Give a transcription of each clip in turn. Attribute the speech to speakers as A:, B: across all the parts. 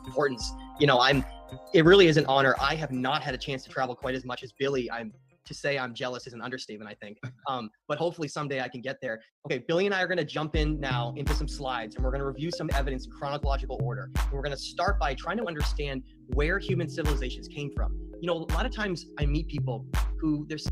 A: Importance. It really is an honor. I have not had a chance to travel quite as much as Billy. To say I'm jealous is an understatement, I think. But hopefully someday I can get there. Okay, Billy and I are going to jump in now into some slides, and we're going to review some evidence in chronological order. And we're going to start by trying to understand where human civilizations came from. A lot of times I meet people who there's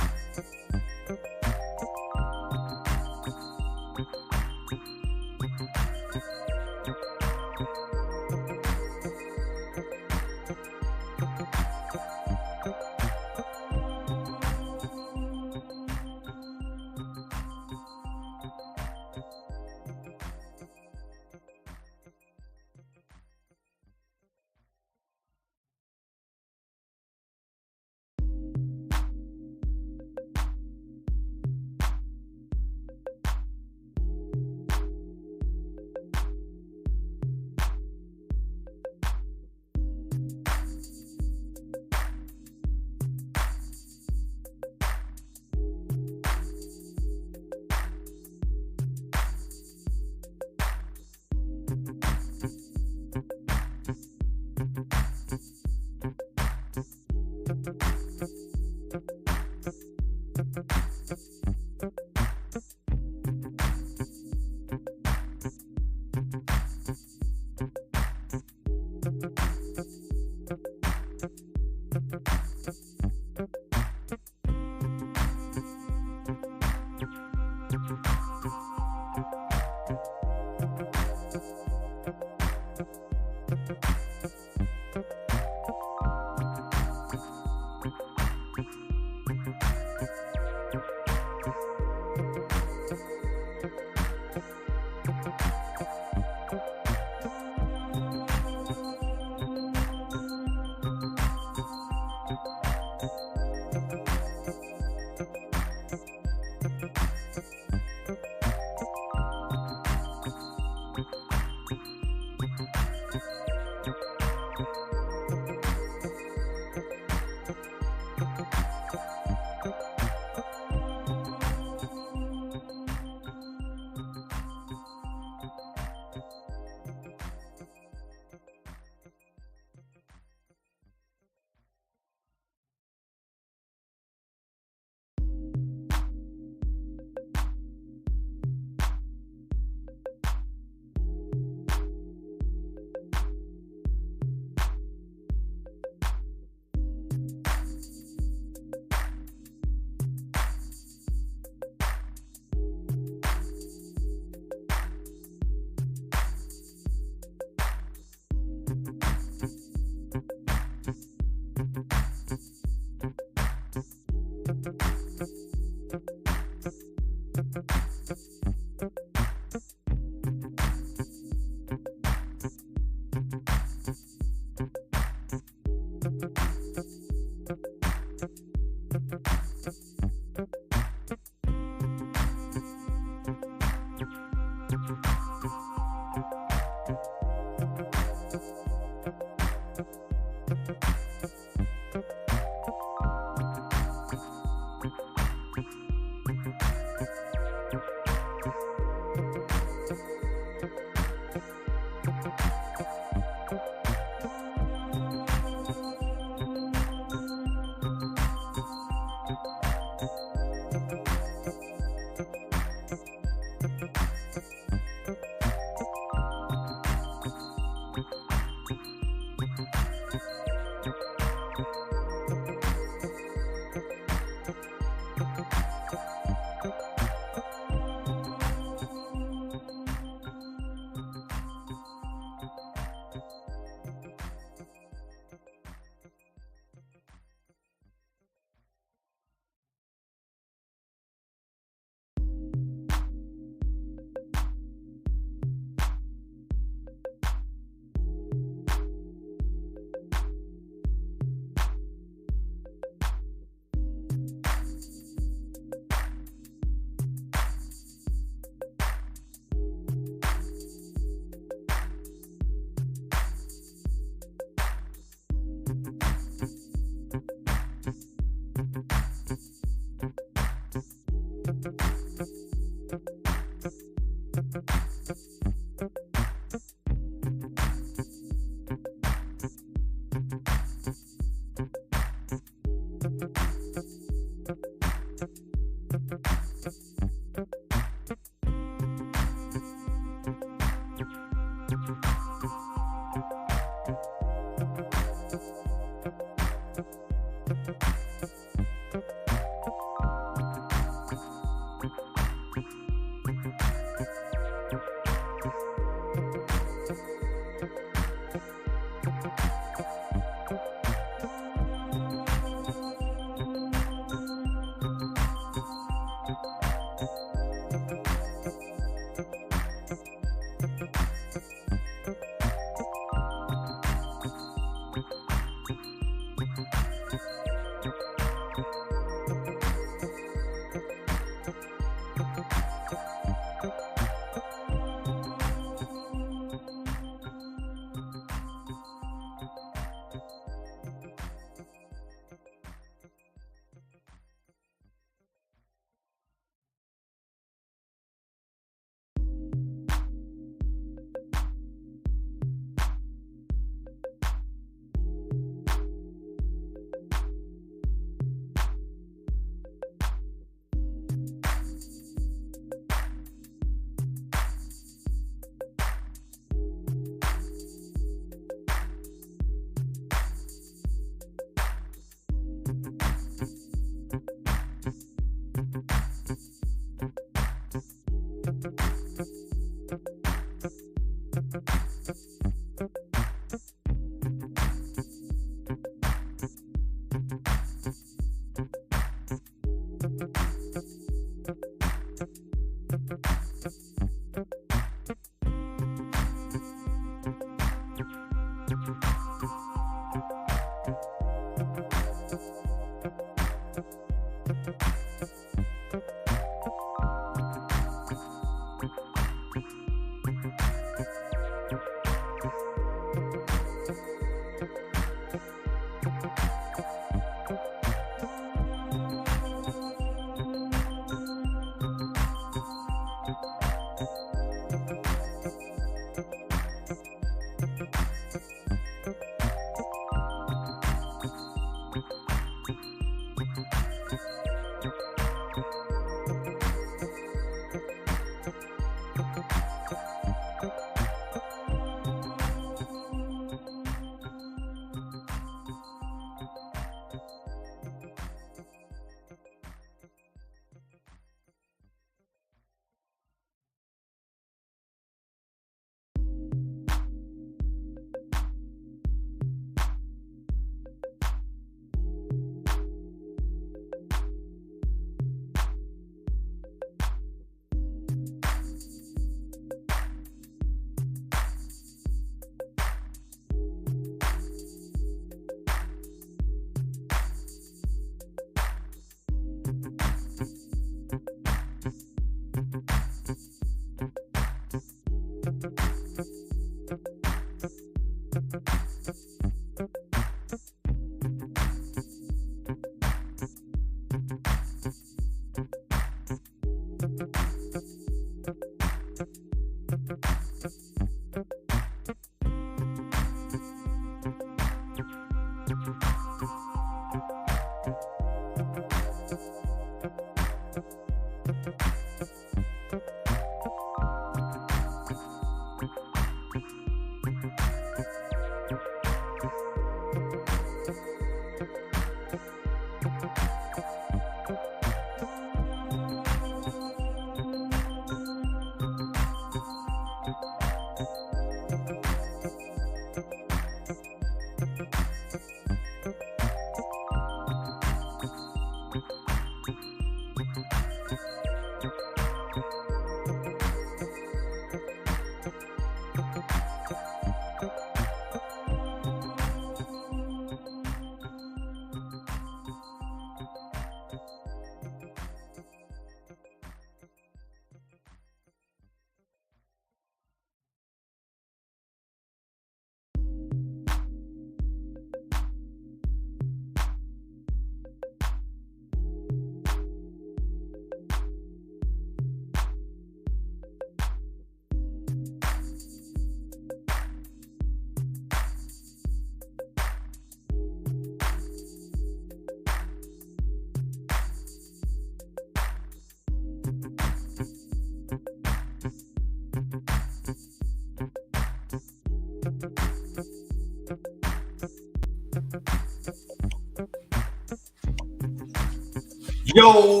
B: Yo,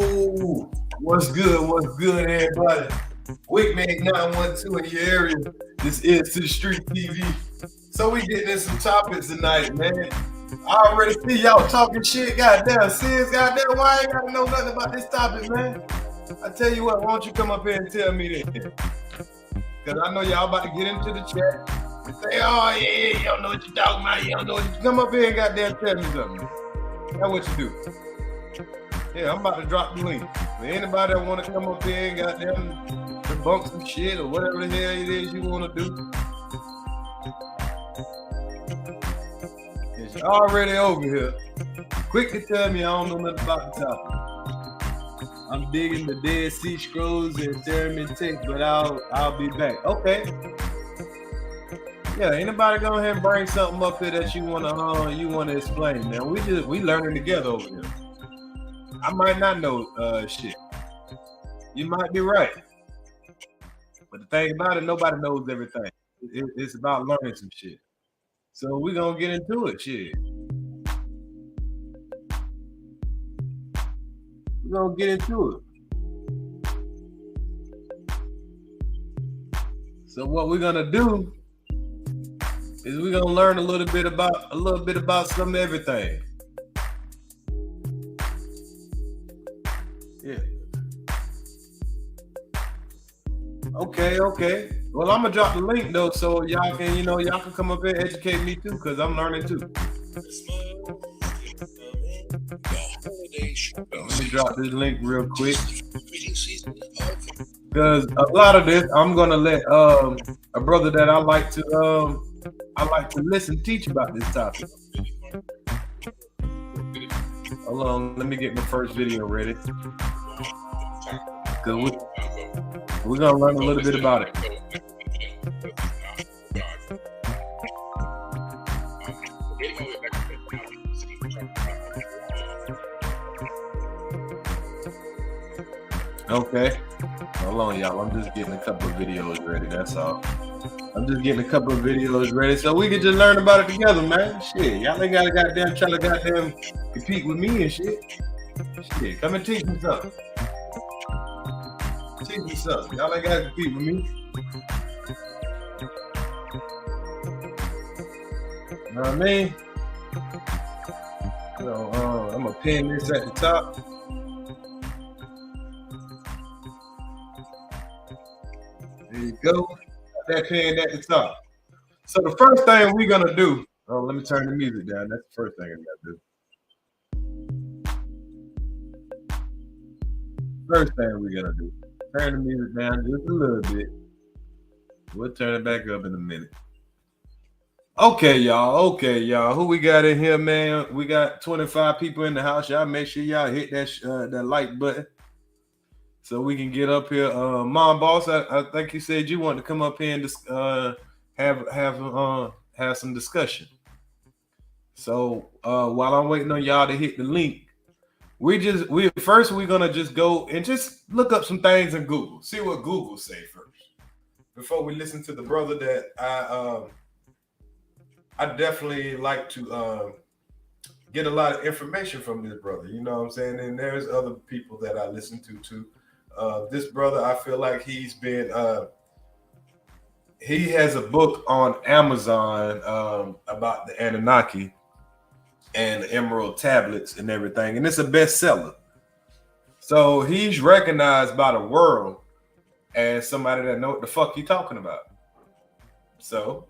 B: what's good? What's good, everybody? Wickman 912 in your area. This is To The Street TV. So we getting in some topics tonight, man. I already see y'all talking shit. Goddamn, sis, goddamn, why I ain't gotta know nothing about this topic, man? I tell you what, why don't you come up here and tell me this? Because I know y'all about to get into the chat. Say, oh yeah, you don't know what you're talking about. You don't know what you come up here and goddamn tell me something. That's what you do. Yeah, I'm about to drop the link. For anybody that want to come up here and goddamn debunk some shit or whatever the hell it is you want to do. It's already over here. Quick to tell me I don't know nothing about the topic. I'm digging the Dead Sea Scrolls and Theremin text, but I'll be back. Okay. Yeah, anybody go ahead and bring something up here that you wanna explain, man. We learning together over here. I might not know shit. You might be right. But the thing about it, nobody knows everything. It's about learning some shit. So we're gonna get into it, shit. We're gonna get into it. So what we're gonna do is we're gonna learn a little bit about some everything. Yeah. Okay. Well, I'm gonna drop the link though, so y'all can come up here and educate me too, cause I'm learning too. Let me drop this link real quick. Because a lot of this, I'm gonna let a brother that I like to listen teach about this topic. Hold on, let me get my first video ready. Cause we're gonna learn a little bit about it. Okay. Hold on, y'all. I'm just getting a couple of videos ready. That's all. I'm just getting a couple of videos ready so we can just learn about it together, man. Shit. Y'all ain't gotta goddamn try to goddamn compete with me and shit. Shit. Come and teach me something. Teach me something. Y'all ain't gotta compete with me. You know what I mean? So, I'm gonna pin this at the top. There you go. Got that pin at the top. So the first thing we're gonna do. Oh, let me turn the music down. That's the first thing I gotta do. First thing we're gonna do. Turn the music down just a little bit. We'll turn it back up in a minute. Okay, y'all. Who we got in here, man? We got 25 people in the house. Y'all make sure y'all hit that like button so we can get up here. Mom Boss, I think you said you want to come up here and just have some discussion. So while I'm waiting on y'all to hit the link, we're gonna just go and just look up some things in Google. See what Google say first before we listen to the brother that I definitely like to get a lot of information from this brother. You know what I'm saying? And there's other people that I listen to too. This brother, I feel like he's been he has a book on Amazon about the Anunnaki and the Emerald tablets and everything, and it's a bestseller. So he's recognized by the world as somebody that know what the fuck he talking about. So,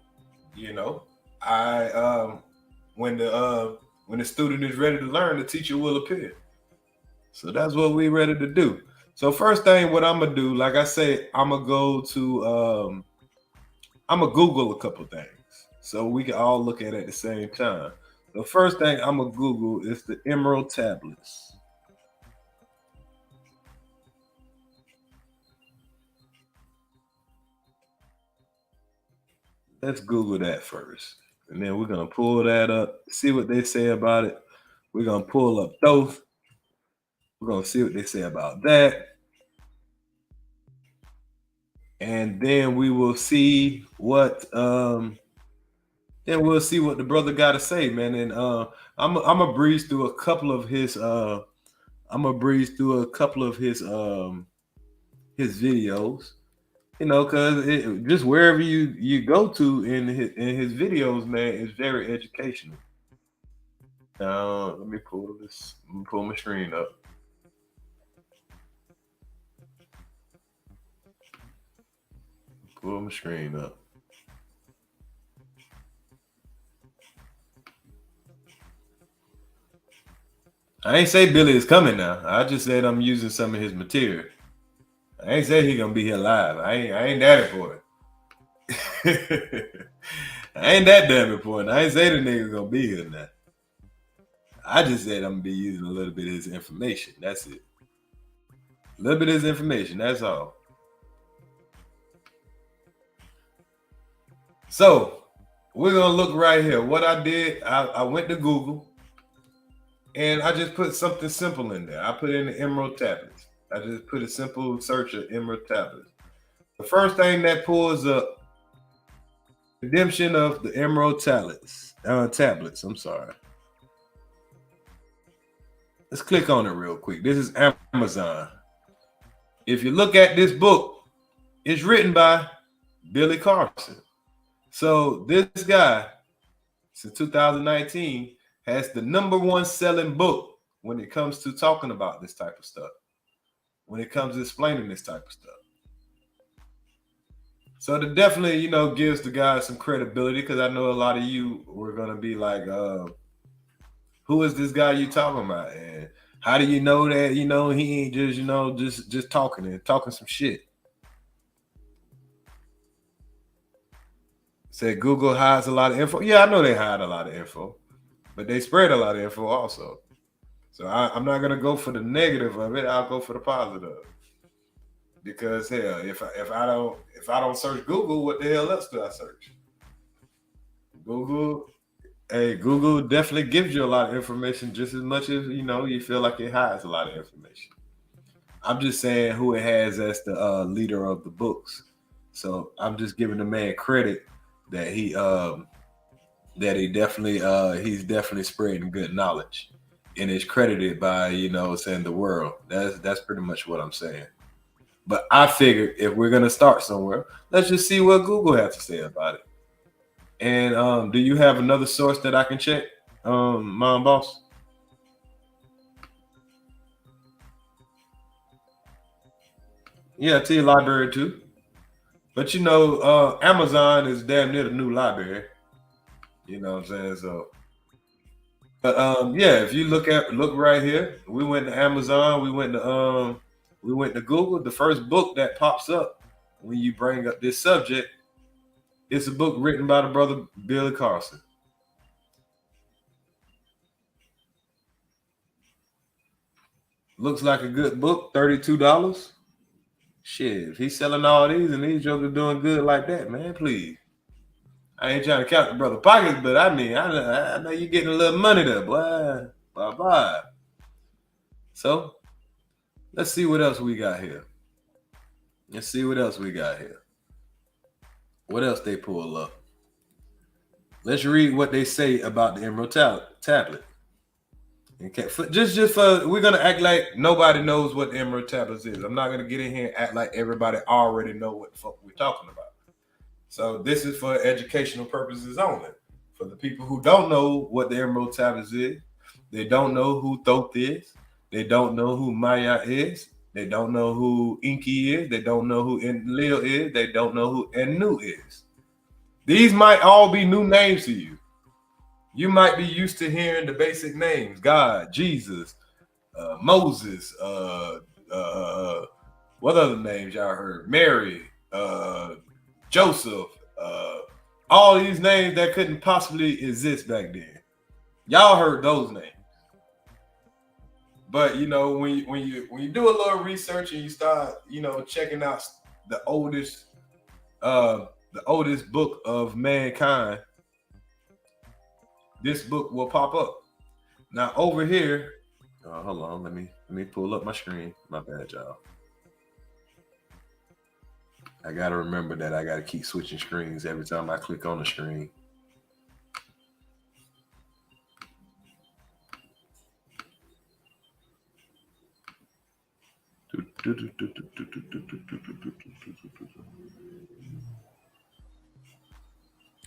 B: you know, when the student is ready to learn, the teacher will appear. So that's what we're ready to do. So first thing, what I'm gonna do, like I said, I'm gonna Google a couple things so we can all look at it at the same time. The first thing I'm gonna Google is the Emerald tablets. Let's Google that first. And then we're going to pull that up, see what they say about it. We're going to pull up Thoth. We're going to see what they say about that. And then we will see what the brother got to say, man. And I'm gonna breeze through a couple of his his videos. You know, because just wherever you go to in his videos, man, is very educational. Let me pull my screen up. Pull my screen up. I ain't say Billy is coming now. I just said I'm using some of his material. I ain't say he gonna be here live. I ain't that important. I ain't that damn important. I ain't say the nigga gonna be here now. I just said I'm gonna be using a little bit of his information. That's it. A little bit of his information. That's all. So we're gonna look right here. What I did, I went to Google and I just put something simple in there. I put in the emerald tablets. I just put a simple search of emerald tablets. The first thing that pulls up, redemption of the emerald tablets. Tablets. I'm sorry. Let's click on it real quick. This is Amazon. If you look at this book, it's written by Billy Carson. So this guy, since 2019, has the #1 selling book when it comes to talking about this type of stuff, when it comes to explaining this type of stuff. So that definitely, gives the guy some credibility, because I know a lot of you were going to be like, who is this guy you talking about? And how do you know that, he ain't just talking some shit? Said Google hides a lot of info. Yeah, I know they hide a lot of info, but they spread a lot of info also. So I'm not gonna go for the negative of it. I'll go for the positive. Because hell, if I don't search Google, what the hell else do I search? Google definitely gives you a lot of information, just as much as you feel like it hides a lot of information. I'm just saying who it has as the leader of the books. So I'm just giving the man credit that he's definitely spreading good knowledge, and is credited by saying the world. That's pretty much what I'm saying. But I figured if we're gonna start somewhere, let's just see what Google has to say about it. And do you have another source that I can check, Mom Boss? Yeah, to your library too. But Amazon is damn near the new library. You know what I'm saying? So, but yeah, if you look right here, we went to Amazon, we went to Google. The first book that pops up when you bring up this subject, it's a book written by the brother Billy Carson. Looks like a good book, $32. Shit, if he's selling all these and these jokers doing good like that, man, please. I ain't trying to count the brother pockets, but I mean, I know you're getting a little money there, boy. Bye-bye. So, let's see what else we got here. What else they pull up? Let's read what they say about the emerald tablet. Okay, we're gonna act like nobody knows what the emerald tablets is. I'm not gonna get in here and act like everybody already know what the fuck we're talking about. So this is for educational purposes only. For the people who don't know what the emerald tablets is, they don't know who Thoth is, they don't know who Maya is, they don't know who Inky is, they don't know who Enlil is, they don't know who Anu is. These might all be new names to you. You might be used to hearing the basic names: God, Jesus, Moses, what other names y'all heard? Mary, Joseph, all these names that couldn't possibly exist back then. Y'all heard those names. But when you do a little research and you start, checking out the oldest book of mankind, this book will pop up. Now over here, hold on, let me pull up my screen. My bad, y'all. I gotta remember that I gotta keep switching screens every time I click on the screen.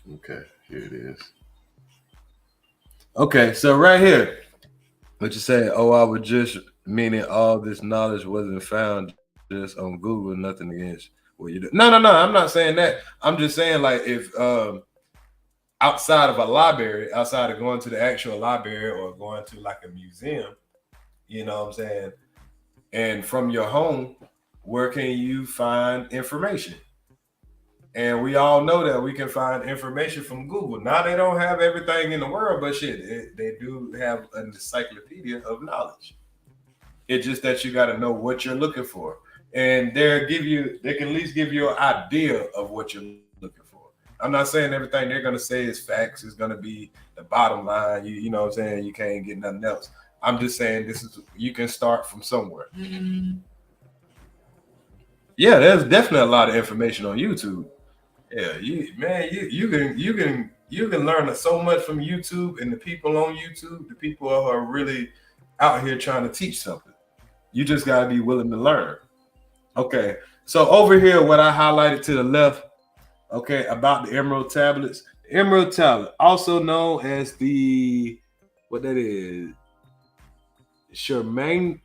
B: Okay, here it is. Okay, so right here, what you say? Oh, I was just meaning all this knowledge wasn't found just on Google. Nothing against what you do. No. I'm not saying that. I'm just saying, like, if outside of a library, outside of going to the actual library or going to like a museum, You know what I'm saying? And from your home, where can you find information? And we all know that we can find information from Google. Now they don't have everything in the world, but shit, they do have an encyclopedia of knowledge. It's just that you got to know what you're looking for, and they can at least give you an idea of what you're looking for. I'm not saying everything they're gonna say is facts. Is gonna be the bottom line. You know what I'm saying? You can't get nothing else. I'm just saying you can start from somewhere. Yeah, there's definitely a lot of information on YouTube. Yeah, you can learn so much from YouTube and the people on YouTube, the people who are really out here trying to teach something. You just gotta be willing to learn. Okay, so over here, what I highlighted to the left, okay, about the Emerald Tablets. The Emerald Tablet, also known as the what that is, Chardin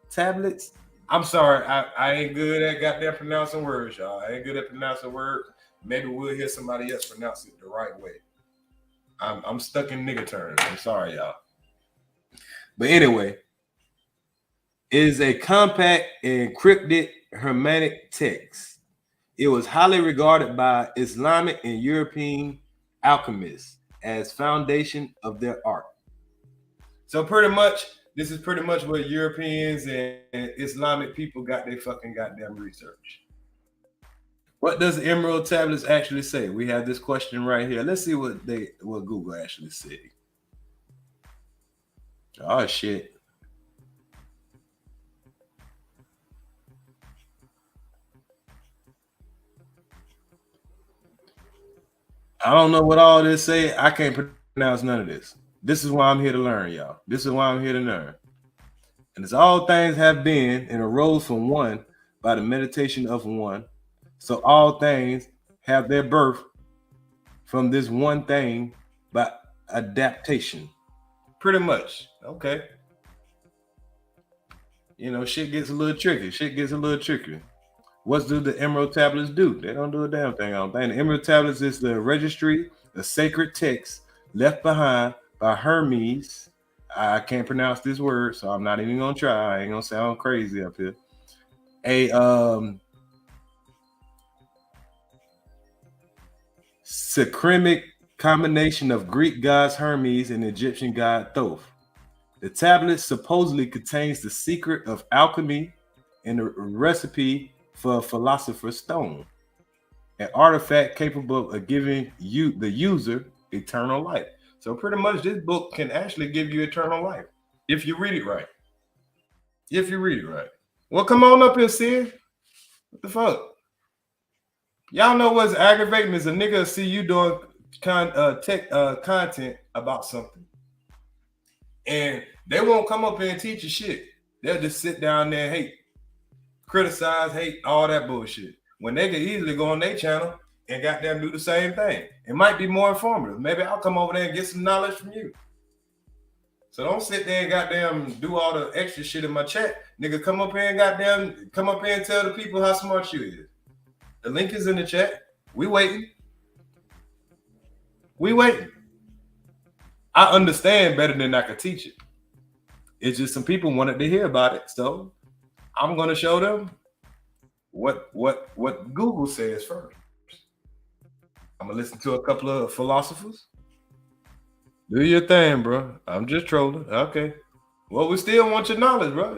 B: tablets. I'm sorry, I ain't good at goddamn pronouncing words, y'all. I ain't good at pronouncing words. Maybe we'll hear somebody else pronounce it the right way. I'm stuck in nigga terms. I'm sorry, y'all. But anyway, it is a compact encrypted Hermetic text. It was highly regarded by Islamic and European alchemists as foundation of their art. So pretty much, this is pretty much what Europeans and Islamic people got their fucking goddamn research. What does Emerald Tablets actually say? We have this question right here. Let's see what Google actually said. Oh shit. I don't know what all this say. I can't pronounce none of this. This is why I'm here to learn, y'all. This is why I'm here to learn. And as all things have been and arose from one by the meditation of one, so all things have their birth from this one thing by adaptation. Pretty much. Okay. You know, shit gets a little tricky. What do the Emerald Tablets do? They don't do a damn thing, I don't think. The Emerald Tablets is the registry of sacred texts left behind by Hermes. I can't pronounce this word, so I'm not even gonna try. I ain't gonna sound crazy up here. A synchronic combination of Greek gods Hermes and Egyptian god Thoth. The tablet supposedly contains the secret of alchemy and a recipe for a philosopher's stone, an artifact capable of giving the user eternal life. So pretty much this book can actually give you eternal life if you read it right. Well, come on up here, Sid. What the fuck? Y'all know what's aggravating is a nigga see you doing content about something, and they won't come up here and teach you shit. They'll just sit down there and hate, criticize, hate, all that bullshit. When they could easily go on their channel and goddamn do the same thing. It might be more informative. Maybe I'll come over there and get some knowledge from you. So don't sit there and goddamn do all the extra shit in my chat. Nigga, come up here and tell the people how smart you is. The link is in the chat. We waiting. I understand better than I could teach it. It's just some people wanted to hear about it. So I'm gonna show them what Google says first. I'm gonna listen to a couple of philosophers. Do your thing, bro. I'm just trolling. Okay. Well, we still want your knowledge, bro.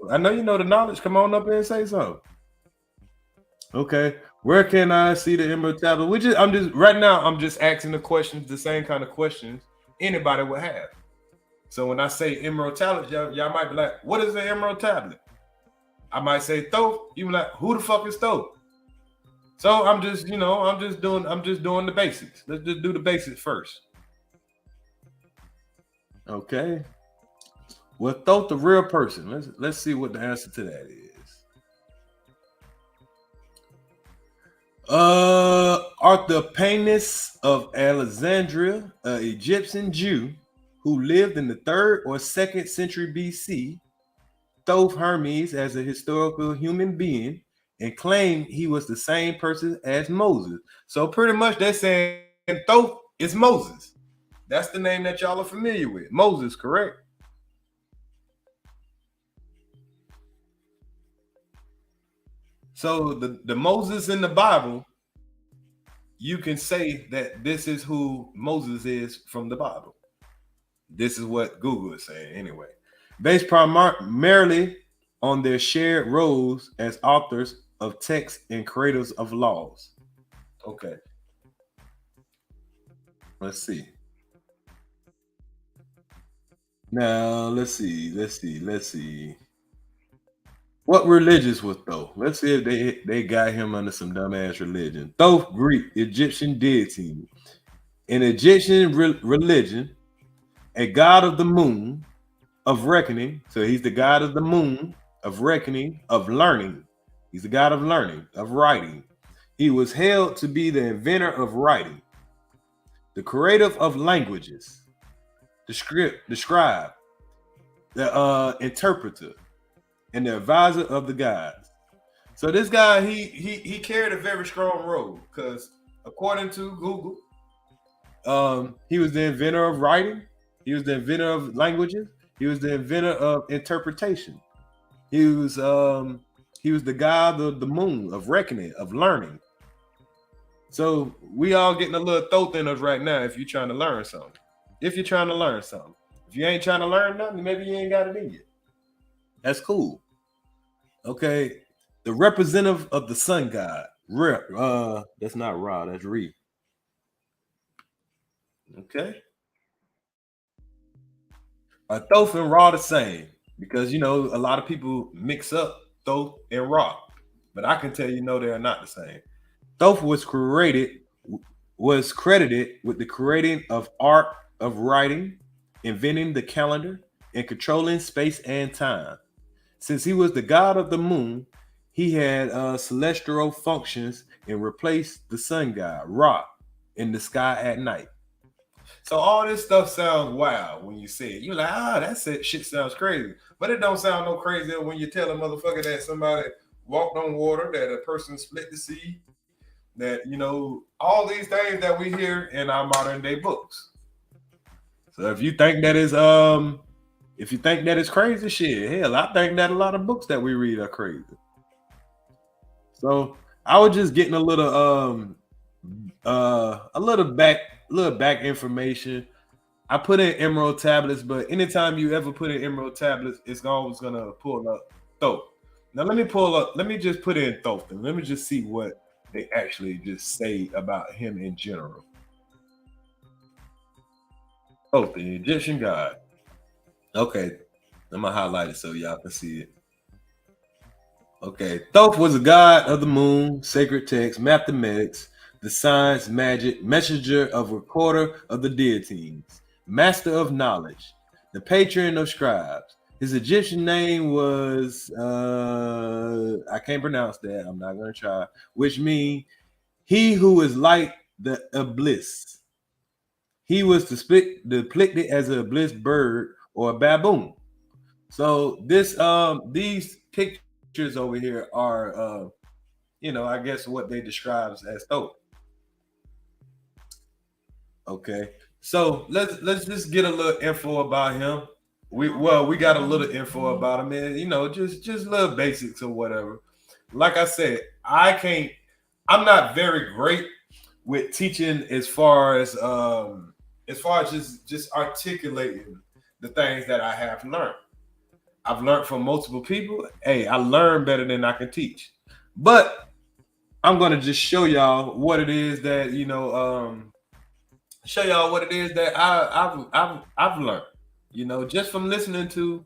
B: I know you know the knowledge. Come on up here and say something. Okay. Where can I see the Emerald Tablet? I'm just asking the questions, the same kind of questions anybody would have. So when I say Emerald Tablet, y'all might be like, what is an Emerald Tablet? I might say Thoth. You be like, who the fuck is Thoth? So I'm just doing the basics. Let's just do the basics first. Okay. Well, Thoth the real person. Let's see what the answer to that is. Arthopanus of Alexandria, an Egyptian Jew who lived in the 3rd or 2nd century BC, Thoth Hermes as a historical human being and claimed he was the same person as Moses. So pretty much they're saying Thoth is Moses. That's the name that y'all are familiar with. Moses, correct? So the Moses in the Bible, you can say that this is who Moses is from the Bible. This is what Google is saying anyway. Based primarily on their shared roles as authors of text and creators of laws. Okay. Let's see. Now, let's see. What religious was Thoth? Let's see if they got him under some dumbass religion. Thoth, Greek, Egyptian deity. In Egyptian religion, a god of the moon, of reckoning. So he's the god of the moon, of reckoning, of learning. He's the god of learning, of writing. He was held to be the inventor of writing, the creator of languages, the scribe, the interpreter, and the advisor of the gods. So this guy, he carried a very strong role because according to Google, he was the inventor of writing, he was the inventor of languages, he was the inventor of interpretation. He was the god of the moon, of reckoning, of learning. So we all getting a little Thoth in us right now if you're trying to learn something. If you're trying to learn something. If you ain't trying to learn nothing, maybe you ain't got it in you. That's cool. Okay. The representative of the sun god. That's not Ra, that's Re. Okay. Thoth and Ra the same. Because, you know, a lot of people mix up Thoth and Ra. But I can tell you, no, they are not the same. Thoth was credited with the creating of art of writing, inventing the calendar, and controlling space and time. Since he was the god of the moon, he had celestial functions and replaced the sun god, Ra, in the sky at night. So all this stuff sounds wild when you say it. You're like, that shit sounds crazy. But it don't sound no crazier when you tell a motherfucker that somebody walked on water, that a person split the sea, that, you know, all these things that we hear in our modern day books. So if you think that is crazy, shit, hell, I think that a lot of books that we read are crazy. So I was just getting a little back information. I put in emerald tablets, but anytime you ever put in emerald tablets, it's always gonna pull up Thoth. Now let me just put in Thoth and let me just see what they actually just say about him in general. Thoth, the Egyptian god. Okay, I'm gonna highlight it so y'all can see it. Okay, Thoth was a god of the moon, sacred text, mathematics, the science, magic, messenger of recorder of the deities, master of knowledge, the patron of scribes. His Egyptian name was I can't pronounce that. I'm not gonna try. Which means he who is like the iblis. He was depicted as a iblis bird or a baboon. So these pictures over here are I guess what they describe as Thoth. Okay, so let's just get a little info about him. We got a little info about him, and just little basics or whatever. Like I said, I'm not very great with teaching as far as just articulating the things that I have learned. I've learned from multiple people. Hey, I learn better than I can teach. But I'm gonna just show y'all what it is that I've learned. Just from listening to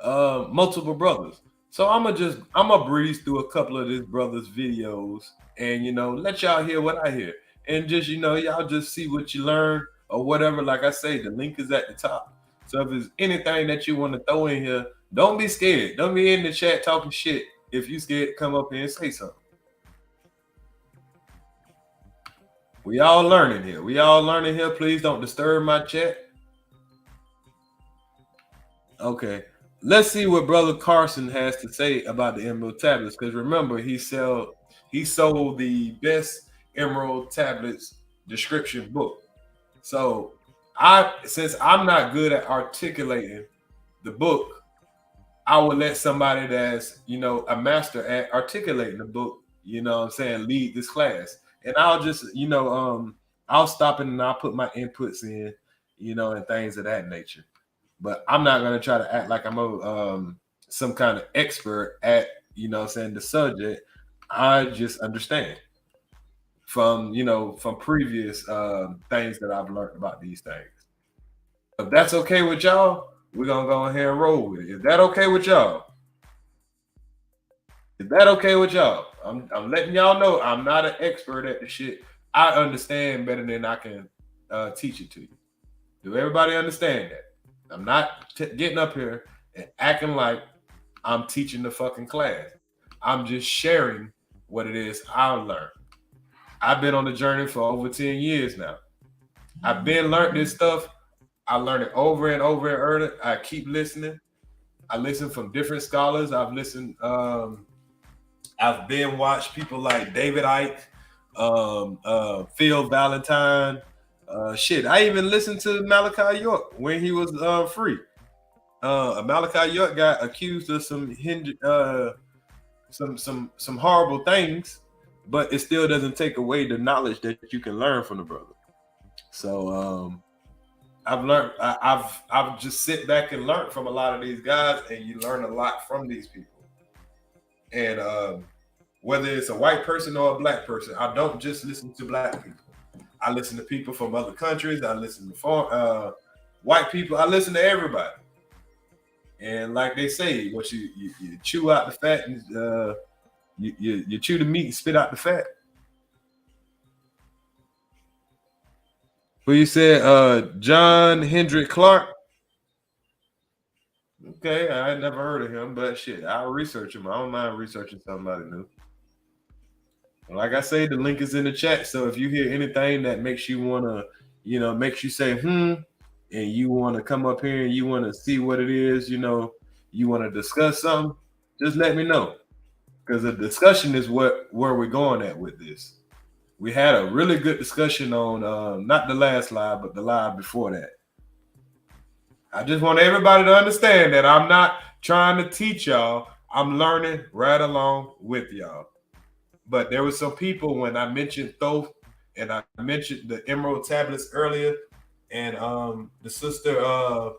B: multiple brothers. So I'm gonna breeze through a couple of this brother's videos and let y'all hear what I hear. And just y'all just see what you learn or whatever. Like I say, the link is at the top. So if there's anything that you want to throw in here, don't be scared. Don't be in the chat talking shit. If you scared, come up here and say something. We all learning here. Please don't disturb my chat. Okay. Let's see what Brother Carson has to say about the Emerald Tablets. Because remember, he sold the best Emerald Tablets description book. So since I'm not good at articulating the book, I would let somebody that's, a master at articulating the book, what I'm saying, lead this class. And I'll just, I'll stop it and I'll put my inputs in, and things of that nature. But I'm not gonna try to act like I'm some kind of expert at, what I'm saying, the subject. I just understand from, from previous things that I've learned about these things. If that's okay with y'all, we're gonna go ahead and roll with it. Is that okay with y'all? Is that okay with y'all? I'm letting y'all know I'm not an expert at the shit. I understand better than I can teach it to you. Do everybody understand that? I'm not getting up here and acting like I'm teaching the fucking class. I'm just sharing what it is I learned. I've been on the journey for over 10 years now. I've been learned this stuff. I learned it over and over and over. I keep listening. I listen from different scholars. I've listened. I've been watched people like David Icke, Phil Valentine. Shit, I even listened to Malachi York when he was free. Malachi York got accused of some horrible things, but it still doesn't take away the knowledge that you can learn from the brother. So I've learned. I've just sit back and learned from a lot of these guys, and you learn a lot from these people. And whether it's a white person or a black person, I don't just listen to black people. I listen to people from other countries. I listen to white people. I listen to everybody. And like they say, once you chew out the fat, and you chew the meat and spit out the fat. Who you said? John Hendrick Clark. Okay, I never heard of him, but shit, I'll research him. I don't mind researching somebody new. Like I say, the link is in the chat. So if you hear anything that makes you wanna, makes you say and you want to come up here and you want to see what it is, you want to discuss something, just let me know. Because the discussion is where we're going at with this. We had a really good discussion on not the last live, but the live before that. I just want everybody to understand that I'm not trying to teach y'all. I'm learning right along with y'all. But there were some people when I mentioned Thoth and I mentioned the Emerald Tablets earlier, and the sister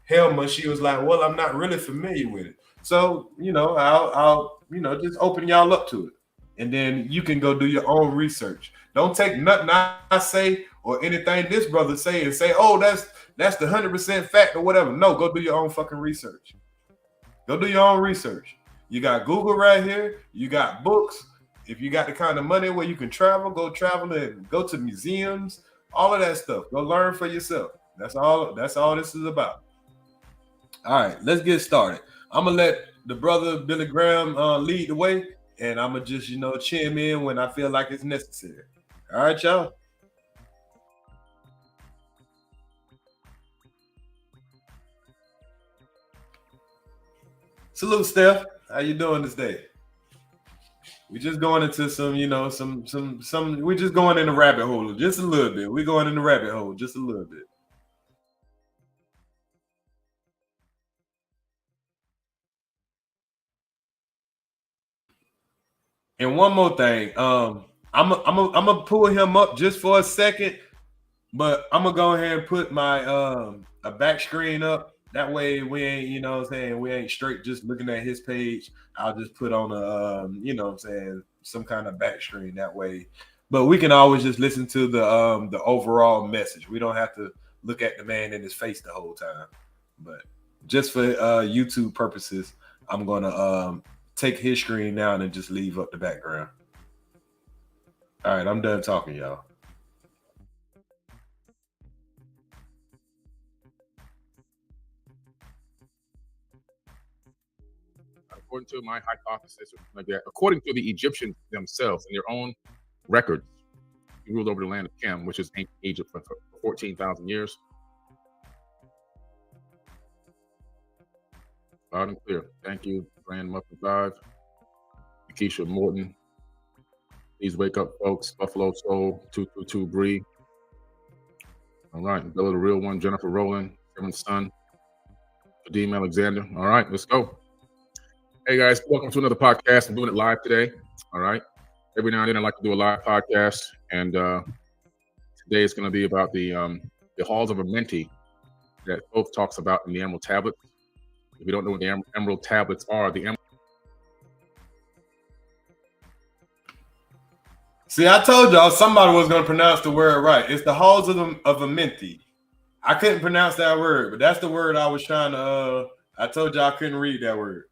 B: Helma, she was like, "Well, I'm not really familiar with it." So, I'll just open y'all up to it. And then you can go do your own research. Don't take nothing I say or anything this brother say and say, "Oh, that's the 100% fact," or whatever. No, go do your own fucking research. Go do your own research. You got Google right here. You got books. If you got the kind of money where you can travel, go travel and go to museums, all of that stuff. Go learn for yourself. That's all this is about. All right, let's get started. I'm gonna let the brother Billy Graham lead the way, and I'm gonna just chime in when I feel like it's necessary. All right, y'all. Salute, Steph. How you doing this day? We just going into some, we're just going in the rabbit hole just a little bit. We're going in the rabbit hole just a little bit. And one more thing, I'm gonna pull him up just for a second, but I'm gonna go ahead and put my a back screen up. That way we ain't, we ain't straight just looking at his page. I'll just put on a some kind of back screen that way. But we can always just listen to the overall message. We don't have to look at the man in his face the whole time. But just for YouTube purposes, I'm gonna take his screen down and just leave up the background. All right, I'm done talking, y'all.
C: According to my hypothesis, like that, according to the Egyptians themselves and their own records, he ruled over the land of Shem, which is ancient Egypt, for 14,000 years. Loud and clear. Thank you, Grand Muffin 5, Keisha Morton. Please wake up, folks. Buffalo Soul 222 Bree. All right, Bella the real one, Jennifer Rowland, Kevin's son, Kadeem Alexander. All right, let's go. Hey guys, welcome to another podcast. I'm doing it live today. All right. Every now and then I like to do a live podcast, and today it's going to be about the halls of Amenti that Thoth talks about in the Emerald Tablets. If you don't know what the Emerald Tablets are,
B: See, I told y'all somebody was going to pronounce the word right. It's the halls of Amenti. I couldn't pronounce that word, but that's the word I was trying to. I told y'all I couldn't read that word.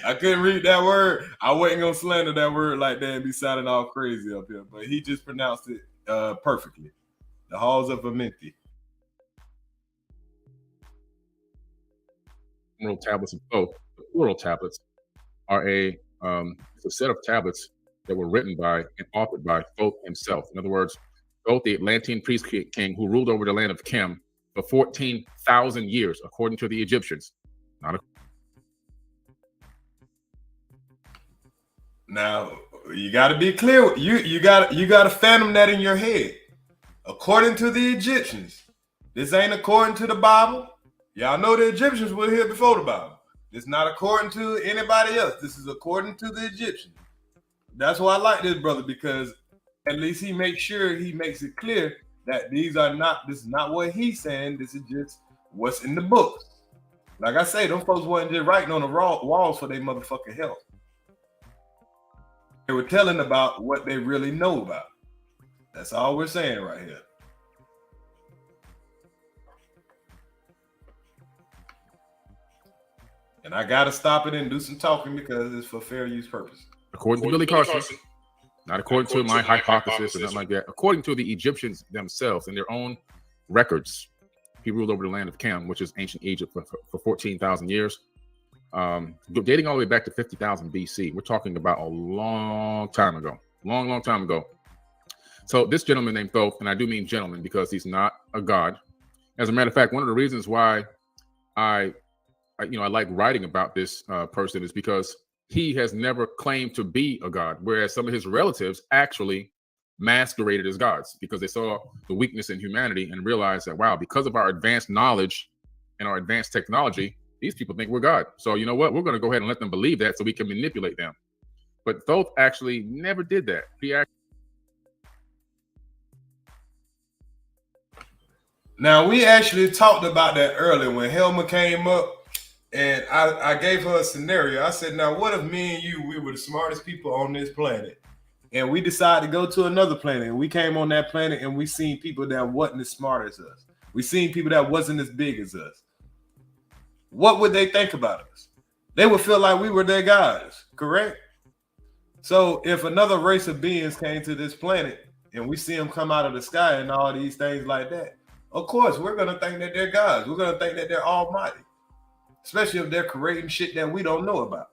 B: I couldn't read that word. I wasn't going to slander that word like that and be sounding all crazy up here, but he just pronounced it perfectly. The halls of Amenti.
C: Emerald Tablets of Thoth, the plural tablets, are it's a set of tablets that were written by and authored by Thoth himself. In other words, Thoth, the Atlantean priest king who ruled over the land of Chem for 14,000 years, according to the Egyptians.
B: Now you got to be clear. You got to fathom that in your head. According to the Egyptians, this ain't according to the Bible. Y'all know the Egyptians were here before the Bible. It's not according to anybody else. This is according to the Egyptians. That's why I like this brother, because at least he makes sure he makes it clear that this is not what he's saying. This is just what's in the books. Like I say, them folks wasn't just writing on the walls for their motherfucking health. They were telling about what they really know about. That's all we're saying right here. And I got to stop it and do some talking because it's for fair use purpose.
C: According to Billy Carson, not according to my hypothesis or nothing like that. According to the Egyptians themselves and their own records, he ruled over the land of Chem, which is ancient Egypt, for 14,000 years. Dating all the way back to 50,000 BC. We're talking about a long time ago. Long time ago. So this gentleman named Thoth, and I do mean gentleman because he's not a god. As a matter of fact, one of the reasons why I like writing about this person is because he has never claimed to be a god, whereas some of his relatives actually masqueraded as gods because they saw the weakness in humanity and realized that, wow, because of our advanced knowledge and our advanced technology, these people think we're God. So you know what? We're going to go ahead and let them believe that so we can manipulate them. But Thoth actually never did that.
B: Now, we actually talked about that earlier when Helma came up. And I gave her a scenario. I said, now, what if me and you, we were the smartest people on this planet, and we decided to go to another planet, and we came on that planet, and we seen people that wasn't as smart as us. We seen people that wasn't as big as us. What would they think about us? They would feel like we were their guys, correct? So if another race of beings came to this planet, and we see them come out of the sky and all these things like that, of course, we're going to think that they're gods. We're going to think that they're almighty. Especially if they're creating shit that we don't know about.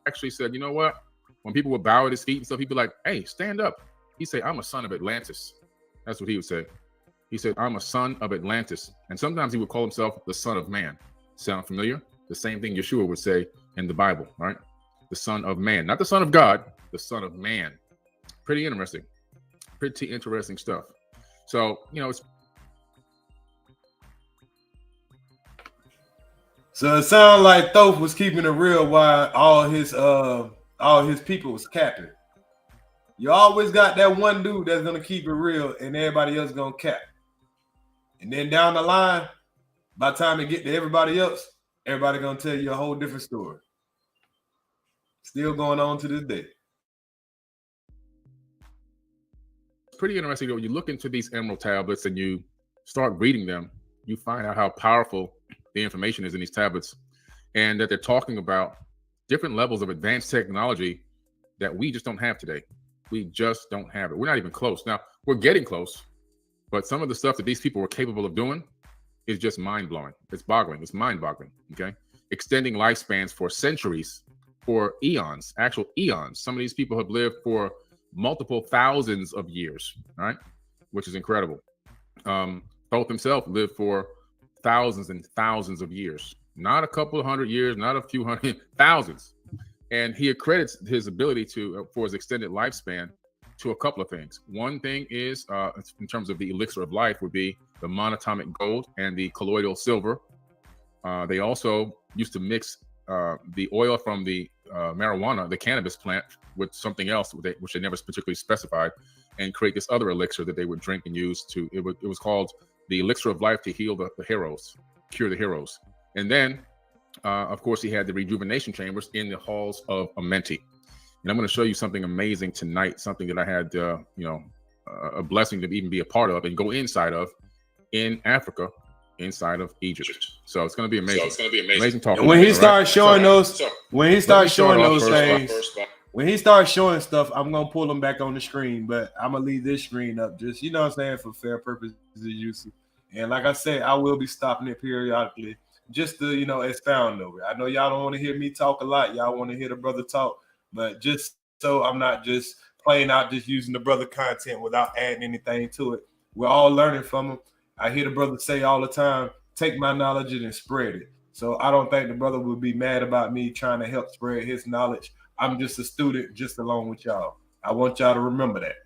C: Actually said, you know what? When people would bow at his feet and stuff, he'd be like, hey, stand up. He'd say, I'm a son of Atlantis. That's what he would say. He said, I'm a son of Atlantis. And sometimes he would call himself the son of man. Sound familiar? The same thing Yeshua would say in the Bible, right? The son of man. Not the son of God, the son of man. Pretty interesting. Pretty interesting stuff. So, it's.
B: So it sounds like Thoth was keeping it real while all his people was capping. You always got that one dude that's gonna keep it real and everybody else gonna cap. And then down the line, by the time it get to everybody else, everybody gonna tell you a whole different story. Still going on to this day.
C: Pretty interesting when you look into these emerald tablets and you start reading them, you find out how powerful the information is in these tablets, and that they're talking about different levels of advanced technology that we just don't have today. We just don't have it. We're not even close. Now, we're getting close, but some of the stuff that these people were capable of doing is just mind-blowing. It's boggling. It's mind-boggling, okay? Extending lifespans for centuries, for eons, actual eons. Some of these people have lived for multiple thousands of years, right? Which is incredible. Thoth himself lived for thousands and thousands of years, not a couple of hundred years, not a few hundred, thousands. And he accredits his ability to for his extended lifespan to a couple of things. One thing is, in terms of the elixir of life, would be the monatomic gold and the colloidal silver. They also used to mix the oil from the marijuana, the cannabis plant, with something else, which they never particularly specified, and create this other elixir that they would drink and use to. It was called the elixir of life to heal the heroes, cure the heroes. And then, of course, he had the rejuvenation chambers in the halls of Amenti. And I'm going to show you something amazing tonight, something that I had, a blessing to even be a part of and go inside of in Africa, inside of Egypt. So it's going to be amazing. Amazing talk.
B: When he starts showing those, when he starts showing those things, when he starts showing stuff, I'm going to pull them back on the screen, but I'm going to leave this screen up just, you know what I'm saying, for fair purposes of use. And like I said, I will be stopping it periodically just to, expound over it. I know y'all don't want to hear me talk a lot. Y'all want to hear the brother talk. But just so I'm not just playing out, just using the brother content without adding anything to it. We're all learning from him. I hear the brother say all the time, take my knowledge and spread it. So I don't think the brother would be mad about me trying to help spread his knowledge. I'm just a student just along with y'all. I want y'all to remember that.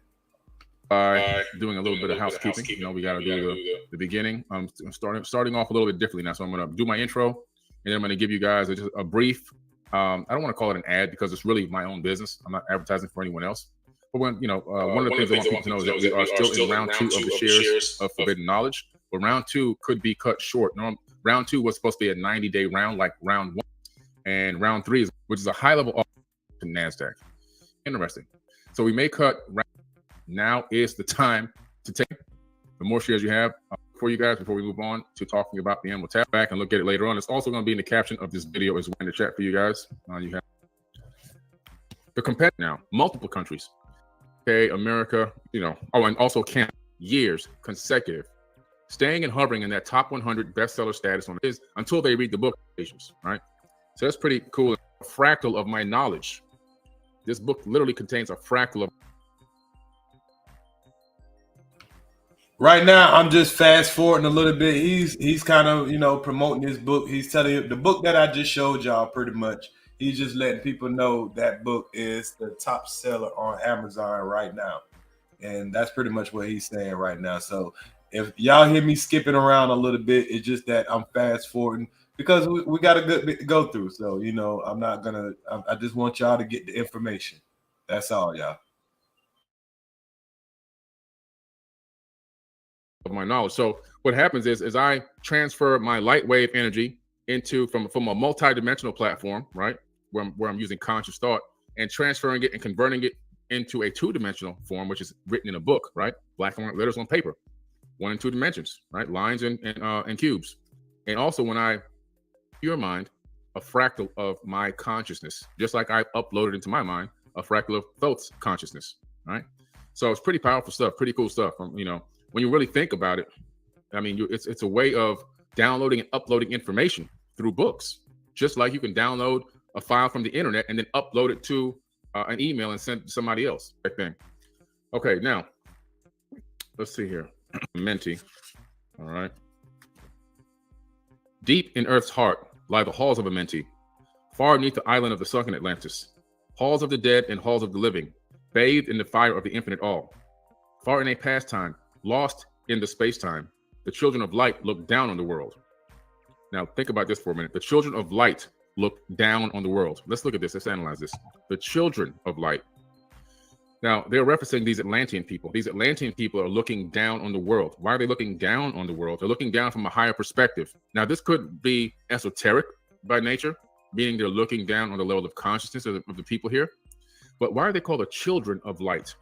C: Doing a little bit of housekeeping. We got to do the beginning. I'm starting off a little bit differently now. So I'm going to do my intro, and then I'm going to give you guys just a brief. I don't want to call it an ad because it's really my own business. I'm not advertising for anyone else. But when one of the things I want people to know is that we are still in round 2 of the shares of Forbidden Knowledge. But round 2 could be cut short. Round 2 was supposed to be a 90-day round, like round 1, and round 3 which is a high-level offer to NASDAQ. Interesting. So we may cut. Now is the time to take the more shares you have. For you guys, before we move on to talking about the end, we'll tap back and look at it later on. It's also going to be in the caption of this video as well in the chat for you guys. You have the competitor now, multiple countries. Okay, America, and also Canada, years consecutive, staying and hovering in that top 100 bestseller status on is until they read the book, right? So that's pretty cool. A fractal of my knowledge. This book literally contains a fractal of.
B: Right now, I'm just fast forwarding a little bit. He's kind of, promoting his book. He's telling you the book that I just showed y'all pretty much. He's just letting people know that book is the top seller on Amazon right now. And that's pretty much what he's saying right now. So if y'all hear me skipping around a little bit, it's just that I'm fast forwarding because we got a good bit to go through. So, I'm not going to, I just want y'all to get the information. That's all, y'all.
C: Of my knowledge. So what happens is I transfer my light wave energy into from a multi-dimensional platform, right, where I'm using conscious thought and transferring it and converting it into a 2-dimensional form, which is written in a book, right, black and white letters on paper, 1 and 2 dimensions, right, lines and cubes. And also when I your mind a fractal of my consciousness, just like I uploaded into my mind a fractal of Thoth's consciousness, right? So it's pretty powerful stuff, pretty cool stuff. When you really think about it, I mean, it's a way of downloading and uploading information through books, just like you can download a file from the internet and then upload it to an email and send it to somebody else. Thing. Okay, now let's see here. Menti. All right. Deep in Earth's heart lie the halls of Amenti, far beneath the island of the sunken Atlantis, halls of the dead and halls of the living, bathed in the fire of the infinite all. Far in a past time, lost in the space-time, the children of light look down on the world. Now, think about this for a minute. The children of light look down on the world. Let's look at this. Let's analyze this. The children of light. Now, they're referencing these Atlantean people. These Atlantean people are looking down on the world. Why are they looking down on the world? They're looking down from a higher perspective. Now, this could be esoteric by nature, meaning they're looking down on the level of consciousness of the people here. But why are they called the children of light?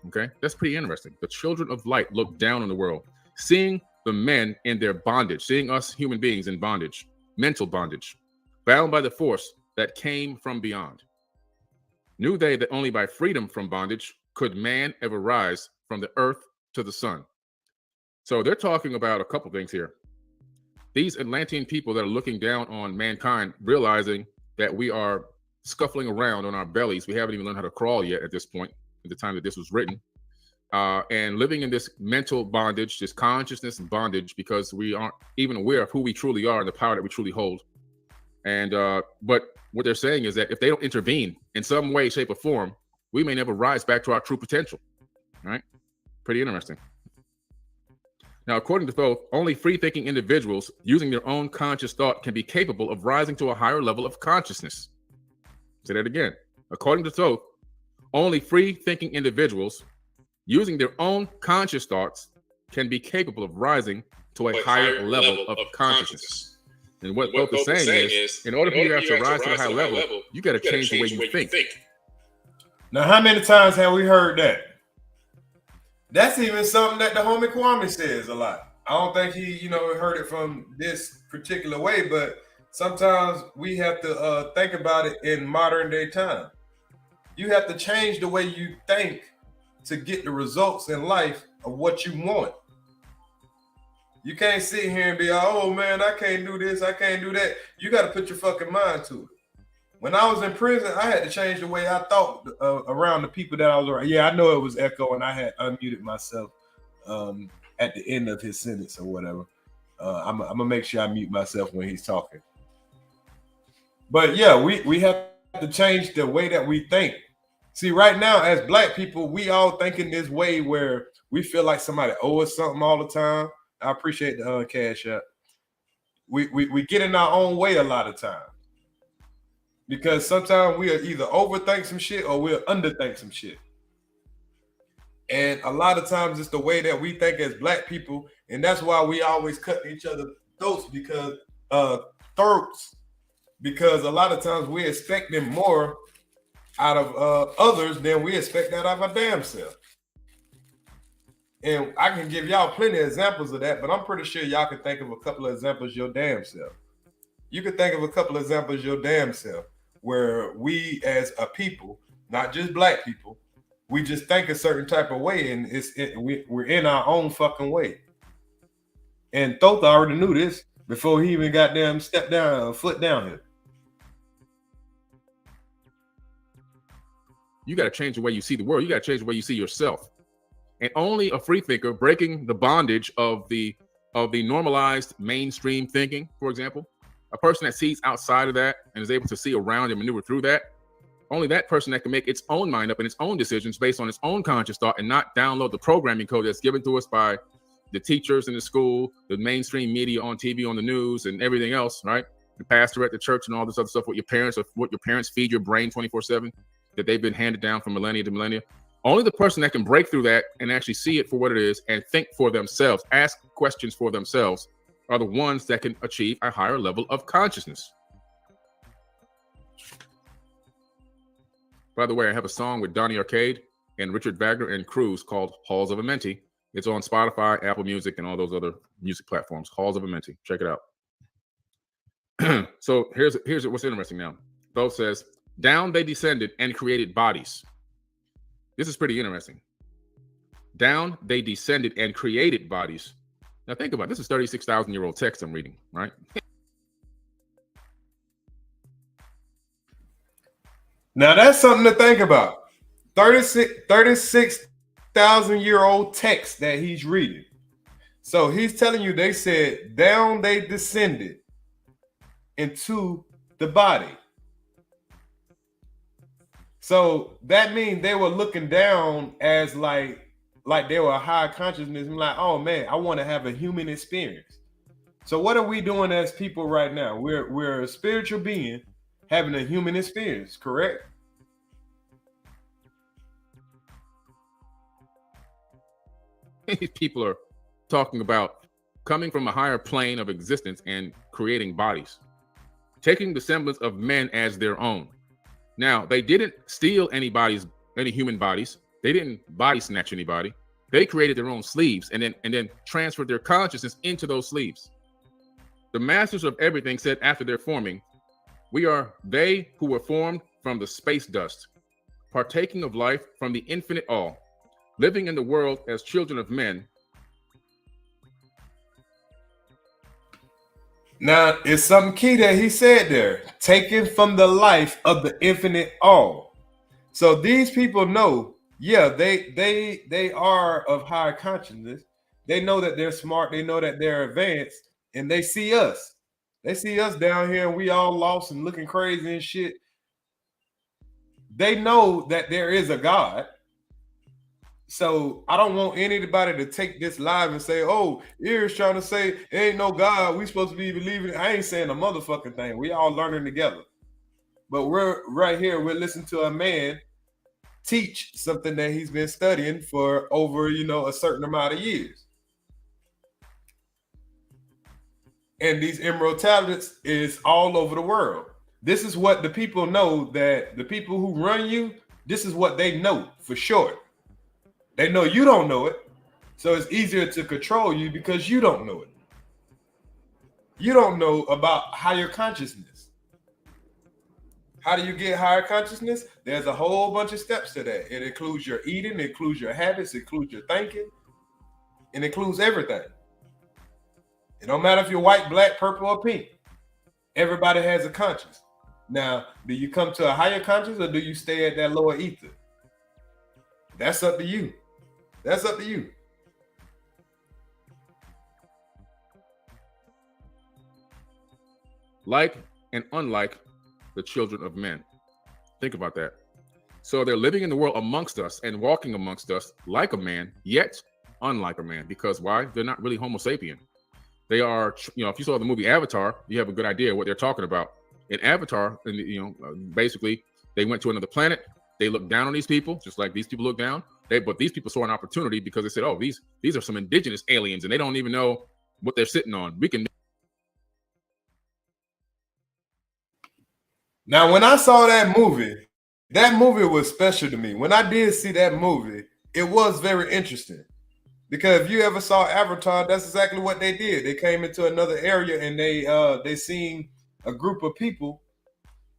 C: Okay, that's pretty interesting. The children of light look down on the world, seeing the men in their bondage, seeing us human beings in bondage, mental bondage, bound by the force that came from beyond. Knew they that only by freedom from bondage could man ever rise from the earth to the sun. So they're talking about a couple things here. These Atlantean people that are looking down on mankind, realizing that we are scuffling around on our bellies. We haven't even learned how to crawl yet at this point, at the time that this was written, and living in this mental bondage, this consciousness bondage, because we aren't even aware of who we truly are and the power that we truly hold. And but what they're saying is that if they don't intervene in some way, shape, or form, we may never rise back to our true potential. All right? Pretty interesting. Now, according to Thoth, only free-thinking individuals using their own conscious thought can be capable of rising to a higher level of consciousness. Say that again. According to Thoth, only free-thinking individuals using their own conscious thoughts can be capable of rising to a higher level of consciousness. And what Thoth is saying is, in order for you to rise to a higher level, you got to change the way you think.
B: Now, how many times have we heard that? That's even something that the homie Kwame says a lot. I don't think he, heard it from this particular way, but sometimes we have to think about it in modern day time. You have to change the way you think to get the results in life of what you want. You can't sit here and be, oh man, I can't do this, I can't do that. You got to put your fucking mind to it. When I was in prison, I had to change the way I thought around the people that I was around. Yeah, I know it was Echo, and I had unmuted myself at the end of his sentence or whatever. I'm gonna make sure I mute myself when he's talking. But yeah, we have to change the way that we think. See, right now, as Black people, we all think in this way where we feel like somebody owes us something all the time. I appreciate the cash app. We get in our own way a lot of times. Because sometimes we'll either overthink some shit or we'll underthink some shit. And a lot of times it's the way that we think as Black people, and that's why we always cut each other throats because a lot of times we're expecting more out of others than we expect out of our damn self. And I can give y'all plenty of examples of that, but I'm pretty sure y'all can think of a couple of examples your damn self. You can think of a couple of examples your damn self where we as a people, not just Black people, we just think a certain type of way, and we're in our own fucking way. And Thoth already knew this before he even got them stepped down, foot down here.
C: You got to change the way you see the world. You got to change the way you see yourself. And only a free thinker breaking the bondage of the normalized mainstream thinking, for example, a person that sees outside of that and is able to see around and maneuver through that, only that person that can make its own mind up and its own decisions based on its own conscious thought and not download the programming code that's given to us by the teachers in the school, the mainstream media on TV, on the news, and everything else, right? The pastor at the church and all this other stuff, what your parents feed your brain 24/7, that they've been handed down from millennia to millennia. Only the person that can break through that and actually see it for what it is and think for themselves, ask questions for themselves, are the ones that can achieve a higher level of consciousness. By the way, I have a song with Donnie Arcade and Richard Wagner and Cruz called Halls of a Mentee. It's on Spotify, Apple Music, and all those other music platforms. Halls of a Mentee. Check it out. So here's what's interesting now. Thoth says, down they descended and created bodies. This is pretty interesting. Down they descended and created bodies. Now think about it. This is 36,000-year-old text I'm reading, right?
B: Now that's something to think about. 36,000-year-old text that he's reading. So he's telling you they said down they descended into the body. So that means they were looking down as like they were a high consciousness and like, oh man, I want to have a human experience. So what are we doing as people right now? We're a spiritual being having a human experience, correct?
C: People are talking about coming from a higher plane of existence and creating bodies, taking the semblance of men as their own. Now, they didn't steal any human bodies. They didn't body snatch anybody. They created their own sleeves and then transferred their consciousness into those sleeves. The masters of everything said after their forming, we are they who were formed from the space dust, partaking of life from the infinite all, living in the world as children of men.
B: Now, it's something key that he said there, taken from the life of the infinite all. So these people know, yeah, they are of higher consciousness. They know that they're smart. They know that they're advanced, and they see us. They see us down here and we all lost and looking crazy and shit. They know that there is a God. So I don't want anybody to take this live and say, oh, Ear's trying to say there ain't no God. We supposed to be believing. I ain't saying a motherfucking thing. We all learning together. But we're right here. We're listening to a man teach something that he's been studying for over, a certain amount of years. And these emerald tablets is all over the world. This is what the people know, that the people who run you, this is what they know for sure. They know you don't know it. So it's easier to control you because you don't know it. You don't know about higher consciousness. How do you get higher consciousness? There's a whole bunch of steps to that. It includes your eating, it includes your habits, it includes your thinking, it includes everything. It don't matter if you're white, black, purple, or pink. Everybody has a conscience. Now, do you come to a higher conscience or do you stay at that lower ether? That's up to you. That's up to you.
C: Like and unlike the children of men. Think about that. So they're living in the world amongst us and walking amongst us like a man, yet unlike a man. Because why? They're not really Homo sapien. They are, if you saw the movie Avatar, you have a good idea what they're talking about. In Avatar, basically, they went to another planet. They looked down on these people, just like these people look down. But these people saw an opportunity because they said, oh, these are some indigenous aliens, and they don't even know what they're sitting on. We can.
B: Now, when I saw that movie was special to me. When I did see that movie, it was very interesting. Because if you ever saw Avatar, that's exactly what they did. They came into another area and they seen a group of people,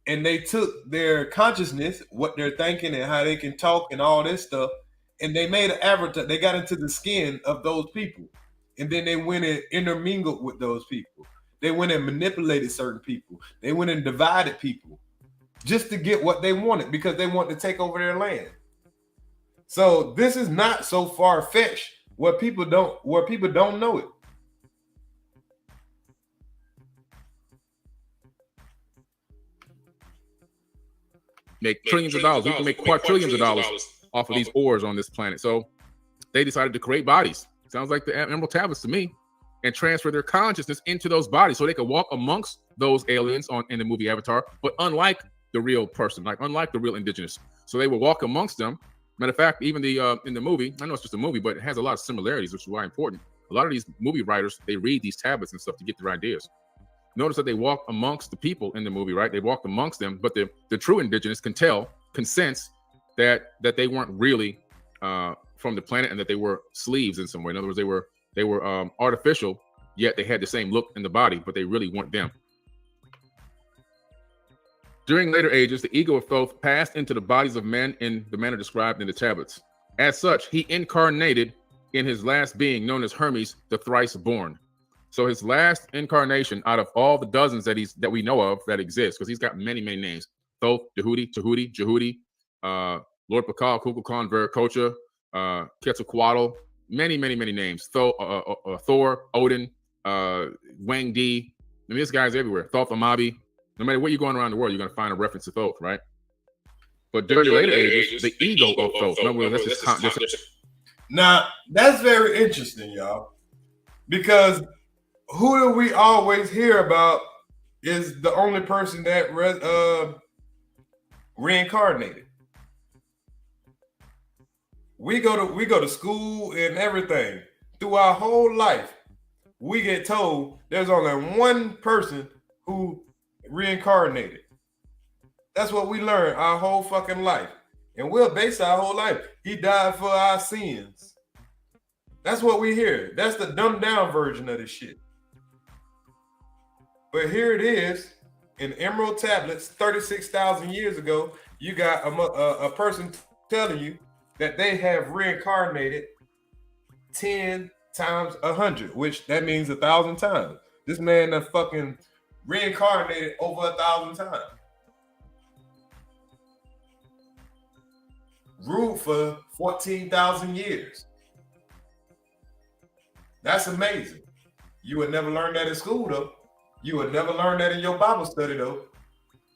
B: and they took their consciousness, what they're thinking and how they can talk and all this stuff, and they made an avatar. They got into the skin of those people, and then they went and intermingled with those people. They went and manipulated certain people. They went and divided people just to get what they wanted because they want to take over their land. So this is not so far-fetched where people don't know it.
C: Make trillions of dollars. We can make quadrillions of dollars off of these ores on this planet. So they decided to create bodies. Sounds like the Emerald Tablets to me, and transfer their consciousness into those bodies so they could walk amongst those aliens in the movie Avatar, but unlike the real person, unlike the real indigenous. So they would walk amongst them. Matter of fact, even in the movie, I know it's just a movie, but it has a lot of similarities, which is why important. A lot of these movie writers, they read these tablets and stuff to get their ideas. Notice that they walk amongst the people in the movie, right? They walked amongst them, but the true indigenous can sense that they weren't really from the planet and that they were sleeves in some way. In other words, they were artificial, yet they had the same look in the body, but they really weren't them. During later ages, the ego of Thoth passed into the bodies of men in the manner described in the tablets. As such, he incarnated in his last being, known as Hermes, the thrice born. So his last incarnation out of all the dozens that we know of that exist, because he's got many, many names: Thoth, Tahuti, Jehudi, Lord Pakal, Kukulkan, Viracocha, Quetzalcoatl, many, many, many names. Thor, Odin, Wang Di. I mean, this guy's everywhere. Thoth Amabi. No matter where you're going around the world, you're going to find a reference to Thoth, right? But during the later ages, the ego of Thoth. In other words,
B: now, that's very interesting, y'all. Because who do we always hear about is the only person that reincarnated. We go to school and everything. Through our whole life, we get told there's only one person who reincarnated. That's what we learn our whole fucking life. And we'll base our whole life. He died for our sins. That's what we hear. That's the dumbed down version of this shit. But here it is in emerald tablets 36,000 years ago. You got a person telling you that they have reincarnated 10 times 100, which that means 1,000 times. This man done fucking reincarnated over 1,000 times. Ruled for 14,000 years. That's amazing. You would never learn that in school, though. You will never learn that in your Bible study, though.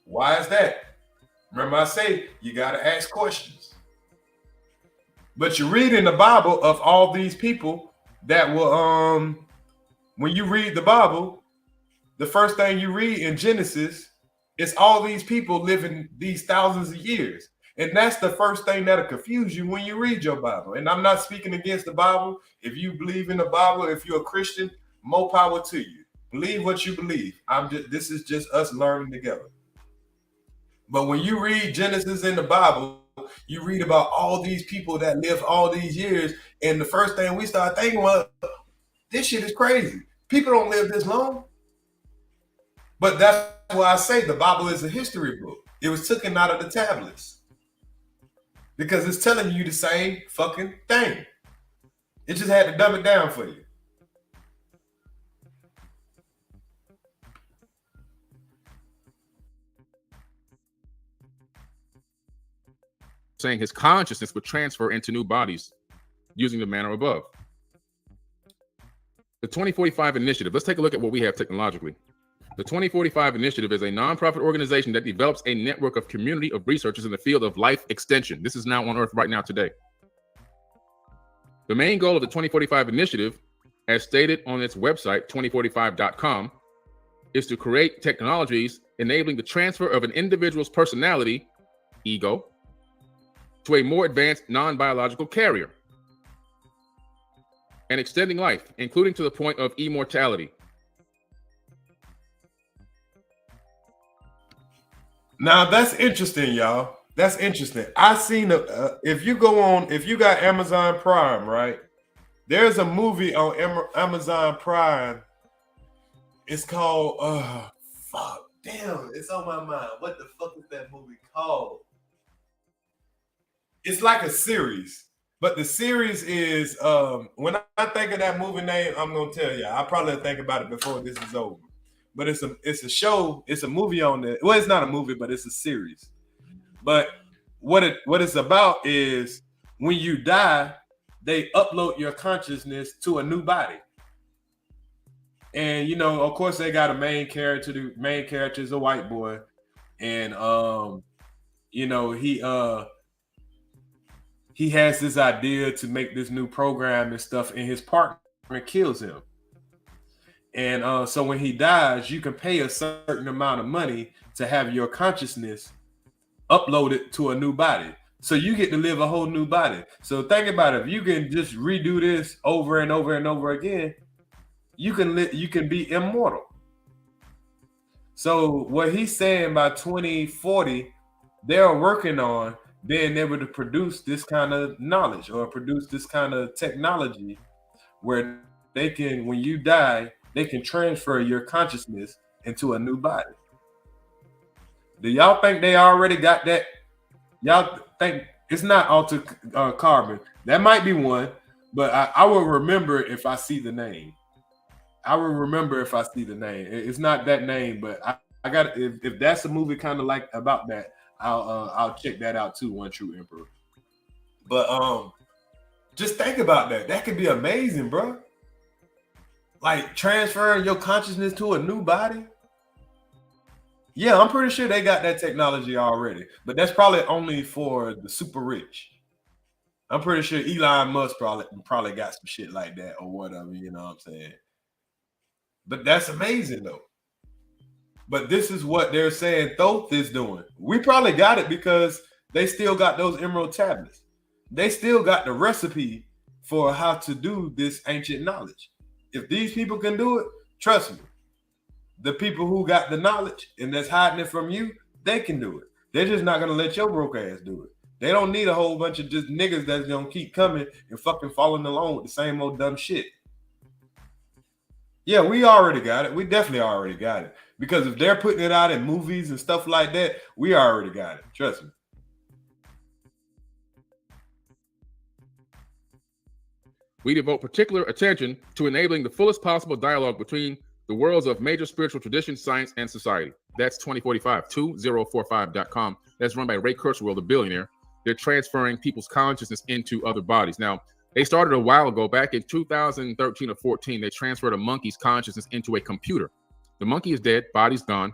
B: Why is that? Remember, I say you got to ask questions. But you read in the Bible of all these people that will, when you read the Bible, the first thing you read in Genesis is all these people living these thousands of years. And that's the first thing that'll confuse you when you read your Bible. And I'm not speaking against the Bible. If you believe in the Bible, if you're a Christian, more power to you. Believe what you believe. This is just us learning together. But when you read Genesis in the Bible, you read about all these people that lived all these years, and the first thing we start thinking, well, this shit is crazy. People don't live this long. But that's why I say the Bible is a history book. It was taken out of the tablets because it's telling you the same fucking thing. It just had to dumb it down for you.
C: Saying his consciousness would transfer into new bodies using the manner above. The 2045 Initiative. Let's take a look at what we have technologically. The 2045 Initiative is a nonprofit organization that develops a network of community of researchers in the field of life extension. This is now on Earth right now today. The main goal of the 2045 Initiative, as stated on its website, 2045.com, is to create technologies enabling the transfer of an individual's personality, ego, to a more advanced non-biological carrier, and extending life, including to the point of immortality.
B: Now that's interesting, y'all. That's interesting. I seen if you got Amazon Prime, right? There's a movie on Amazon Prime. It's called fuck, damn, it's on my mind. What the fuck is that movie called? It's like a series, but the series is when I think of that movie name, I'm gonna tell you. I'll probably think about it before this is over. But it's a show, it's a movie on the well, it's not a movie, but it's a series. But what it's about is when you die, they upload your consciousness to a new body. And of course they got a main character. The main character is a white boy. And he has this idea to make this new program and stuff, and his partner kills him. And so when he dies, you can pay a certain amount of money to have your consciousness uploaded to a new body. So you get to live a whole new body. So think about it. If you can just redo this over and over and over again, you can be immortal. So what he's saying by 2040, they're working on being able to produce this kind of knowledge or produce this kind of technology where they can, when you die, they can transfer your consciousness into a new body. Do y'all think they already got that? Y'all think it's not Alter Carbon? That might be one, but I will remember if I see the name. I will remember if I see the name. It's not that name, but I got if that's a movie kind of like about that, I'll check that out too. One True Emperor. But just think about that. That could be amazing, bro. Like transferring your consciousness to a new body. Yeah, I'm pretty sure they got that technology already, but that's probably only for the super rich. I'm pretty sure Elon Musk probably got some shit like that or whatever, you know what I'm saying? But that's amazing though. But this is what they're saying Thoth is doing. We probably got it because they still got those emerald tablets. They still got the recipe for how to do this ancient knowledge. If these people can do it, trust me, the people who got the knowledge and that's hiding it from you, they can do it. They're just not going to let your broke ass do it. They don't need a whole bunch of just niggas that's going to keep coming and fucking following along with the same old dumb shit. Yeah, we already got it. We definitely already got it. Because if they're putting it out in movies and stuff like that, we already got it. Trust me.
C: We devote particular attention to enabling the fullest possible dialogue between the worlds of major spiritual traditions, science, and society. That's 2045, 2045.com. That's run by Ray Kurzweil, the billionaire. They're transferring people's consciousness into other bodies. Now, they started a while ago, back in 2013 or 14, they transferred a monkey's consciousness into a computer. The monkey is dead, body's gone,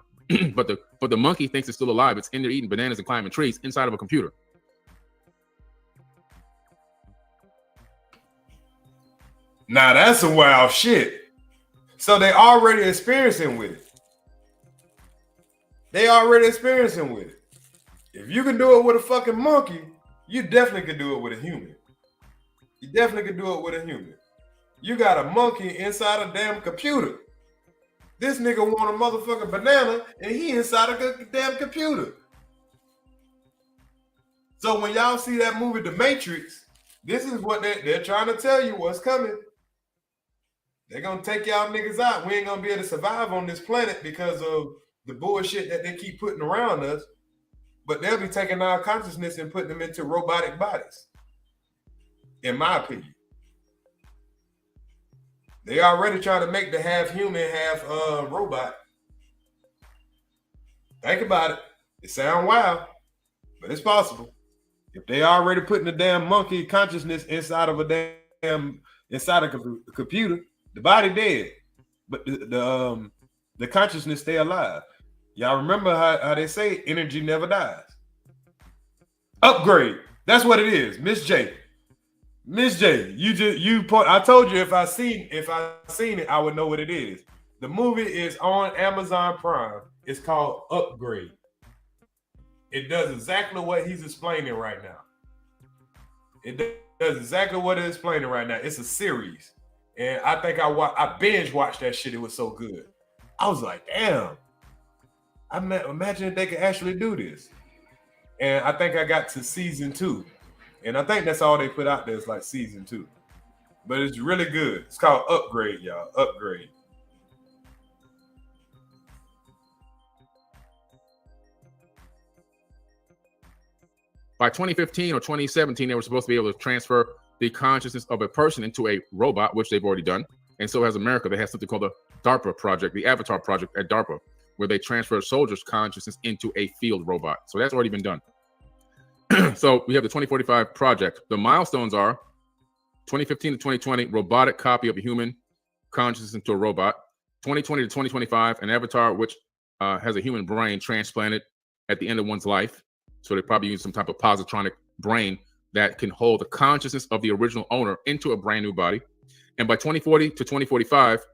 C: but the monkey thinks it's still alive. It's in there eating bananas and climbing trees inside of a computer.
B: Now that's some wild shit. So they already experiencing with it. They already experiencing with it. If you can do it with a fucking monkey, you definitely can do it with a human. You definitely can do it with a human. You got a monkey inside a damn computer. This nigga want a motherfucking banana and he inside a damn computer. So when y'all see that movie, The Matrix, this is what they're trying to tell you what's coming. They're gonna take y'all niggas out. We ain't gonna be able to survive on this planet because of the bullshit that they keep putting around us. But they'll be taking our consciousness and putting them into robotic bodies. In my opinion. They already trying to make the half human, half robot. Think about it. It sounds wild, but it's possible. If they already putting the damn monkey consciousness inside of a computer, the body dead, but the consciousness stay alive. Y'all remember how they say energy never dies. Upgrade. That's what it is, Miss J. Miss J, I told you if I seen it, I would know what it is. The movie is on Amazon Prime. It's called Upgrade. It does exactly what he's explaining right now. It does exactly what it's explaining right now. It's a series. And I think I binge watched that shit. It was so good. I was like, damn. Imagine if they could actually do this. And I think I got to season 2. And I think that's all they put out there is like season 2. But it's really good. It's called Upgrade, y'all. Upgrade.
C: By 2015 or 2017, they were supposed to be able to transfer the consciousness of a person into a robot, which they've already done. And so has America. They have something called the DARPA project, the Avatar project at DARPA, where they transfer soldiers' consciousness into a field robot. So that's already been done. So we have the 2045 project. The milestones are 2015 to 2020, robotic copy of a human consciousness into a robot. 2020 to 2025, an avatar which has a human brain transplanted at the end of one's life. So they probably use some type of positronic brain that can hold the consciousness of the original owner into a brand new body. And by 2040 to 2045,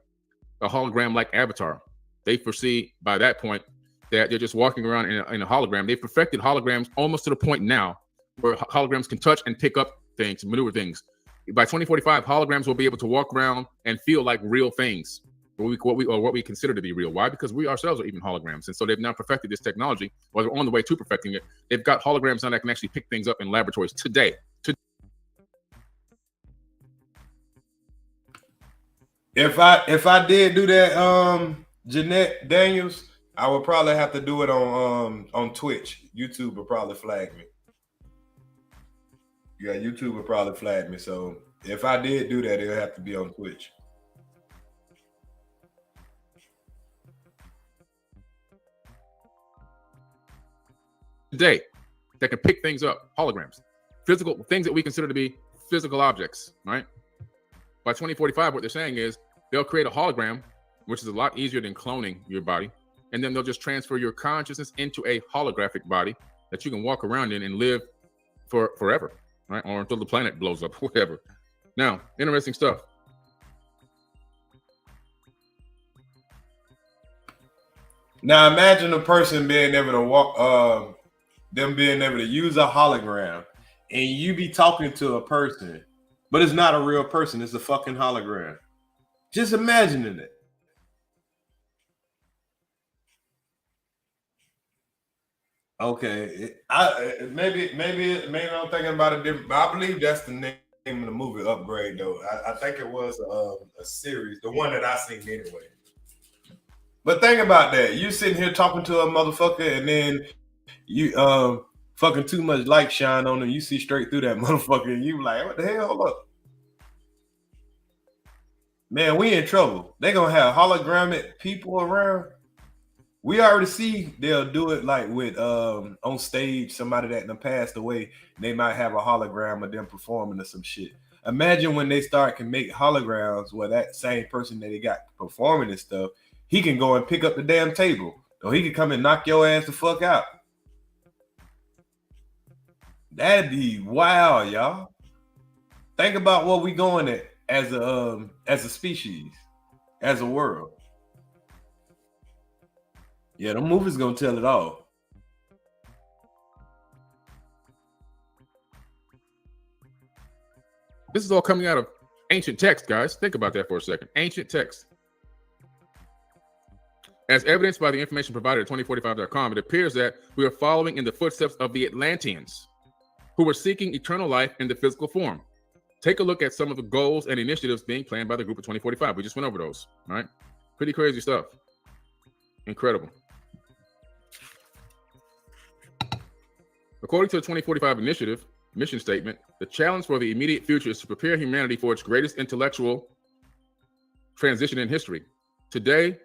C: a hologram-like avatar. They foresee by that point that they're just walking around in a hologram. They've perfected holograms almost to the point now where holograms can touch and pick up things, maneuver things. By 2045, holograms will be able to walk around and feel like real things, what we consider to be real. Why? Because we ourselves are even holograms. And so they've now perfected this technology, or they're on the way to perfecting it. They've got holograms now that can actually pick things up in laboratories today.
B: If I did do that, Jeanette Daniels, I would probably have to do it on Twitch. YouTube would probably flag me. Yeah, YouTube would probably flag me. So if I did do that, it'll have to be on Twitch.
C: Today, that can pick things up, holograms, physical things that we consider to be physical objects, right? By 2045, what they're saying is they'll create a hologram, which is a lot easier than cloning your body. And then they'll just transfer your consciousness into a holographic body that you can walk around in and live forever, right? Or until the planet blows up, whatever. Now, interesting stuff.
B: Now, imagine a person being able to walk, them being able to use a hologram, and you be talking to a person, but it's not a real person. It's a fucking hologram. Just imagining it. Okay, maybe I'm thinking about it different, but I believe that's the name of the movie, Upgrade. Though I think it was a series, the one that I seen anyway. But think about that: you sitting here talking to a motherfucker, and then you fucking too much light shine on them. You see straight through that motherfucker, and you like, what the hell? Hold up, man, we in trouble. They gonna have hologramic people around. We already see they'll do it like with on stage, somebody that done passed away, they might have a hologram of them performing or some shit. Imagine when they can make holograms where that same person that they got performing and stuff he can go and pick up the damn table, or he can come and knock your ass the fuck out. That'd be wild, y'all. Think about what we going at as a species, as a world. Yeah, the movie's gonna tell it all.
C: This is all coming out of ancient text, guys. Think about that for a second. Ancient text. As evidenced by the information provided at 2045.com, it appears that we are following in the footsteps of the Atlanteans, who were seeking eternal life in the physical form. Take a look at some of the goals and initiatives being planned by the group of 2045. We just went over those, right? Pretty crazy stuff. Incredible. According to the 2045 initiative mission statement, the challenge for the immediate future is to prepare humanity for its greatest intellectual transition in history. Today,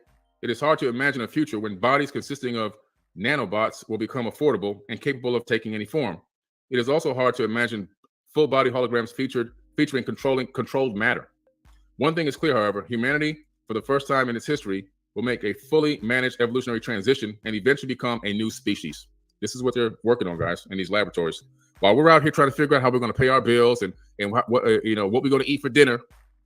C: it is hard to imagine a future when bodies consisting of nanobots will become affordable and capable of taking any form. It is also hard to imagine full-body holograms featuring controlled matter. One thing is clear, however: humanity, for the first time in its history, will make a fully managed evolutionary transition and eventually become a new species. This is what they're working on, guys, in these laboratories. While we're out here trying to figure out how we're going to pay our bills and what we're going to eat for dinner,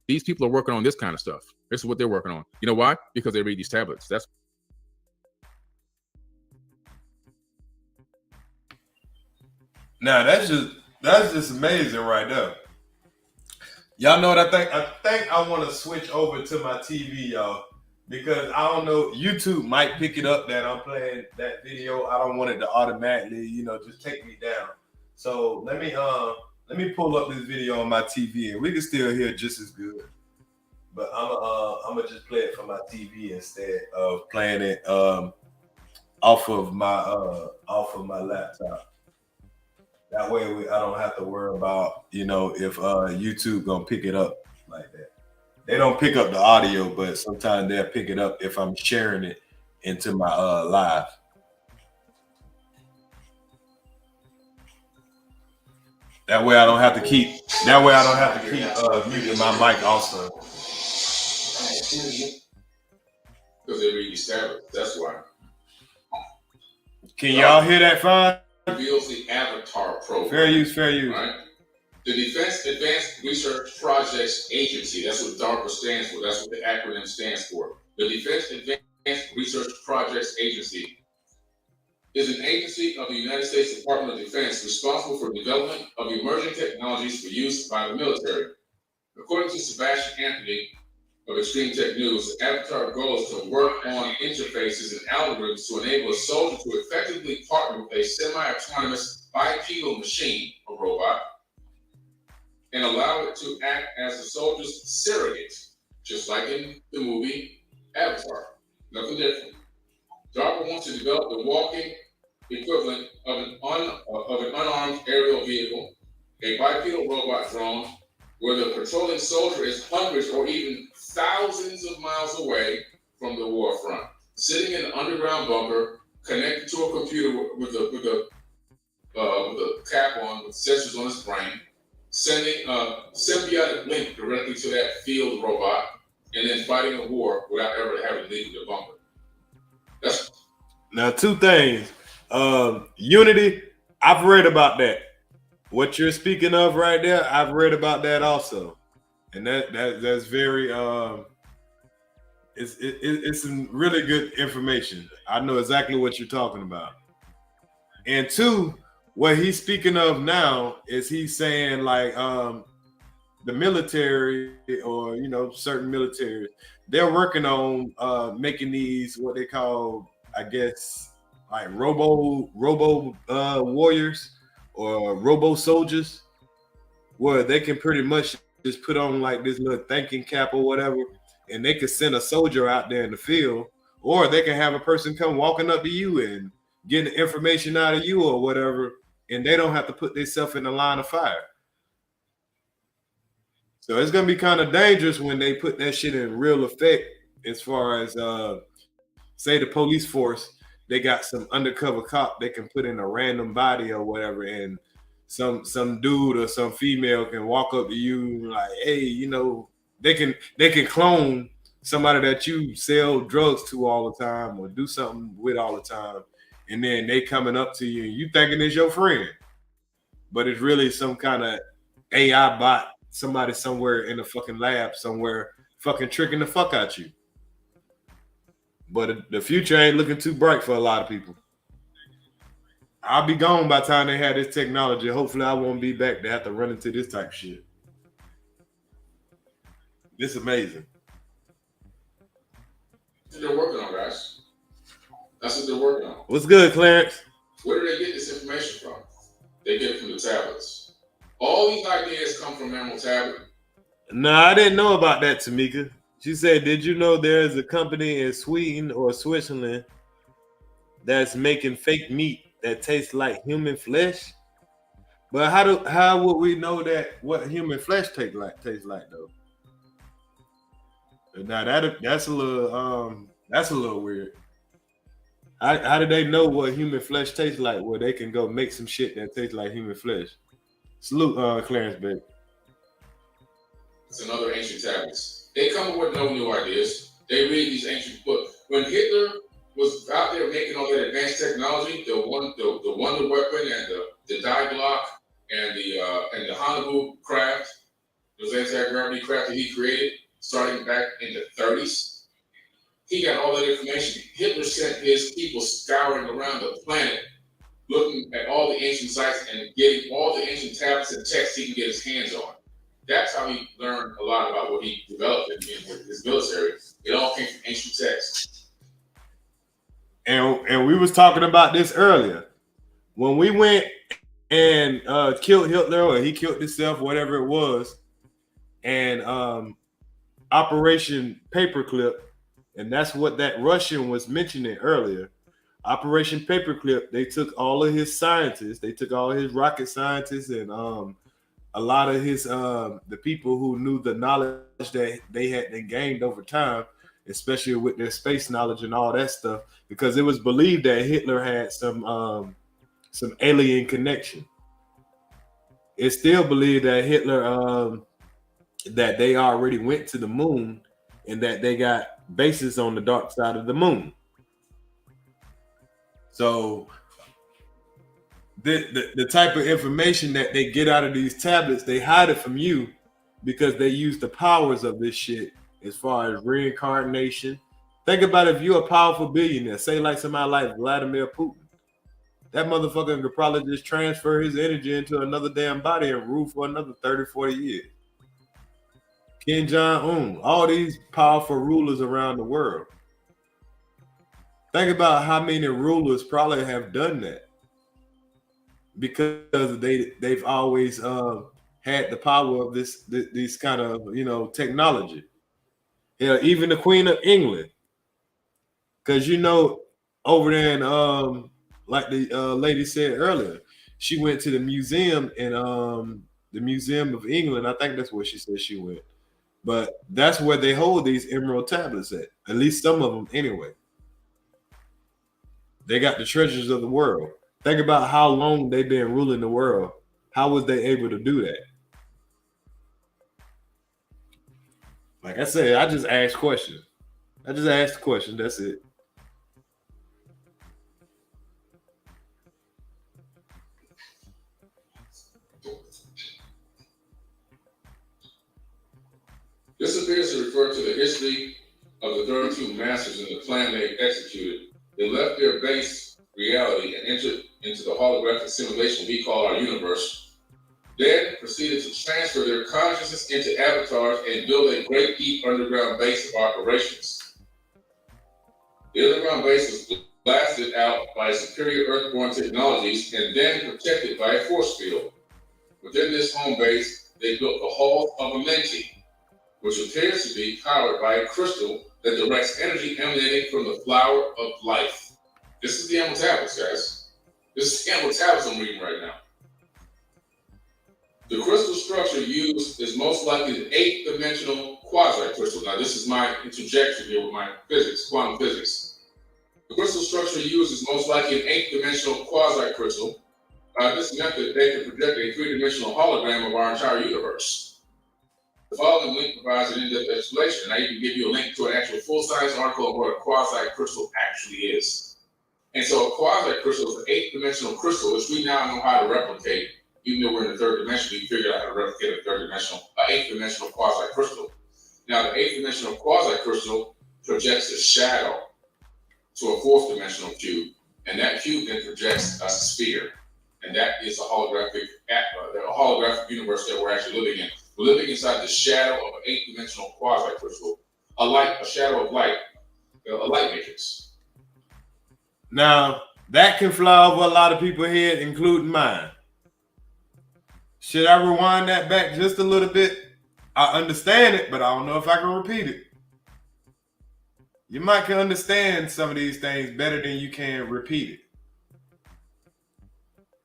C: these people are working on this kind of stuff. This is what they're working on. You know why? Because they read these tablets.
B: That's just amazing right there. Y'all know what I think? I think I want to switch over to my TV, y'all, because I don't know, YouTube might pick it up that I'm playing that video. I don't want it to automatically, just take me down. So let me pull up this video on my TV, and we can still hear just as good. But I'm gonna just play it from my TV instead of playing it off of my laptop. That way I don't have to worry about if YouTube gonna pick it up like that. They don't pick up the audio, but sometimes they'll pick it up if I'm sharing it into my live. That way I don't have to keep muting my mic also.
C: Because they read these tablets. That's why.
B: Can y'all hear that fine?
C: Reveals the Avatar program.
B: Fair use.
C: Right? The Defense Advanced Research Projects Agency, that's what DARPA stands for. That's what the acronym stands for. The Defense Advanced Research Projects Agency is an agency of the United States Department of Defense responsible for development of emerging technologies for use by the military. According to Sebastian Anthony of Extreme Tech News, the Avatar goal is to work on interfaces and algorithms to enable a soldier to effectively partner with a semi-autonomous bipedal machine, a robot, and allow it to act as a soldier's surrogate, just like in the movie Avatar. Nothing different. DARPA wants to develop the walking equivalent of an unarmed aerial vehicle, a bipedal robot drone, where the patrolling soldier is hundreds or even thousands of miles away from the war front, sitting in an underground bunker, connected to a computer with a cap on, with sensors on his brain, sending a symbiotic link directly to that field robot, and then fighting a war without ever having to leave the bunker.
B: Now, two things. Unity, I've read about that. What you're speaking of right there, I've read about that also, and that's very it's some really good information. I know exactly what you're talking about. And two, what he's speaking of now is he's saying like the military or certain military, they're working on making these what they call, I guess, like robo warriors or robo soldiers, where they can pretty much just put on like this little thinking cap or whatever, and they could send a soldier out there in the field, or they can have a person come walking up to you and getting information out of you or whatever, and they don't have to put themselves in the line of fire. So it's gonna be kind of dangerous when they put that shit in real effect, as far as say the police force, they got some undercover cop they can put in a random body or whatever, and some dude or some female can walk up to you like, hey, they can clone somebody that you sell drugs to all the time or do something with all the time, and then they coming up to you and you thinking it's your friend, but it's really some kind of AI bot, somebody somewhere in a fucking lab somewhere fucking tricking the fuck out you. But the future ain't looking too bright for a lot of people. I'll be gone by the time they have this technology. Hopefully I won't be back to have to run into this type of shit. This is amazing.
C: That's what they're working on, guys. That's what they're working on.
B: What's good, Clarence?
C: Where do they get this information from? They get it from the tablets. All these ideas come from Emerald Tablet.
B: No, I didn't know about that, Tamika. She said, did you know there's a company in Sweden or Switzerland that's making fake meat that tastes like human flesh? But how would we know that what human flesh tastes like though? Now that's a little weird. How do they know what human flesh tastes like? Where they can go make some shit that tastes like human flesh? Salute, Clarence, baby.
C: It's another ancient tablets. They come up with no new ideas. They read these ancient books. When Hitler was out there making all that advanced technology, the Wonder Weapon and the Die Glock and the Hannibal craft, those anti-gravity craft that he created, starting back in the 30s, he got all that information. Hitler sent his people scouring around the planet, looking at all the ancient sites and getting all the ancient tablets and texts he can get his hands on. That's how he learned a lot about what he developed in his military. It all came from ancient texts.
B: And we was talking about this earlier. When we went and killed Hitler, or he killed himself, whatever it was, and Operation Paperclip, and that's what that Russian was mentioning earlier. Operation Paperclip, they took all of his scientists, they took all of his rocket scientists and a lot of his the people who knew the knowledge that they had gained over time, especially with their space knowledge and all that stuff, because it was believed that Hitler had some alien connection. It's still believed that Hitler that they already went to the moon and that they got bases on the dark side of the moon. So the type of information that they get out of these tablets, they hide it from you because they use the powers of this shit as far as reincarnation. Think about if you're a powerful billionaire, say like somebody like Vladimir Putin. That motherfucker could probably just transfer his energy into another damn body and rule for another 30, 40 years. Kim Jong-un, all these powerful rulers around the world. Think about how many rulers probably have done that because they've always had the power of this kind of technology. Yeah, even the Queen of England, because over there in like the lady said earlier, she went to the museum in the Museum of England. I think that's where she said she went. But that's where they hold these emerald tablets at least some of them anyway. They got the treasures of the world. Think about how long they've been ruling the world. How was they able to do that? Like I said, I just asked questions. That's it.
C: This appears to refer to the history of the 32 masters and the plan they executed. They left their base reality and entered into the holographic simulation we call our universe, then proceeded to transfer their consciousness into avatars and build a great deep underground base of operations. The underground base was blasted out by superior earthborn technologies and then protected by a force field. Within this home base, they built the Hall of Amenti, which appears to be powered by a crystal that directs energy emanating from the flower of life. This is the Emerald Tablets, guys. This is the Emerald Tablets I'm reading right now. The crystal structure used is most likely an 8-dimensional quasi-crystal. Now, this is my interjection here with my physics, quantum physics. The crystal structure used is most likely an 8-dimensional quasi-crystal. By this method, they can project a 3-dimensional hologram of our entire universe. The following link provides an in-depth explanation, and I even give you a link to an actual full-size article of what a quasi-crystal actually is. And so a quasi-crystal is an 8th-dimensional crystal, which we now know how to replicate. Even though we're in the 3rd dimension, we figured out how to replicate a 8th-dimensional quasi-crystal. Now, the 8th-dimensional quasi-crystal projects a shadow to a 4th-dimensional cube, and that cube then projects a sphere, and that is a holographic universe that we're actually living in. We're living inside the shadow of an 8th-dimensional quasi-crystal, a shadow of light, a light matrix.
B: Now, that can fly over a lot of people's head, including mine. Should I rewind that back just a little bit? I understand it, but I don't know if I can repeat it. You might can understand some of these things better than you can repeat it.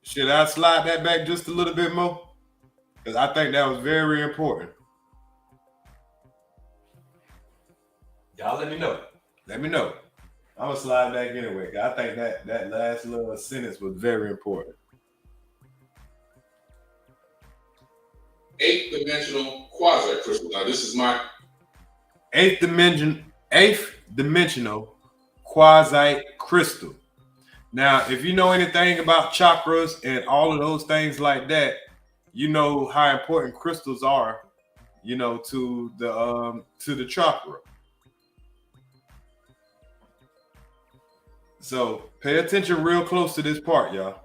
B: Should I slide that back just a little bit more? Because I think that was very important. Y'all let me know. Let me know. I'm going to slide back anyway, because I think that last little sentence was very important.
C: 8th-dimensional quasi-crystal. Now, this is my
B: 8th dimensional quasi-crystal. Now, if you know anything about chakras and all of those things like that, you know how important crystals are, you know, to the chakra. So pay attention real close to this part, y'all.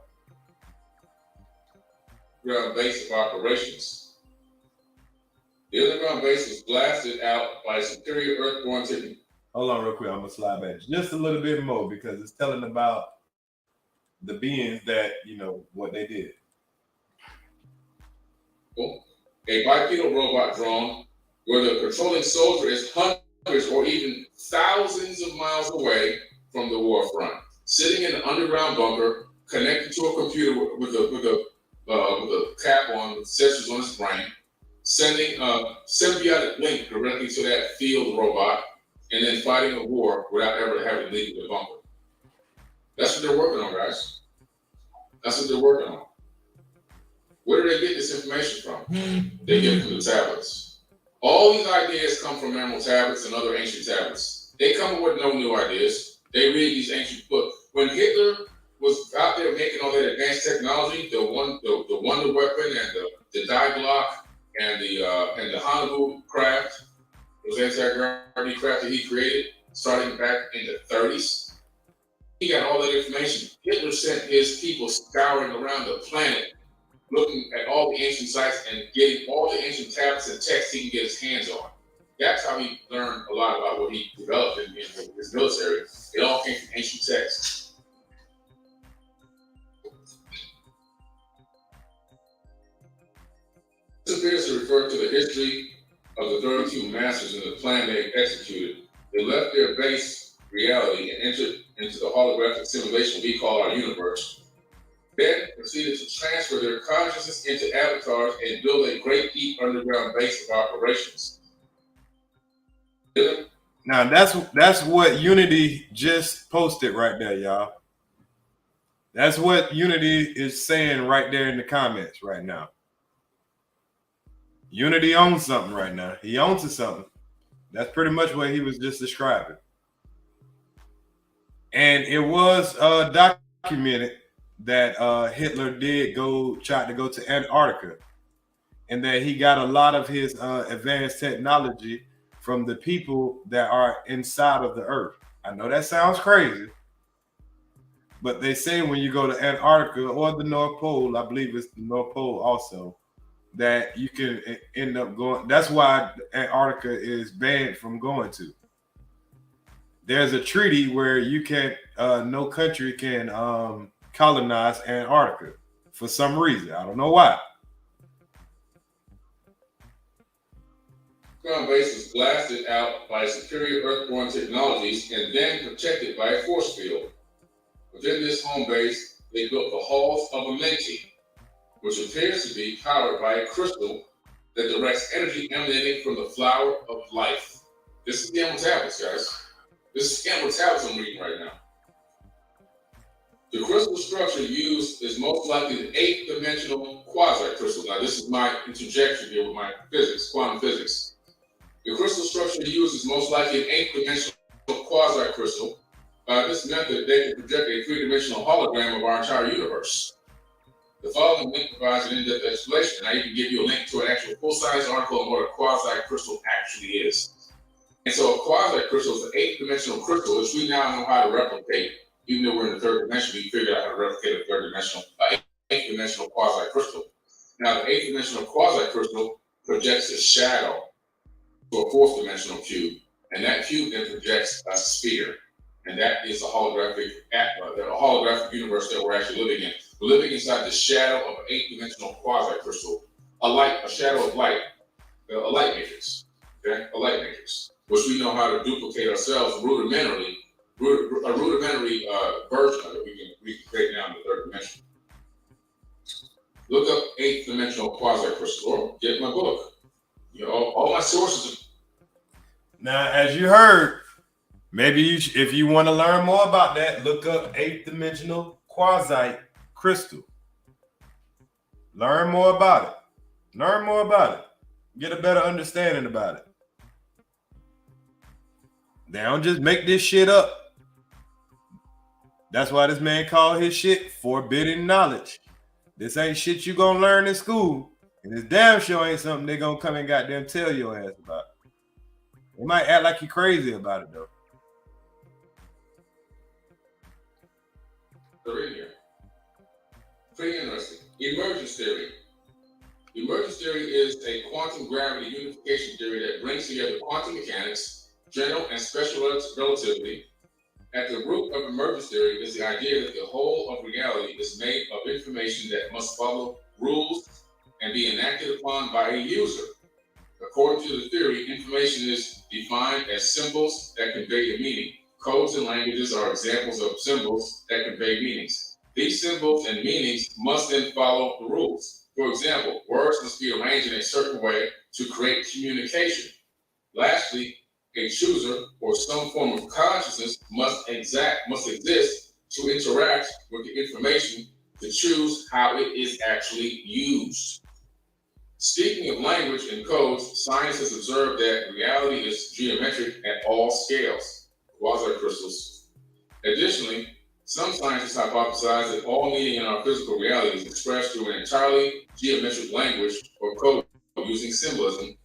C: Underground base of operations. The underground base was blasted out by superior earthborn technology.
B: Hold on real quick. I'm going to slide back just a little bit more because it's telling about the beings that, you know, what they did.
C: A bipedal robot drone where the controlling soldier is hundreds or even thousands of miles away from the war front, sitting in an underground bunker, connected to a computer with a cap on, with sensors on his brain, sending a symbiotic link directly to that field robot, and then fighting a war without ever having to leave the bunker. That's what they're working on, guys. That's what they're working on. Where do they get this information from? They get it from the tablets. All these ideas come from emerald tablets and other ancient tablets. They come up with no new ideas. They read these ancient books. When Hitler was out there making all that advanced technology, the Wonder Weapon and the Die Glock and the Hannibal craft, those anti-gravity craft that he created, starting back in the 30s, he got all that information. Hitler sent his people scouring around the planet, looking at all the ancient sites and getting all the ancient tablets and texts he can get his hands on. That's how he learned a lot about what he developed in his military. It all came from ancient texts. This appears to refer to the history of the 32 masters and the plan they executed. They left their base reality and entered into the holographic simulation we call our universe. Then proceeded to transfer their consciousness into avatars and build a great deep underground base of operations.
B: Now that's what Unity just posted right there, y'all. That's what Unity is saying right there in the comments right now. Unity owns something right now. He owns something. That's pretty much what he was just describing. And it was documented that Hitler did try to go to Antarctica, and that he got a lot of his advanced technology from the people that are inside of the earth. I know that sounds crazy, but they say when you go to Antarctica or the North Pole, I believe it's the North Pole also, that you can end up going. That's why Antarctica is banned from going to. There's a treaty where you can't, no country can colonize Antarctica for some reason. I don't know why.
C: The ground base was blasted out by superior earthborn technologies and then protected by a force field. Within this home base, they built the halls of Amenti, which appears to be powered by a crystal that directs energy emanating from the flower of life. This is the Emerald Tablets, guys. This is the Emerald Tablets I'm reading right now. The crystal structure used is most likely the 8th dimensional quasi-crystal. Now, this is my interjection here with my physics, quantum physics. The crystal structure used is most likely an 8-dimensional quasi-crystal. By this method, they can project a 3-dimensional hologram of our entire universe. The following link provides an in-depth explanation. Now, you can give you a link to an actual full-size article on what a quasi-crystal actually is. And so a quasi-crystal is an 8-dimensional crystal, which we now know how to replicate. Even though we're in the 3rd dimension, we figured out how to replicate a 8-dimensional quasi-crystal. Now, the 8-dimensional quasi-crystal projects a shadow to a 4th-dimensional cube, and that cube then projects a sphere, and that is a holographic universe that we're actually living in. We're living inside the shadow of an 8-dimensional quasi-crystal, a shadow of light, a light matrix, okay? A light matrix, which we know how to duplicate ourselves rudimentarily, a rudimentary version of it we can create now in the 3rd dimension. Look up 8th-dimensional quasi-crystal, or get my book. You know, all my sources.
B: Now, as you heard, maybe if you want to learn more about that, look up 8th-dimensional quasi-crystal. Learn more about it. Learn more about it. Get a better understanding about it. They don't just make this shit up. That's why this man called his shit forbidden knowledge. This ain't shit you gonna learn in school. And this damn sure ain't something they gonna come and goddamn tell your ass about. They might act like you crazy about it though.
C: They're in here. Pretty interesting. Emergence theory. Emergence theory is a quantum gravity unification theory that brings together quantum mechanics, general and special relativity. At the root of emergence theory is the idea that the whole of reality is made of information that must follow rules and be enacted upon by a user. According to the theory, information is defined as symbols that convey a meaning. Codes and languages are examples of symbols that convey meanings. These symbols and meanings must then follow the rules. For example, words must be arranged in a certain way to create communication. Lastly, a chooser or some form of consciousness must exist to interact with the information to choose how it is actually used. Speaking of language and codes, science has observed that reality is geometric at all scales, quasi-crystals. Additionally, some scientists hypothesize that all meaning in our physical reality is expressed through an entirely geometric language or code using symbolism.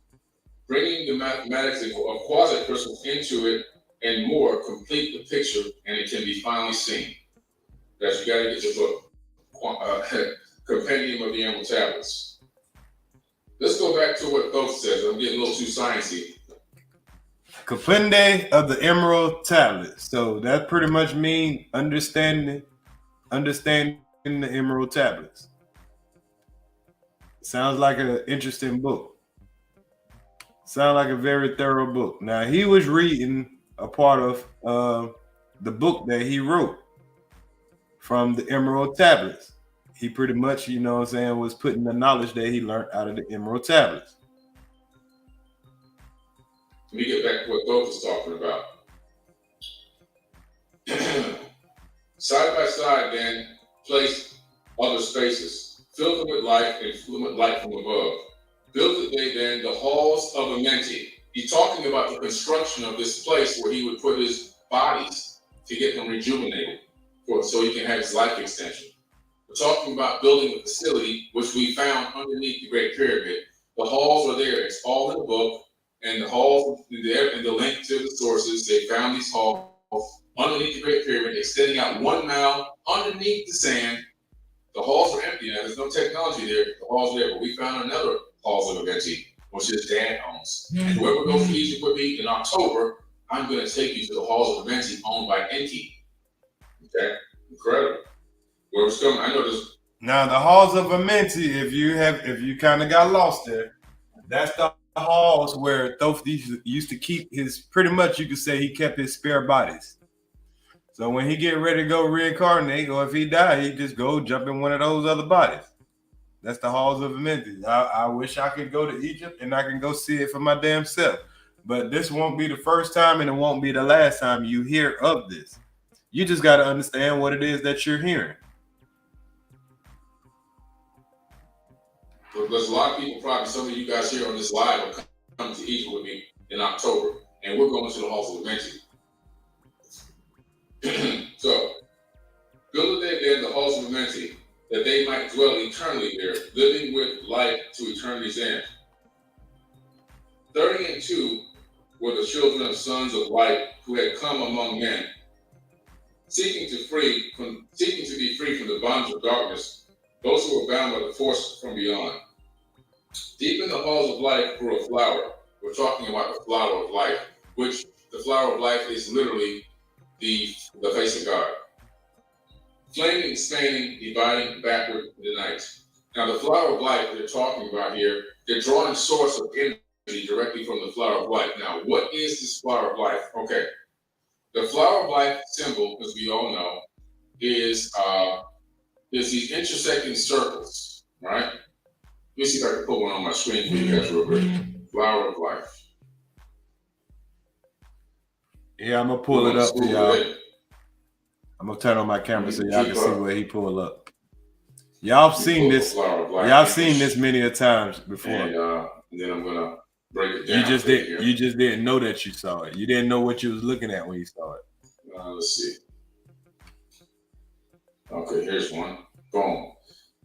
C: Bringing the mathematics of quasi-crystals into it and more complete the picture, and it can be finally seen. That you got to get your book, Compendium of the Emerald Tablets. Let's go back to what Thoth says. I'm getting a little too sciencey.
B: Compendium of the Emerald Tablets. So that pretty much means understanding the Emerald Tablets. Sounds like an interesting book. Sound like a very thorough book. Now, he was reading a part of the book that he wrote from the Emerald Tablets. He pretty much, you know what I'm saying, was putting the knowledge that he learned out of the Emerald Tablets.
C: Let me get back to what Thoth was talking about. Side by side, then, place other spaces, fill them with light and fluid light from above. Built they then the halls of Amenti. He's talking about the construction of this place where he would put his bodies to get them rejuvenated, so he can have his life extension. We're talking about building a facility which we found underneath the Great Pyramid. The halls are there. It's all in the book, and the halls there, and the link to the sources. They found these halls underneath the Great Pyramid, extending out 1 mile underneath the sand. The halls are empty now. There's no technology there. The halls are there, but we found another halls of Amenti, which his dad owns. And whoever goes to Egypt with me in October, I'm going to take you to the halls of Amenti owned by Enki. Okay, incredible. Where it's coming, I know this.
B: Now the halls of Amenti, if you kind of got lost there, that's the halls where Thoth used to keep his, pretty much you could say he kept his spare bodies. So when he get ready to go reincarnate, or if he die, he just go jump in one of those other bodies. That's the halls of Amenti. I wish I could go to Egypt and I can go see it for my damn self. But this won't be the first time and it won't be the last time you hear of this. You just got to understand what it is that you're hearing.
C: Because a lot of people, probably some of you guys here on this live, are coming to Egypt with me in October, and we're going to the halls of Amenti. So, build a day there in the halls of Amenti, that they might dwell eternally there, living with life to eternity's end. 30 and 2 were the children of sons of light who had come among men, seeking to be free from the bonds of darkness, those who were bound by the force from beyond. Deep in the halls of life grew a flower. We're talking about the flower of life, which the flower of life is literally the face of God. Flaming, expanding, dividing backward in the night. Now, the flower of life they're talking about here, they're drawing source of energy directly from the flower of life. Now, what is this flower of life? Okay, the flower of life symbol, as we all know, is these intersecting circles, right? Let me see if I can put one on my screen for you guys real quick. Flower of life.
B: Yeah, I'm gonna pull it up for y'all. I'm gonna turn on my camera so y'all can see where he pulled up. Y'all have seen this. Y'all seen this many a times before.
C: And then I'm gonna break it down.
B: You just didn't know that you saw it. You didn't know what you was looking at when you saw it.
C: Let's see. Okay, here's one. Boom.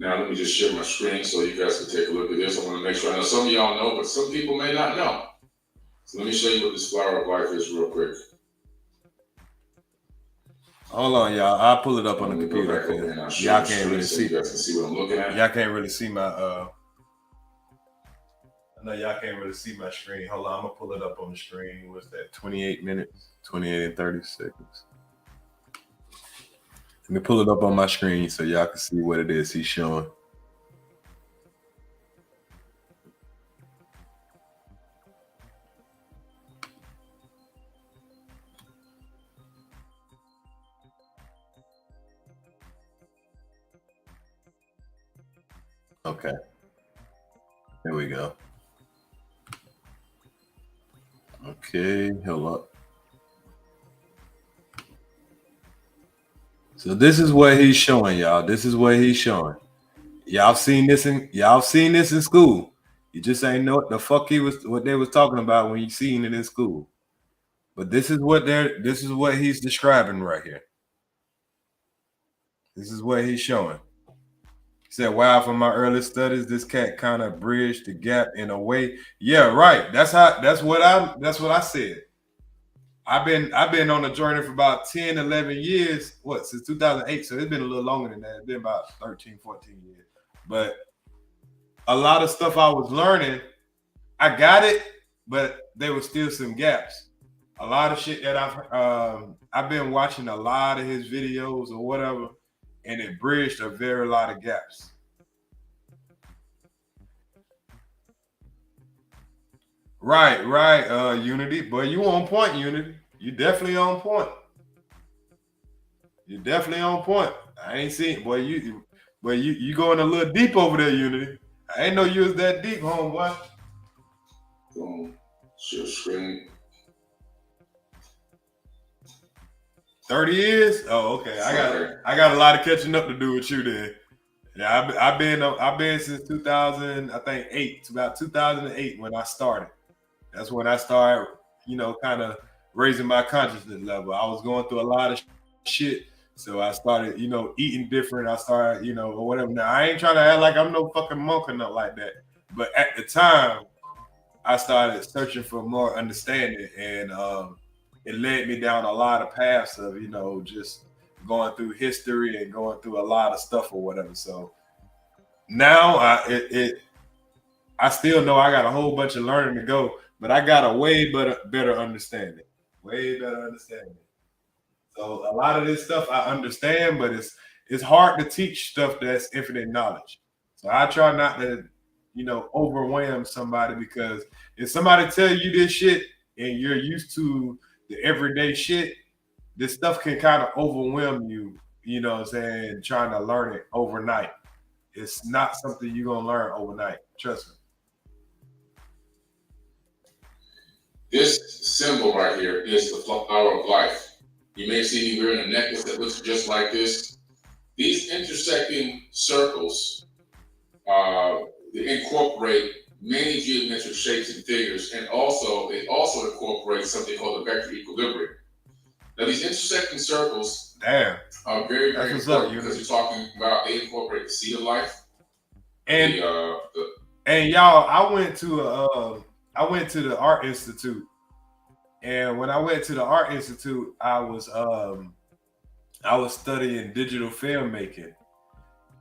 C: Now let me just share my screen so you guys can take a look at this. I want to make sure. I know some of y'all know, but some people may not know. So let me show you what this flower of life is real quick.
B: Hold on, y'all. I'll pull it up on the computer. Y'all can't really see.
C: You guys can see what I'm looking at.
B: Y'all can't really see my I know y'all can't really see my screen. Hold on, I'm gonna pull it up on the screen. What's that? 28 minutes, 28 and 30 seconds. Let me pull it up on my screen so y'all can see what it is he's showing. Okay. There we go. Okay, hold up. So this is what he's showing, y'all. This is what he's showing. Y'all seen this in school. You just ain't know what the fuck what they was talking about when you seen it in school. But this is what he's describing right here. This is what he's showing. He said, wow, from my early studies, this cat kind of bridged the gap in a way. Yeah, right. That's what I said. I've been on a journey for about 10, 11 years. Since 2008. So it's been a little longer than that. It's been about 13, 14 years. But a lot of stuff I was learning, I got it, but there was still some gaps. A lot of shit that I've been watching a lot of his videos or whatever, and it bridged a very lot of gaps. Right, Unity. Boy, you on point, Unity. You definitely on point. You definitely on point. I ain't seen, boy, you going a little deep over there, Unity. I ain't know you was that deep, homeboy.
C: Boom. Share screen.
B: 30 years? Oh, okay. I got a lot of catching up to do with you then. Yeah, I've been since 2008, about 2008 when I started. That's when I started, kind of raising my consciousness level. I was going through a lot of shit, so I started, eating different. I started, or whatever. Now I ain't trying to act like I'm no fucking monk or nothing like that. But at the time, I started searching for more understanding, and it led me down a lot of paths of, just going through history and going through a lot of stuff or whatever. So now I still know I got a whole bunch of learning to go, but I got a way better understanding. Way better understanding. So a lot of this stuff I understand, but it's hard to teach stuff that's infinite knowledge. So I try not to, overwhelm somebody, because if somebody tell you this shit and you're used to the everyday shit, this stuff can kind of overwhelm you, what I'm saying, trying to learn it overnight. It's not something you're going to learn overnight. Trust me.
C: This symbol right here is the flower of life. You may see me wearing a necklace that looks just like this. These intersecting circles incorporate many geometric shapes and figures, and also it also incorporates something called the vector equilibrium. Now these intersecting circles are very, very important because you're talking about they incorporate the seed of life.
B: And y'all, I went to the Art Institute, and when I went to the Art Institute, I was studying digital filmmaking,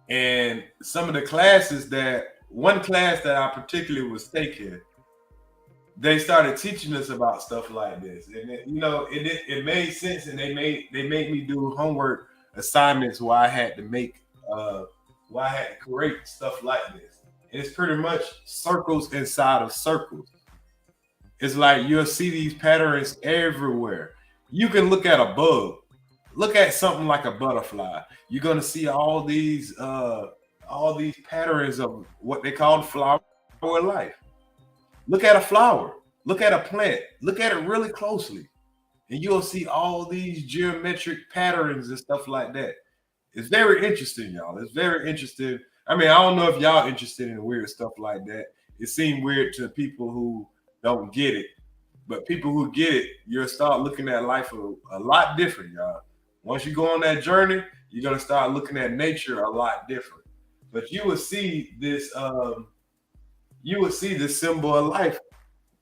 B: and some of the classes one class that I particularly was taking, they started teaching us about stuff like this, and it made sense, and they made me do homework assignments where I had to create stuff like this. And it's pretty much circles inside of circles. It's like you'll see these patterns everywhere. You can look at a bug, look at something like a butterfly. You're gonna see all these patterns of what they call flower life. Look at a flower, look at a plant, look at it really closely, and you'll see all these geometric patterns and stuff like that. It's very interesting, y'all. It's very interesting. I mean, I don't know if y'all interested in weird stuff like that. It seems weird to people who don't get it, but people who get it, you'll start looking at life a lot different, y'all. Once you go on that journey, you're gonna start looking at nature a lot different. But you will see this symbol of life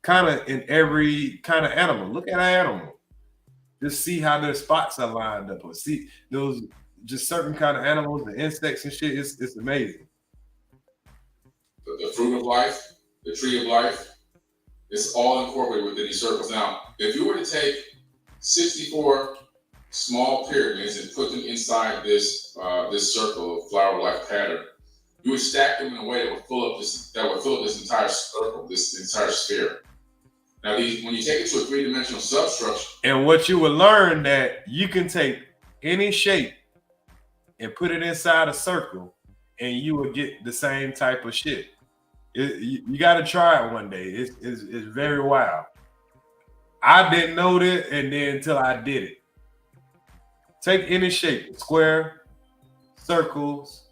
B: kind of in every kind of animal. Look at an animal. Just see how their spots are lined up, or see those just certain kind of animals, the insects and shit. It's amazing.
C: The fruit of life, the tree of life, it's all incorporated within these circles. Now, if you were to take 64 small pyramids and put them inside this circle of flower life pattern, you would stack them in a way that would fill up this entire circle, this entire sphere. Now, when you take it to a three-dimensional substructure,
B: and what you will learn that you can take any shape and put it inside a circle, and you will get the same type of shit. You got to try it one day. It's very wild. I didn't know that, and then until I did it. Take any shape, square, circles,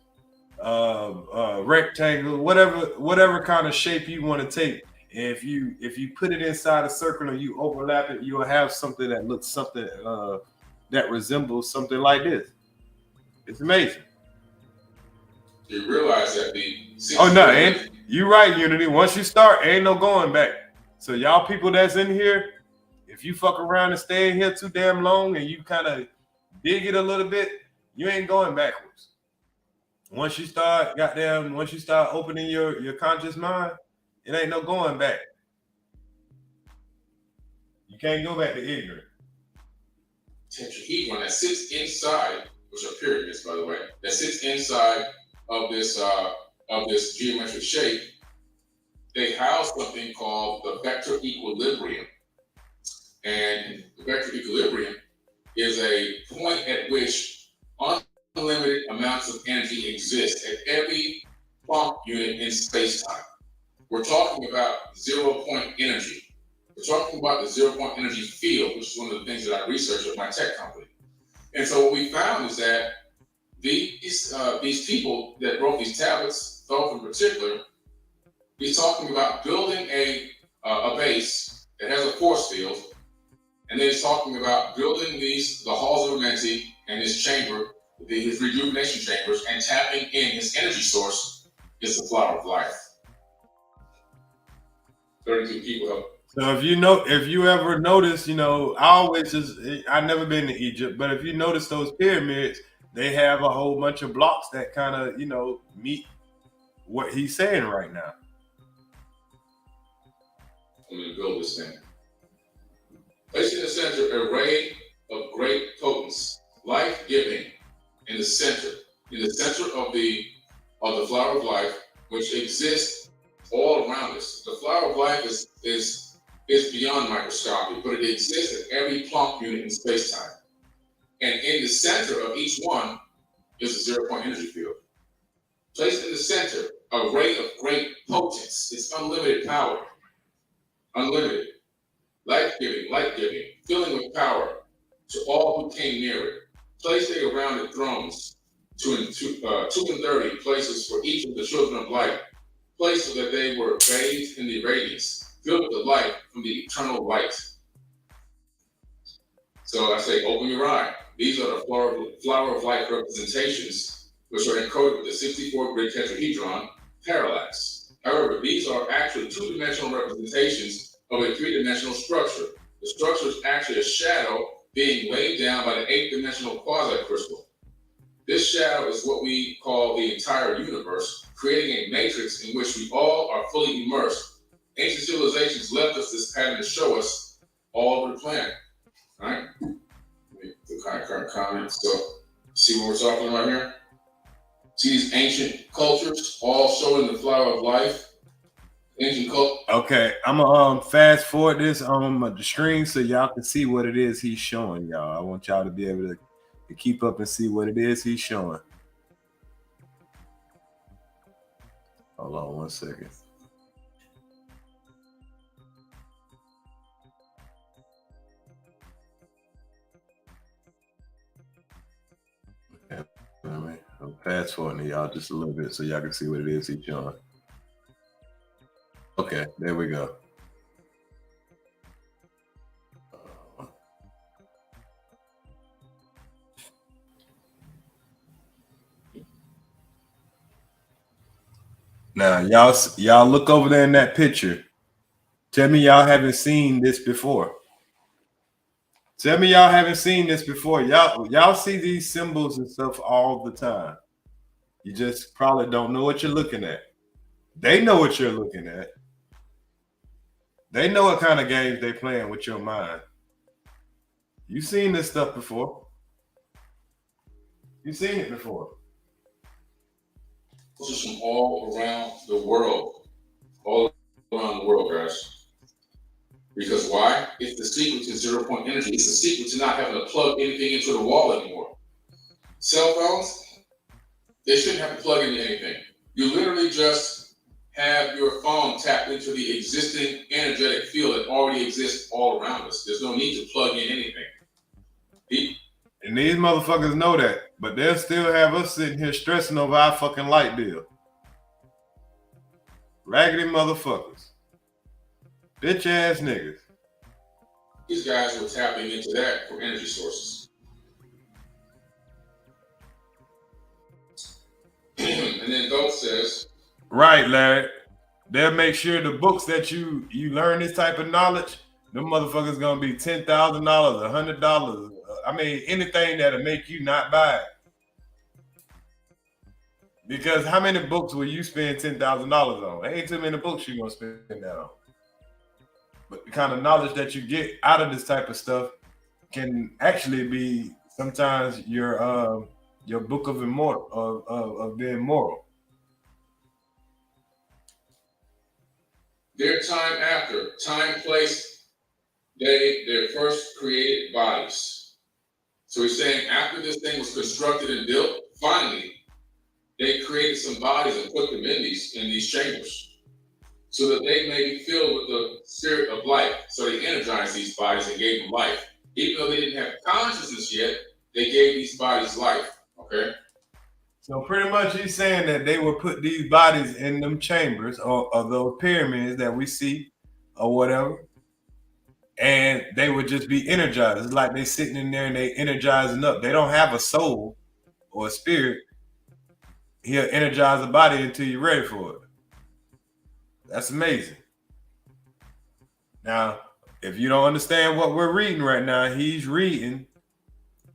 B: rectangle, whatever kind of shape you want to take. And if you put it inside a circle and you overlap it, you'll have something that looks something that resembles something like this. It's amazing.
C: You realize that
B: you're right, Unity. Once you start, ain't no going back. So y'all people that's in here, if you fuck around and stay in here too damn long and you kind of dig it a little bit, you ain't going backwards. Once you start opening your conscious mind, it ain't no going back. You can't go back to ignorant.
C: Tetrahedron that sits inside, which are pyramids, by the way, that sits inside of this geometric shape, they house something called the vector equilibrium. And the vector equilibrium is a point at which unlimited amounts of energy exist at every Planck unit in space-time. We're talking about 0-point energy. We're talking about the 0-point energy field, which is one of the things that I research at my tech company. And so what we found is that these people that wrote these tablets, Thoth in particular, he's talking about building a base that has a force field, and then he's talking about building the halls of Amenti and his chamber, his rejuvenation chambers, and tapping in his energy source is the flower of life. 32 people help.
B: So if you ever notice, I've never been to Egypt, but if you notice those pyramids, they have a whole bunch of blocks that kind of, meet what he's saying right now.
C: I'm going to build this thing. Place in the center an array of great potence, life-giving in the center of the flower of life, which exists all around us. The flower of life is beyond microscopic, but it exists at every Planck unit in space-time. And in the center of each one is a 0-point energy field. Placed in the center, a ray of great potence. It's unlimited power. Unlimited. Life-giving, filling with power to all who came near it. Placing around the thrones, 230 places for each of the children of light, place so that they were bathed in the radiance, filled with the light from the eternal light. So I say, open your eye. These are the flower of light representations, which are encoded with the 64-grid tetrahedron parallax. However, these are actually two-dimensional representations of a three-dimensional structure. The structure is actually a shadow being weighed down by the 8-dimensional quasi-crystal. This shadow is what we call the entire universe, creating a matrix in which we all are fully immersed. Ancient civilizations left us this pattern to show us all over the planet. All right? The current comments. So, see what we're talking about here? See these ancient cultures all showing the flower of life? Ancient culture.
B: Okay, I'm gonna fast forward this on the screen so y'all can see what it is he's showing y'all. I want y'all to be able to keep up and see what it is he's showing. Hold on 1 second. Okay, I'm fast forwarding y'all just a little bit so y'all can see what it is he's showing. Okay, there we go. Now, y'all look over there in that picture. Tell me y'all haven't seen this before. Tell me y'all haven't seen this before. Y'all see these symbols and stuff all the time. You just probably don't know what you're looking at. They know what you're looking at. They know what kind of games they playing with your mind. You've seen this stuff before. You've seen it before.
C: This is from all around the world. All around the world, guys. Because why? It's the secret to 0 point energy. It's the secret to not having to plug anything into the wall anymore. Cell phones, they shouldn't have to plug into anything. You literally just have your phone tapped into the existing energetic field that already exists all around us. There's no need to plug in anything.
B: And these motherfuckers know that, but they'll still have us sitting here stressing over our fucking light bill. Raggedy motherfuckers. Bitch ass niggas.
C: These guys were tapping into that for energy sources. And then Thoth says,
B: right, Larry. They'll make sure the books that you learn this type of knowledge, them motherfuckers gonna be $10,000, $100. I mean, anything that'll make you not buy it. Because how many books will you spend $10,000 on? There ain't too many books you're gonna spend that on. But the kind of knowledge that you get out of this type of stuff can actually be sometimes your book of immortal of being moral.
C: Their time after, time, place, their first created bodies. So he's saying after this thing was constructed and built, finally, they created some bodies and put them in these chambers so that they may be filled with the spirit of life. So they energized these bodies and gave them life. Even though they didn't have consciousness yet, they gave these bodies life, okay?
B: So pretty much he's saying that they would put these bodies in them chambers or those pyramids that we see or whatever, and they would just be energized. It's like they sitting in there and they energizing up. They don't have a soul or a spirit. He'll energize the body until you're ready for it. That's amazing. Now, if you don't understand what we're reading right now, he's reading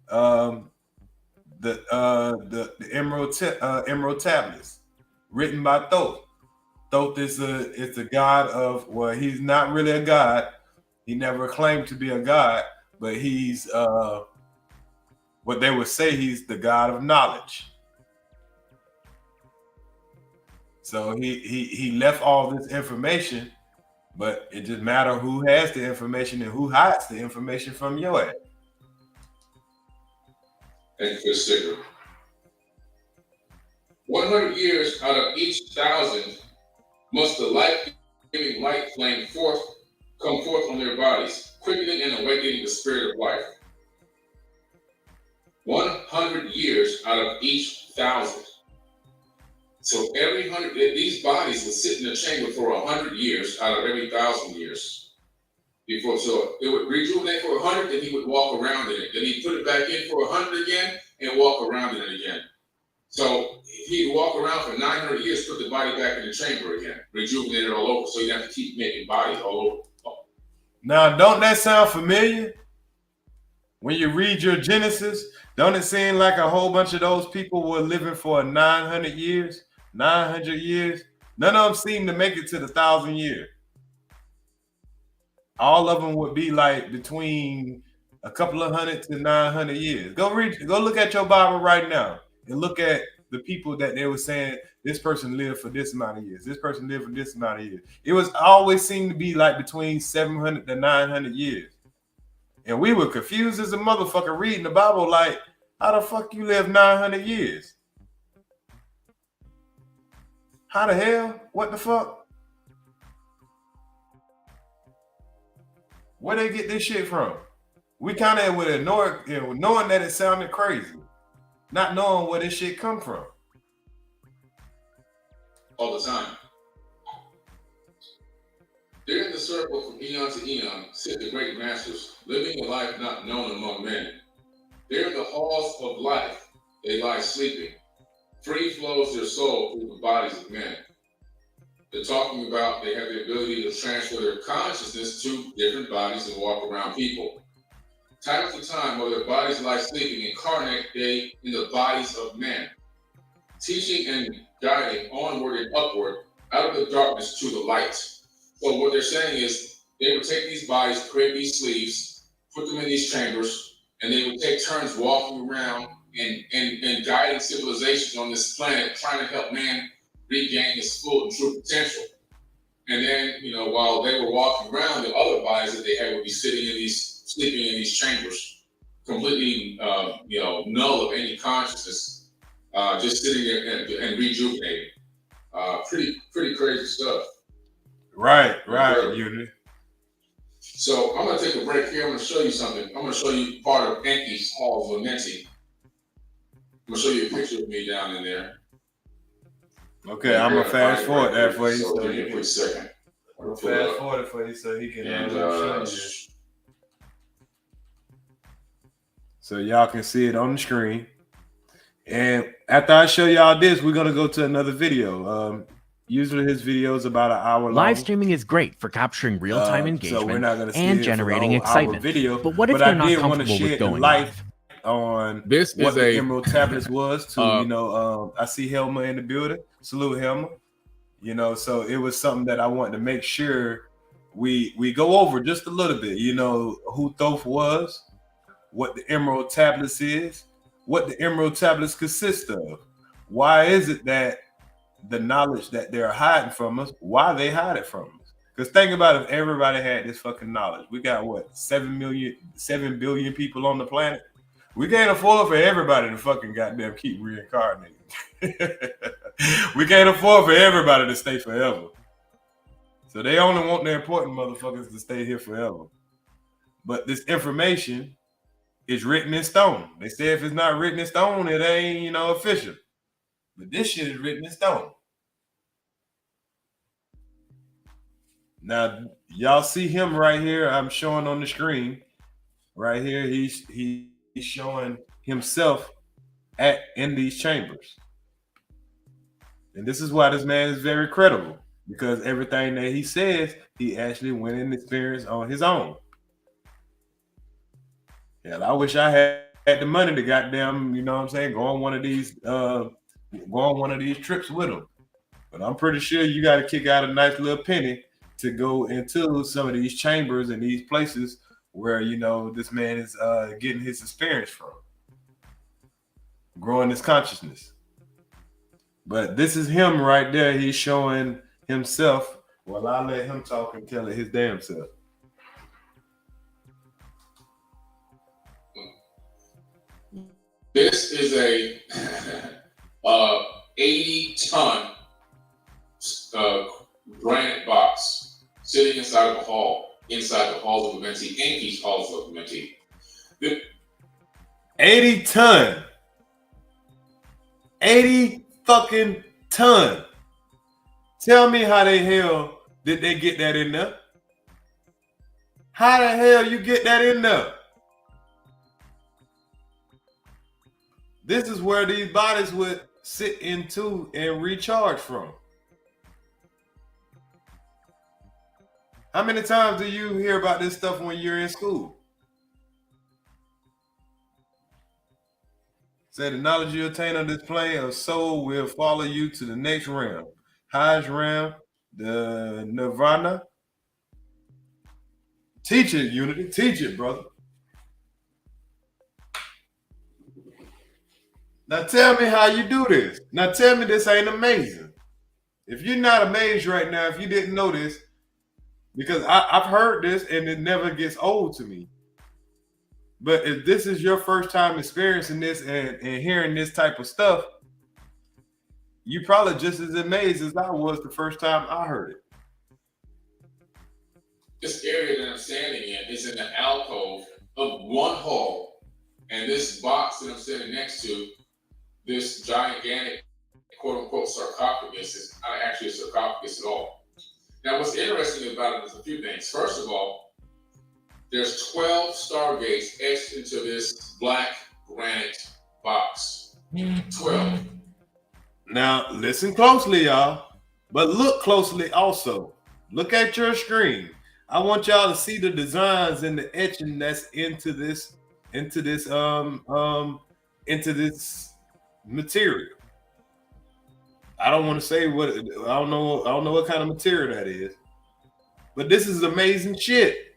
B: the Emerald Tablets, written by Thoth. Thoth is a god of, well, he's not really a god. He never claimed to be a god, but he's what they would say he's the god of knowledge. So he left all this information, but it just matters who has the information and who hides the information from your ass.
C: Thank you for the sticker. 100 years out of each 1,000 must the life-giving light flame come forth on their bodies, quickening and awakening the spirit of life. 100 years out of each 1,000. So every 100, these bodies would sit in the chamber for 100 years out of every 1,000 years. Before, so it would rejuvenate for 100, then he would walk around in it. Then he'd put it back in for 100 again and walk around in it again. So he'd walk around for 900 years, put the body back in the chamber again, rejuvenate it all over. So you'd have to keep making bodies all over.
B: Now, don't that sound familiar? When you read your Genesis, don't it seem like a whole bunch of those people were living for 900 years? 900 years? None of them seem to make it to the 1,000 years. All of them would be like between a couple of 100 to 900 years. Go look at your Bible right now and look at the people that they were saying this person lived for this amount of years. This person lived for this amount of years. It was always seemed to be like between 700 to 900 years. And we were confused as a motherfucker reading the Bible like, how the fuck you live 900 years? How the hell? What the fuck? Where they get this shit from? We kind of would ignore it, knowing that it sounded crazy, not knowing where this shit come from.
C: All the time. There in the circle from eon to eon sit the great masters, living a life not known among men. There in the halls of life they lie sleeping. Free flows their soul through the bodies of men. They're talking about they have the ability to transfer their consciousness to different bodies and walk around people. Time after time, while their bodies lie sleeping, incarnate they in the bodies of men, teaching and guiding onward and upward out of the darkness to the light. So what they're saying is they would take these bodies, create these sleeves, put them in these chambers, and they would take turns walking around and guiding civilizations on this planet, trying to help man regain his full and true potential. And then, while they were walking around, the other bodies that they had would be sleeping in these chambers, completely, null of any consciousness, just sitting there and rejuvenating. Pretty crazy stuff.
B: Right, Unity.
C: So I'm gonna take a break here. I'm gonna show you something. I'm gonna show you part of Enki's Hall of Lamenting. I'm gonna show you a picture of me down in there.
B: Okay, I'm gonna fast forward that for you.
C: So give me a quick second.
B: I'm gonna fast forward it for you so he can show you. So y'all can see it on the screen. And after I show y'all this, we're gonna go to another video. Usually his video is about an hour long.
D: Live streaming is great for capturing real-time engagement
B: so we're not gonna see
D: and
B: it
D: generating
B: for the whole hour
D: excitement.
B: video,
D: but what if they're not comfortable with
B: share
D: going
B: light
D: live?
B: on
C: this
B: what
C: is
B: the
C: a
B: Emerald Tablets was to I see Helma in the building. Salute Helma. So it was something that I wanted to make sure we go over just a little bit. Who Thoth was, what the Emerald Tablets is, what the Emerald Tablets consist of. Why is it that the knowledge that they're hiding from us, why they hide it from us? Because think about if everybody had this fucking knowledge. We got 7 billion people on the planet. We can't afford for everybody to fucking goddamn keep reincarnating. We can't afford for everybody to stay forever. So they only want the important motherfuckers to stay here forever. But this information is written in stone. They say if it's not written in stone, it ain't, official. But this shit is written in stone. Now, y'all see him right here. I'm showing on the screen. Right here, he's showing himself in these chambers. And this is why this man is very credible. Because everything that he says, he actually went and experienced on his own. Hell, I wish I had the money to goddamn, go on one of these trips with him. But I'm pretty sure you got to kick out a nice little penny to go into some of these chambers and these places where, this man is getting his experience from. Growing his consciousness. But this is him right there. He's showing himself. Well, I'll let him talk and tell it his damn self.
C: This is a 80-ton granite box sitting inside of a hall, inside the halls of Lamenting, Enki's halls of Lamenting.
B: 80 ton. 80 fucking Ton. Tell me how the hell did they get that in there? How the hell you get that in there? This is where these bodies would sit into and recharge from. How many times do you hear about this stuff when you're in school? Say the knowledge you attain on this plane of soul will follow you to the next realm. Highest realm, the nirvana. Teach it, Unity. Teach it, brother. Now tell me how you do this. Now tell me this ain't amazing. If you're not amazed right now, if you didn't know this, because I've heard this and it never gets old to me. But if this is your first time experiencing this and hearing this type of stuff, you're probably just as amazed as I was the first time I heard it.
C: This area that I'm standing in is in the alcove of one hall, and this box that I'm sitting next to, this gigantic quote-unquote sarcophagus, is not actually a sarcophagus at all. Now, what's interesting about it is a few things. First of all, there's 12 stargates etched into this black granite box. 12.
B: Now, listen closely, y'all, but look closely also. Look at your screen. I want y'all to see the designs and the etching that's into this material. I don't want to say what, I don't know what kind of material that is, but this is amazing shit.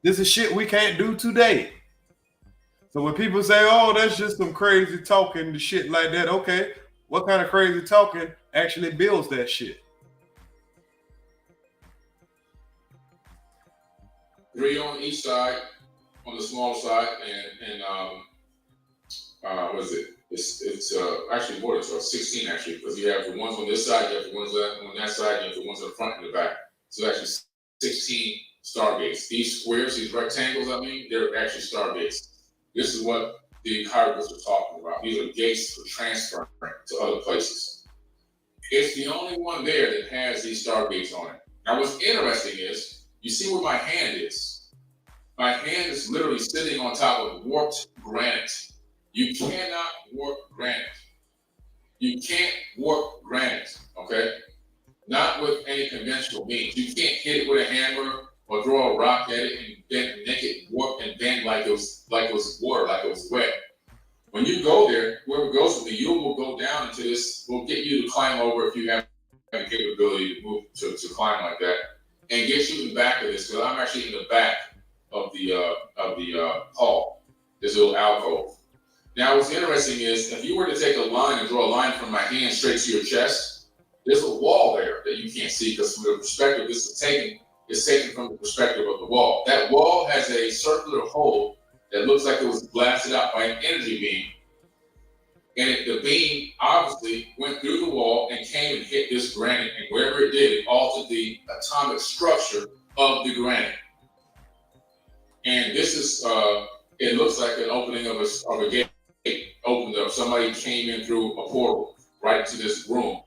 B: This is shit we can't do today. So when people say, oh, that's just some crazy talking, the shit like that, okay, what kind of crazy talking actually builds that shit?
C: 3 on each side, on the small side, and what is it? It's actually more than 12, 16 actually, because you have the ones on this side, you have the ones on that side, you have the ones on the front and the back. So actually 16 stargates. These squares, these rectangles, they're actually stargates. This is what the hieroglyphs are talking about. These are gates for transferring to other places. It's the only one there that has these stargates on it. Now, what's interesting is, you see where my hand is? My hand is literally sitting on top of warped granite. You cannot warp granite. You can't warp granite, okay? Not with any conventional means. You can't hit it with a hammer or throw a rock at it and then make it warp and bend like it was water, like it was wet. When you go there, whoever goes with me, you will go down into this. We'll get you to climb over if you have the capability to move to climb like that, and get you in the back of this, because I'm actually in the back of the hall, this little alcove. Now, what's interesting is, if you were to take a line and draw a line from my hand straight to your chest, there's a wall there that you can't see, because from the perspective this is taken from the perspective of the wall. That wall has a circular hole that looks like it was blasted out by an energy beam. And the beam obviously went through the wall and came and hit this granite, and wherever it did, it altered the atomic structure of the granite. And this is, it looks like an opening of a gate opened up. Somebody came in through a portal right to this room,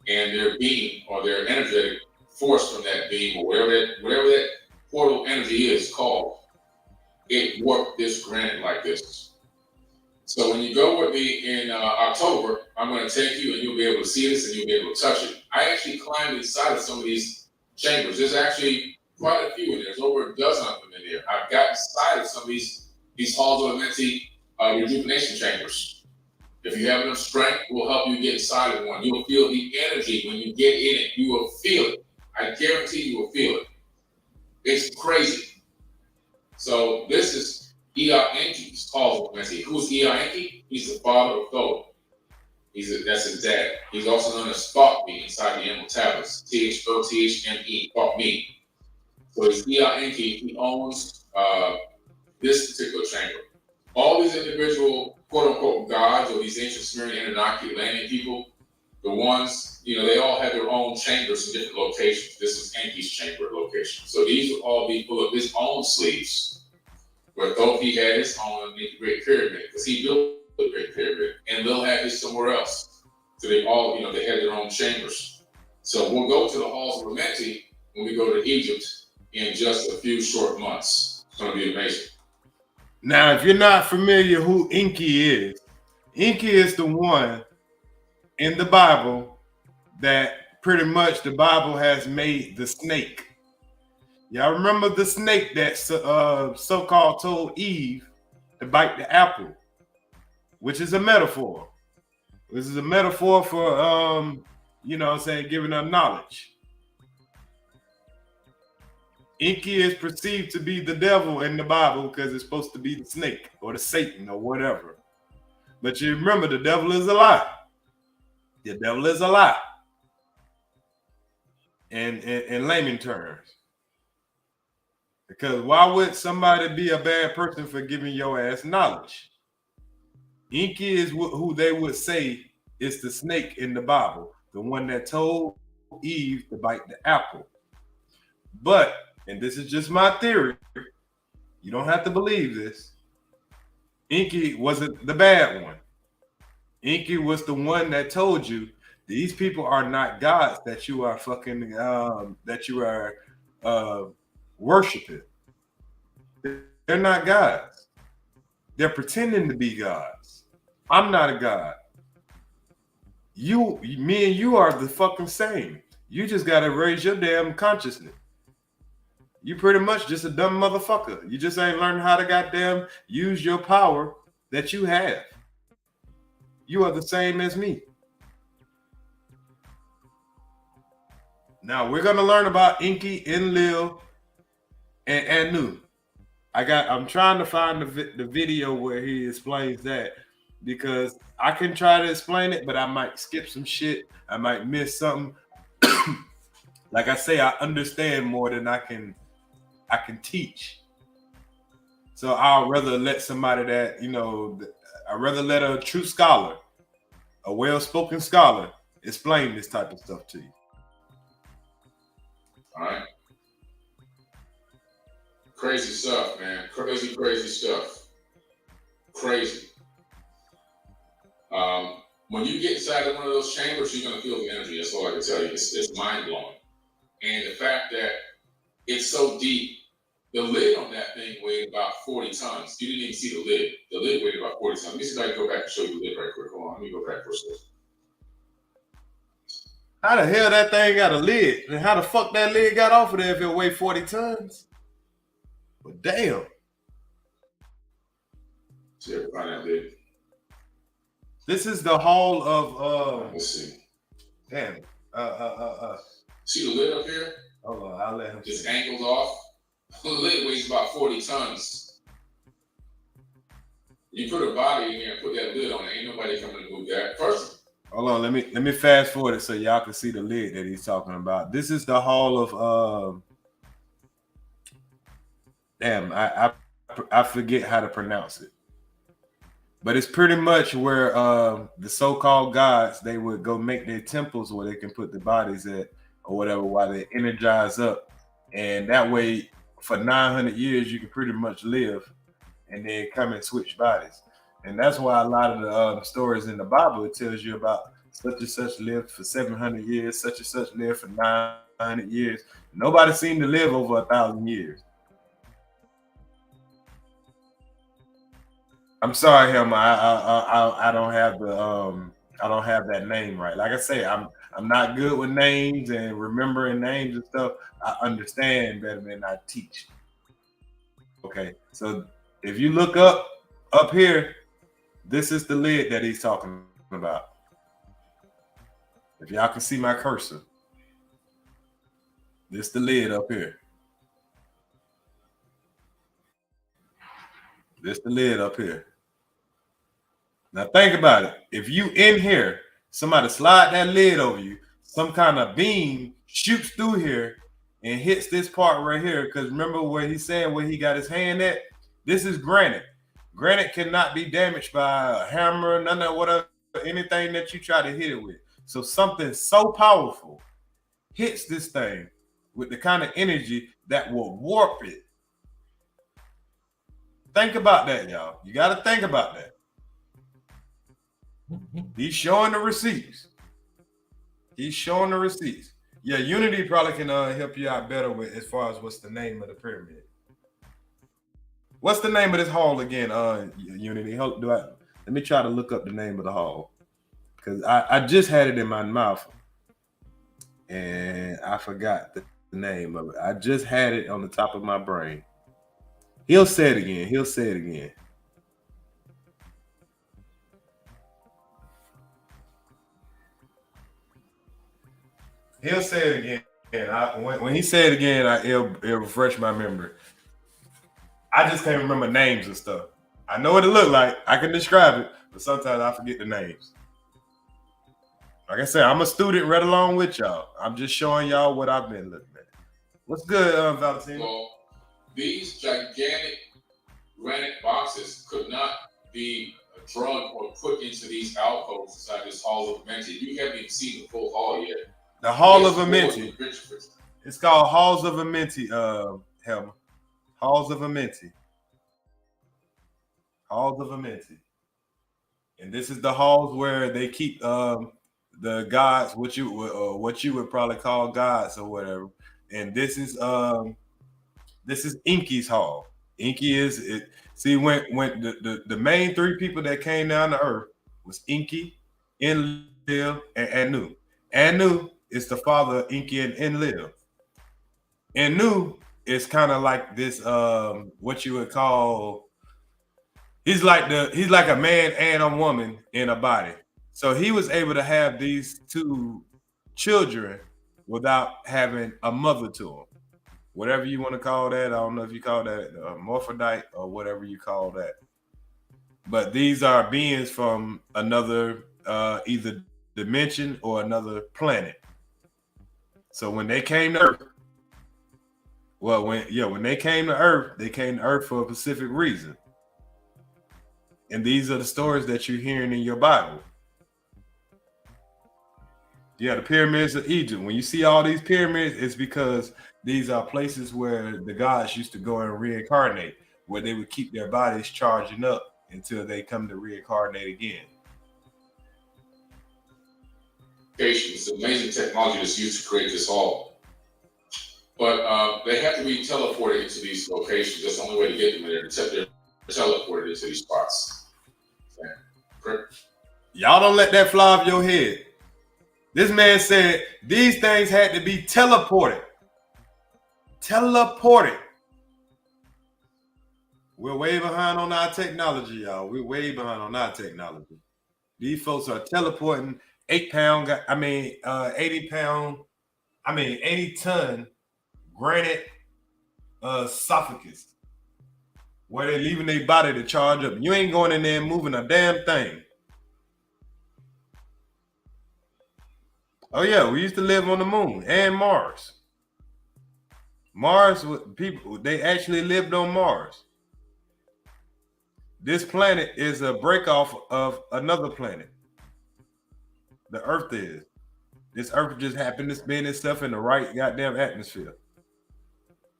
C: and their beam or their energetic force from that beam, or whatever that portal energy is called, it warped this granite like this. So when you go with me in October, I'm going to take you and you'll be able to see this and you'll be able to touch it. I actually climbed inside of some of these chambers. There's actually quite a few in there. There's over a dozen of them in there. I've got inside of some of these halls of Amenti rejuvenation chambers. If you have enough strength, we'll help you get inside of one. You'll feel the energy when you get in it. You will feel it. I guarantee you will feel it. It's crazy. So this is Enki's halls of Amenti. Who's Enki? He's the father of Thoth. That's his dad. He's also known as Thoth inside the Emerald Tablets. Thothme, Thothme. So he's Enki. He owns this particular chamber. All these individual quote-unquote gods, or these ancient Sumerian Anunnaki landing people, the ones, they all have their own chambers in different locations. This is Enki's chamber location. So these will all be full of his own sleeves, where Thoth had his own Great Pyramid, because he built the Great Pyramid, and they'll have his somewhere else. So they all, they had their own chambers. So we'll go to the halls of Amenti when we go to Egypt in just a few short months. It's going to be amazing.
B: Now, if you're not familiar who Enki is the one in the Bible that pretty much the Bible has made the snake. Y'all remember the snake that so-called told Eve to bite the apple, which is a metaphor. This is a metaphor for, giving them knowledge. Enki is perceived to be the devil in the Bible because it's supposed to be the snake or the Satan or whatever. But you remember, the devil is a lie. The devil is a lie. In layman terms. Because why would somebody be a bad person for giving your ass knowledge? Enki is who they would say is the snake in the Bible, the one that told Eve to bite the apple. But, and this is just my theory, you don't have to believe this, Enki wasn't the bad one. Enki was the one that told you these people are not gods that you are worshiping. They're not gods. They're pretending to be gods. I'm not a god. Me and you are the fucking same. You just gotta raise your damn consciousness. You pretty much just a dumb motherfucker. You just ain't learned how to goddamn use your power that you have. You are the same as me. Now we're gonna learn about Enki, Enlil, and Anu. I'm trying to find the video where he explains that, because I can try to explain it, but I might skip some shit. I might miss something. Like I say, I understand more than I can teach. So I'd rather let somebody that, I'd rather let a true scholar, a well-spoken scholar, explain this type of stuff to you.
C: All right. Crazy stuff, man. Crazy stuff. Crazy. When you get inside of one of those chambers, you're going to feel the energy. That's all I can tell you. It's mind-blowing. And the fact that it's so deep, the lid on that thing weighed about 40 tons. You didn't even see the lid. The lid weighed about 40 tons. Let me see if I can go back and show you the lid right quick. Hold on. Let me go back for a second.
B: How the hell that thing got a lid? And how the fuck that lid got off of there if it weighed 40 tons? But damn.
C: See if I can find that lid.
B: This is the hall of
C: let's see.
B: Damn.
C: See the lid up here?
B: Hold on, I'll let him see.
C: It's angled off. The lid weighs about 40 tons. You put a body in there and put that lid on it. Ain't nobody coming to move that. First,
B: hold on, let me fast forward it so y'all can see the lid that he's talking about. This is the hall of damn, I forget how to pronounce it. But it's pretty much where the so-called gods, they would go make their temples where they can put the bodies at or whatever while they energize up. And that way, for 900 years, you can pretty much live and then come and switch bodies. And that's why a lot of the stories in the Bible, it tells you about such and such lived for 700 years, such and such lived for 900 years. Nobody seemed to live over 1,000 years. I'm sorry, Helma. I don't have I don't have that name right. Like I say, I'm not good with names and remembering names and stuff. I understand better than I teach. Okay, so if you look up here, this is the lid that he's talking about. If y'all can see my cursor, this is the lid up here. This the lid up here. Now think about it. If you in here, somebody slide that lid over you, some kind of beam shoots through here and hits this part right here. Because remember what he's saying, where he got his hand at? This is granite. Granite cannot be damaged by a hammer, none of whatever, anything that you try to hit it with. So something so powerful hits this thing with the kind of energy that will warp it. Think about that, y'all. You got to think about that. He's showing the receipts. He's showing the receipts. Yeah, Unity probably can help you out better with as far as what's the name of the pyramid. What's the name of this hall again? Unity. Let me try to look up the name of the hall because I just had it in my mouth and I forgot the name of it. I just had it on the top of my brain. He'll say it again. He'll say it again. He'll say it again. When he said it again, it'll refresh my memory. I just can't remember names and stuff. I know what it looked like. I can describe it, but sometimes I forget the names. Like I said, I'm a student right along with y'all. I'm just showing y'all what I've been looking at. What's good, Valentino?
C: Well, these gigantic granite boxes could not be drugged or put into these alcoves inside this Hall of Amenti. You haven't even seen the full hall yet.
B: The Hall of Amenti. It's called Halls of Amenti, Helma. Halls of Amenti. Halls of Amenti. And this is the halls where they keep the gods, what you would probably call gods or whatever. And this is Enki's hall. Enki is it. See, when the main three people that came down to earth was Enki, Enlil, and Anu. Anu is the father of Enki and Enlil. Anu is kind of like this, what you would call, he's like a man and a woman in a body. So he was able to have these two children without having a mother to them. Whatever you want to call that. I don't know if you call that morphodite or whatever you call that. But these are beings from another either dimension or another planet. So when they came to Earth, when they came to Earth for a specific reason. And these are the stories that you're hearing in your Bible. Yeah, the pyramids of Egypt. When you see all these pyramids, it's because these are places where the gods used to go and reincarnate, where they would keep their bodies charging up until they come to reincarnate again.
C: It's amazing technology that's used to create this hall. But they have to be teleported into these locations. That's the only way to get them there, except they're teleported into these spots. Correct?
B: Y'all don't let that fly off your head. This man said these things had to be teleported. Teleported. We're way behind on our technology, y'all. We're way behind on our technology. These folks are teleporting 80 ton granite esophagus where they're leaving their body to charge up. You ain't going in there and moving a damn thing. Oh yeah, we used to live on the moon and Mars. People, they actually lived on Mars. This planet is a break off of another planet. The Earth is. This Earth just happened to spin itself in the right goddamn atmosphere.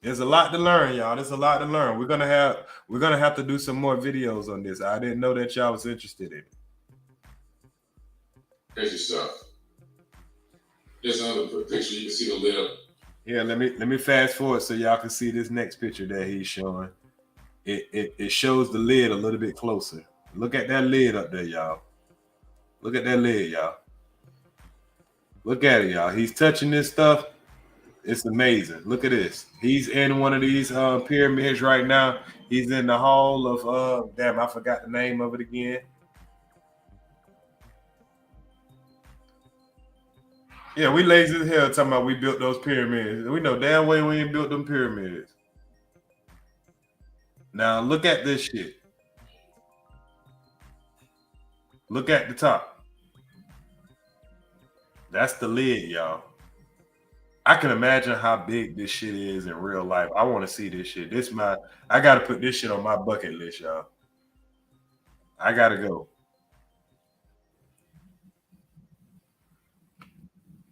B: There's a lot to learn, y'all. There's a lot to learn. We're gonna have to do some more videos on this. I didn't know that y'all was interested in it.
C: Crazy stuff. There's another picture. You can see the lid.
B: Yeah, let me fast forward so y'all can see this next picture that he's showing. It shows the lid a little bit closer. Look at that lid up there, y'all. Look at that lid, y'all. Look at it, y'all. He's touching this stuff. It's amazing. Look at this. He's in one of these pyramids right now. He's in the hall of damn, I forgot the name of it again. Yeah, we lazy as hell talking about we built those pyramids. We know damn well we ain't built them pyramids. Now look at this shit. Look at the top. That's the lid, y'all. I can imagine how big this shit is in real life. I want to see this shit. I gotta put this shit on my bucket list, y'all. I gotta go.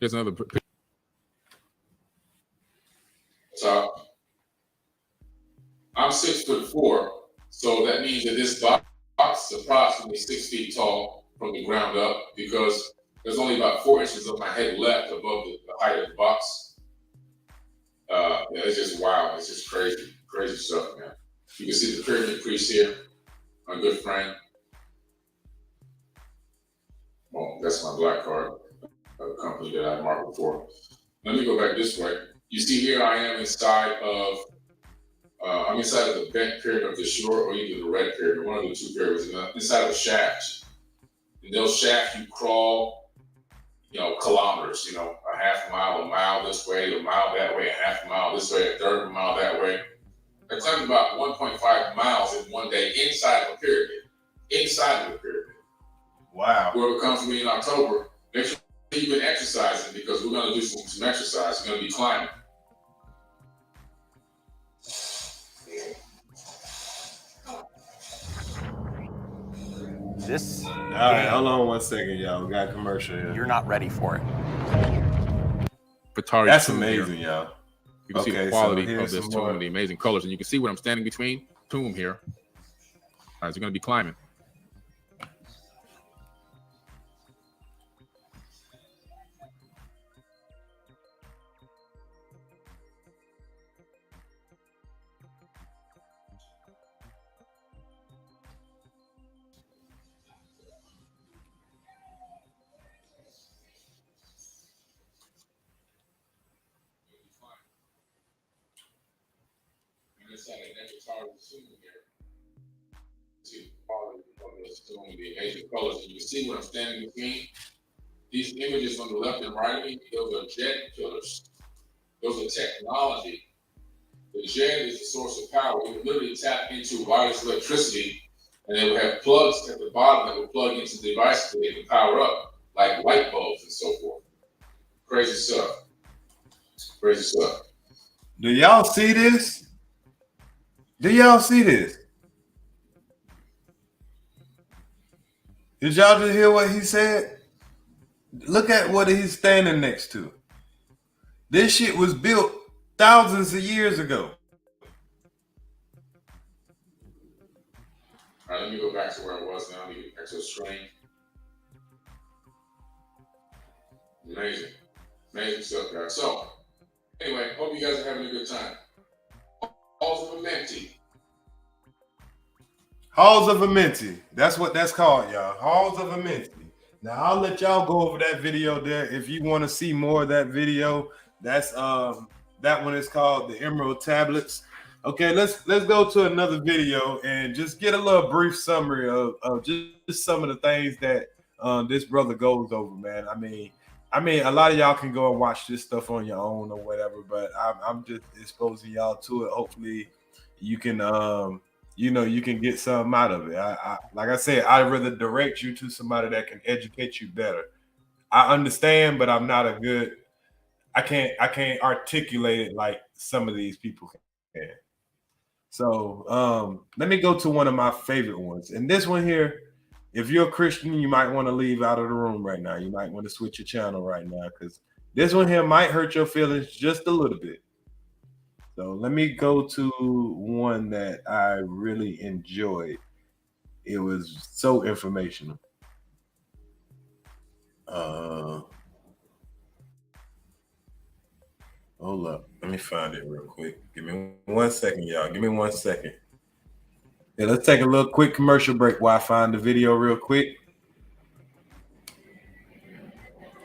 C: Here's another picture.
E: So I'm 6'4", so that means that this box is approximately 6 feet tall.
C: from the ground up because there's only about 4 inches of my head left above the height of the box. Yeah, it's just wild. It's just crazy stuff, man. You can see the pyramid priest here, my good friend. Well, that's my black card, a company that I marketed for. Let me go back this way. You see here I am inside of, I'm inside of the bent pyramid of the shore or either the red pyramid, one of the two pyramids, inside of a shaft. In those shafts, you crawl, kilometers, a half mile, a mile this way, a mile that way, a half mile this way, a third of a mile that way. I climbed about 1.5 miles in one day inside of a pyramid. Inside of a pyramid.
B: Wow.
C: Whoever comes to me in October, make sure you've been exercising because we're going to do some exercise. We're going to be climbing.
D: This.
B: All right, hold on 1 second, y'all. We got a commercial here.
D: You're not ready for it.
B: That's amazing, y'all.
C: You can see the quality of this tomb and the amazing colors, and you can see what I'm standing between tomb here. All right, so you're going to be climbing. Inside an Nefertari tomb here. See the quality of this tomb, the amazing colors. And you can see what I'm standing between. These images on the left and right of me, those are jet pillars. Those are technology. The jet is the source of power. You can literally tap into wireless electricity, and they will have plugs at the bottom that will plug into the devices that they can power up, like light bulbs and so forth. Crazy stuff. Crazy stuff.
B: Do y'all see this? Do y'all see this? Did y'all just hear what he said? Look at what he's standing next to. This shit was built thousands of years ago.
C: All right, let me go back to where I was now. Let me get back to the screen. Amazing. Amazing stuff, guys. So, anyway, hope you guys are having a good time. Halls of Amenti.
B: Halls of Amenti. That's what that's called, y'all. Halls of Amenti. Now I'll let y'all go over that video there. If you want to see more of that video, that's that one is called the Emerald Tablets. Okay, let's go to another video and just get a little brief summary of just some of the things that this brother goes over, man. I mean, a lot of y'all can go and watch this stuff on your own or whatever, but I'm just exposing y'all to it. Hopefully, you can you can get something out of it. Like I said, I'd rather direct you to somebody that can educate you better. I understand, but I'm not a good. I can't articulate it like some of these people can. So let me go to one of my favorite ones, and this one here. If you're a Christian, you might want to leave out of the room right now. You might want to switch your channel right now because this one here might hurt your feelings just a little bit. So let me go to one that I really enjoyed. It was so informational. Hold up. Let me find it real quick. Give me 1 second, y'all. Give me 1 second. Yeah, let's take a little quick commercial break while I find the video real quick.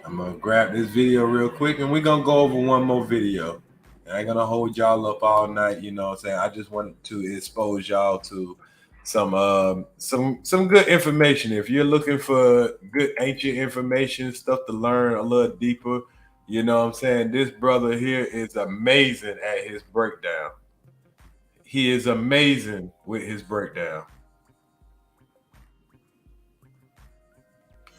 B: I'm going to grab this video real quick, and we're going to go over one more video. I ain't going to hold y'all up all night, you know what I'm saying? I just wanted to expose y'all to some good information. If you're looking for good ancient information, stuff to learn a little deeper, you know what I'm saying? This brother here is amazing at his breakdown. He is amazing with his breakdown.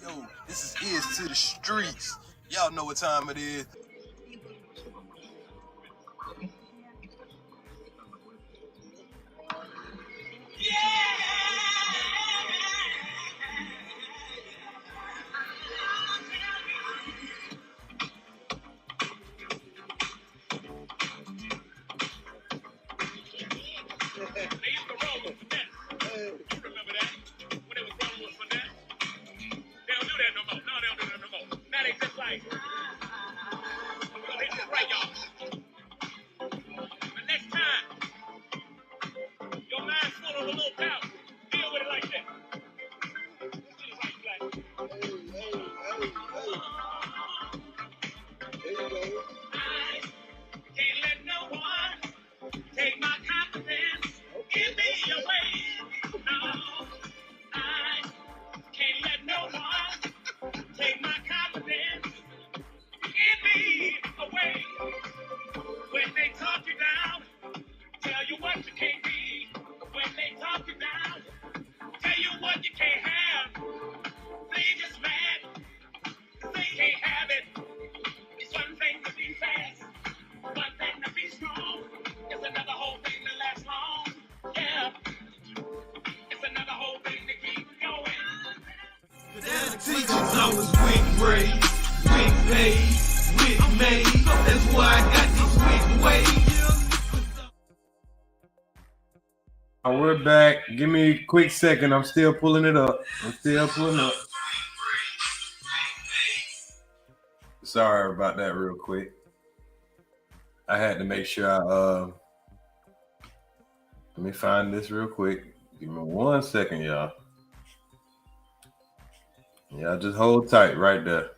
E: Yo, this is to the streets. Y'all know what time it is.
F: right. I'm gonna hit this right, y'all. The next time your mind's full of a little doubt, deal with it like that. Can't let no one take my confidence in me away. No, I can't let no one take my confidence in me away. When they talk you down, tell you what you can't be. When they talk you down, tell you what you can't have. They just mad, 'cause they can't have it. It's one thing to be fast, one thing to be strong. It's another whole thing to last long. Yeah, it's another whole thing to keep going.
G: I was wig braids, wig paid, wig made. That's why I got these wig waves.
B: We're back. Give me a quick second. I'm still pulling it up. Sorry about that real quick. I had to make sure let me find this real quick. Give me 1 second, y'all. Yeah, just hold tight right there.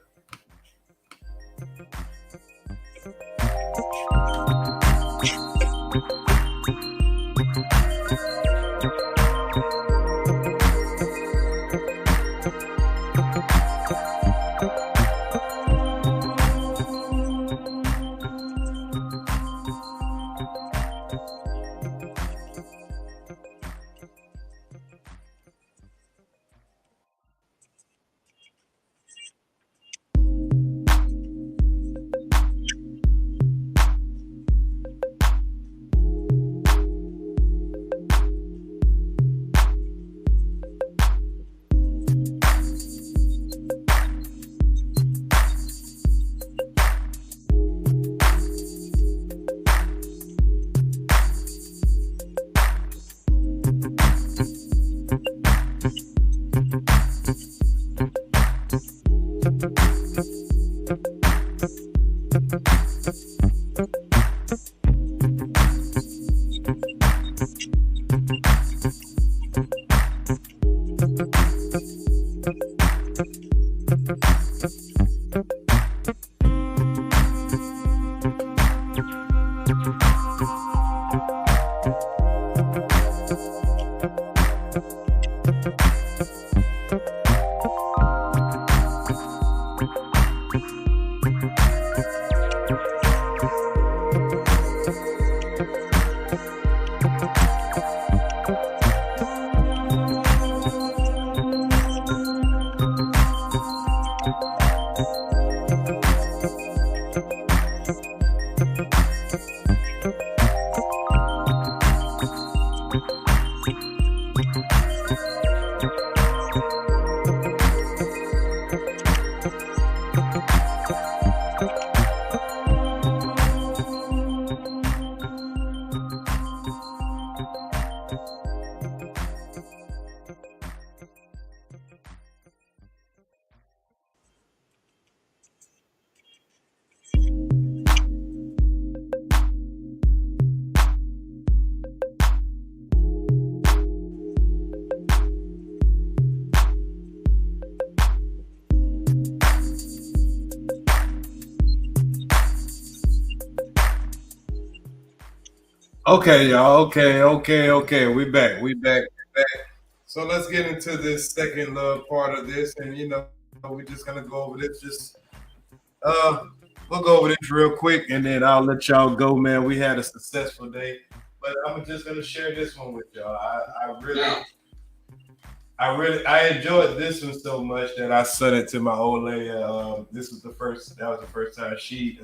B: Okay, y'all. Okay. We back. So let's get into this second part of this, and we're just gonna go over this. We'll go over this real quick, and then I'll let y'all go, man. We had a successful day, but I'm just gonna share this one with y'all. I enjoyed this one so much that I sent it to my old lady. That was the first time she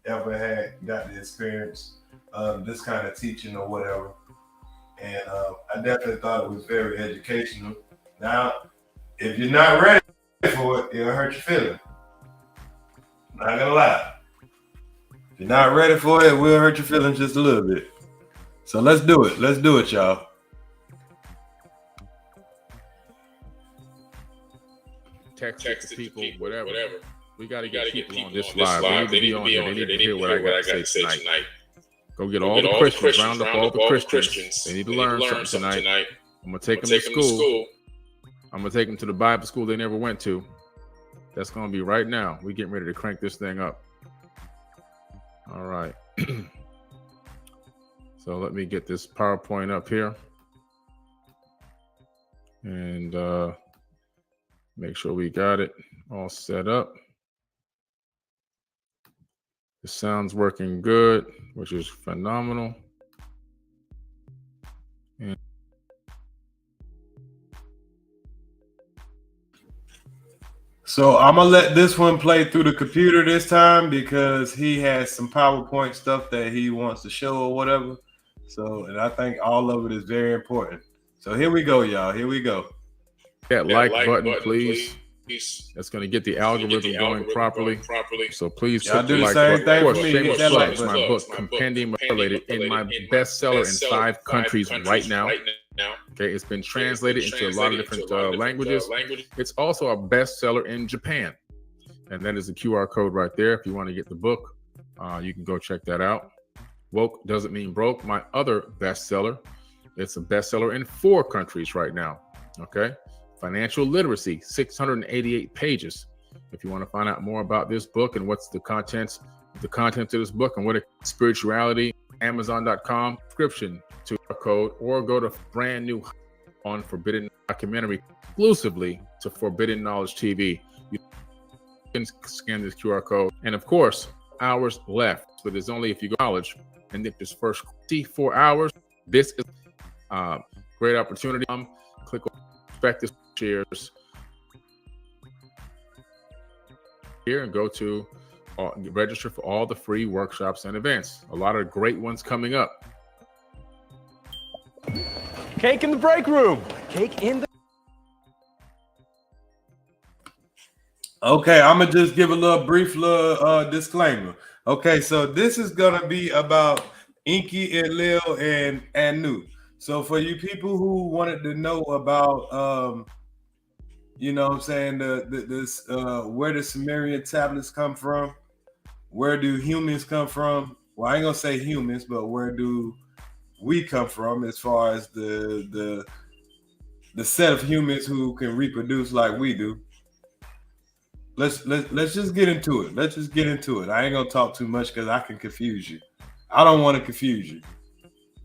B: ever got the experience this kind of teaching or whatever. And I definitely thought it was very educational. Now, if you're not ready for it, it'll hurt your feelings. Not gonna lie. If you're not ready for it, it will hurt your feelings just a little bit. So let's do it, y'all.
C: Text to people, whatever. We got to get people on this live. They need to be on here. They need to hear what I got to say tonight. Go get all the Christians, round up all the Christians. They need to learn something tonight. I'm going to take them to school. I'm going to take them to the Bible school they never went to. That's going to be right now. We're getting ready to crank this thing up. All right. So let me get this PowerPoint up here. And make sure we got it all set up. The sound's working good, which is phenomenal. And
B: so I'm gonna let this one play through the computer this time because he has some PowerPoint stuff that he wants to show or whatever. So, and I think all of it is very important. So here we go, y'all. Here we go.
C: That like button, please. That's going to get the algorithm going properly. So please
B: click the like button. Of course,
C: Shameless Plug is my book, Compendium Related, in my bestseller in 5 countries right now. Okay, it's been translated into a lot of different languages. It's also a bestseller in Japan. And that is the QR code right there. If you want to get the book, you can go check that out. Woke Doesn't Mean Broke, my other bestseller. It's a bestseller in 4 countries right now. Okay. Financial Literacy, 688 pages. If you want to find out more about this book and what's the content of this book and what it, spirituality, Amazon.com, subscription to our code, or go to brand new on Forbidden Documentary exclusively to Forbidden Knowledge TV. You can scan this QR code. And of course, hours left, but there's only if you go knowledge. And if this first 4 hours, this is a great opportunity. Click on Perspective Shares here and go to register for all the free workshops and events. A lot of great ones coming up.
H: Cake in the break room. Cake in the...
B: Okay, I'm gonna just give a little brief disclaimer. Okay, so this is gonna be about Enki, Enlil, and Anu. So for you people who wanted to know about you know what I'm saying, this where the Sumerian tablets come from, where do humans come from? Well, I ain't gonna say humans, but where do we come from as far as the set of humans who can reproduce like we do. Let's just get into it. Let's just get into it. I ain't gonna talk too much because I can confuse you. I don't want to confuse you.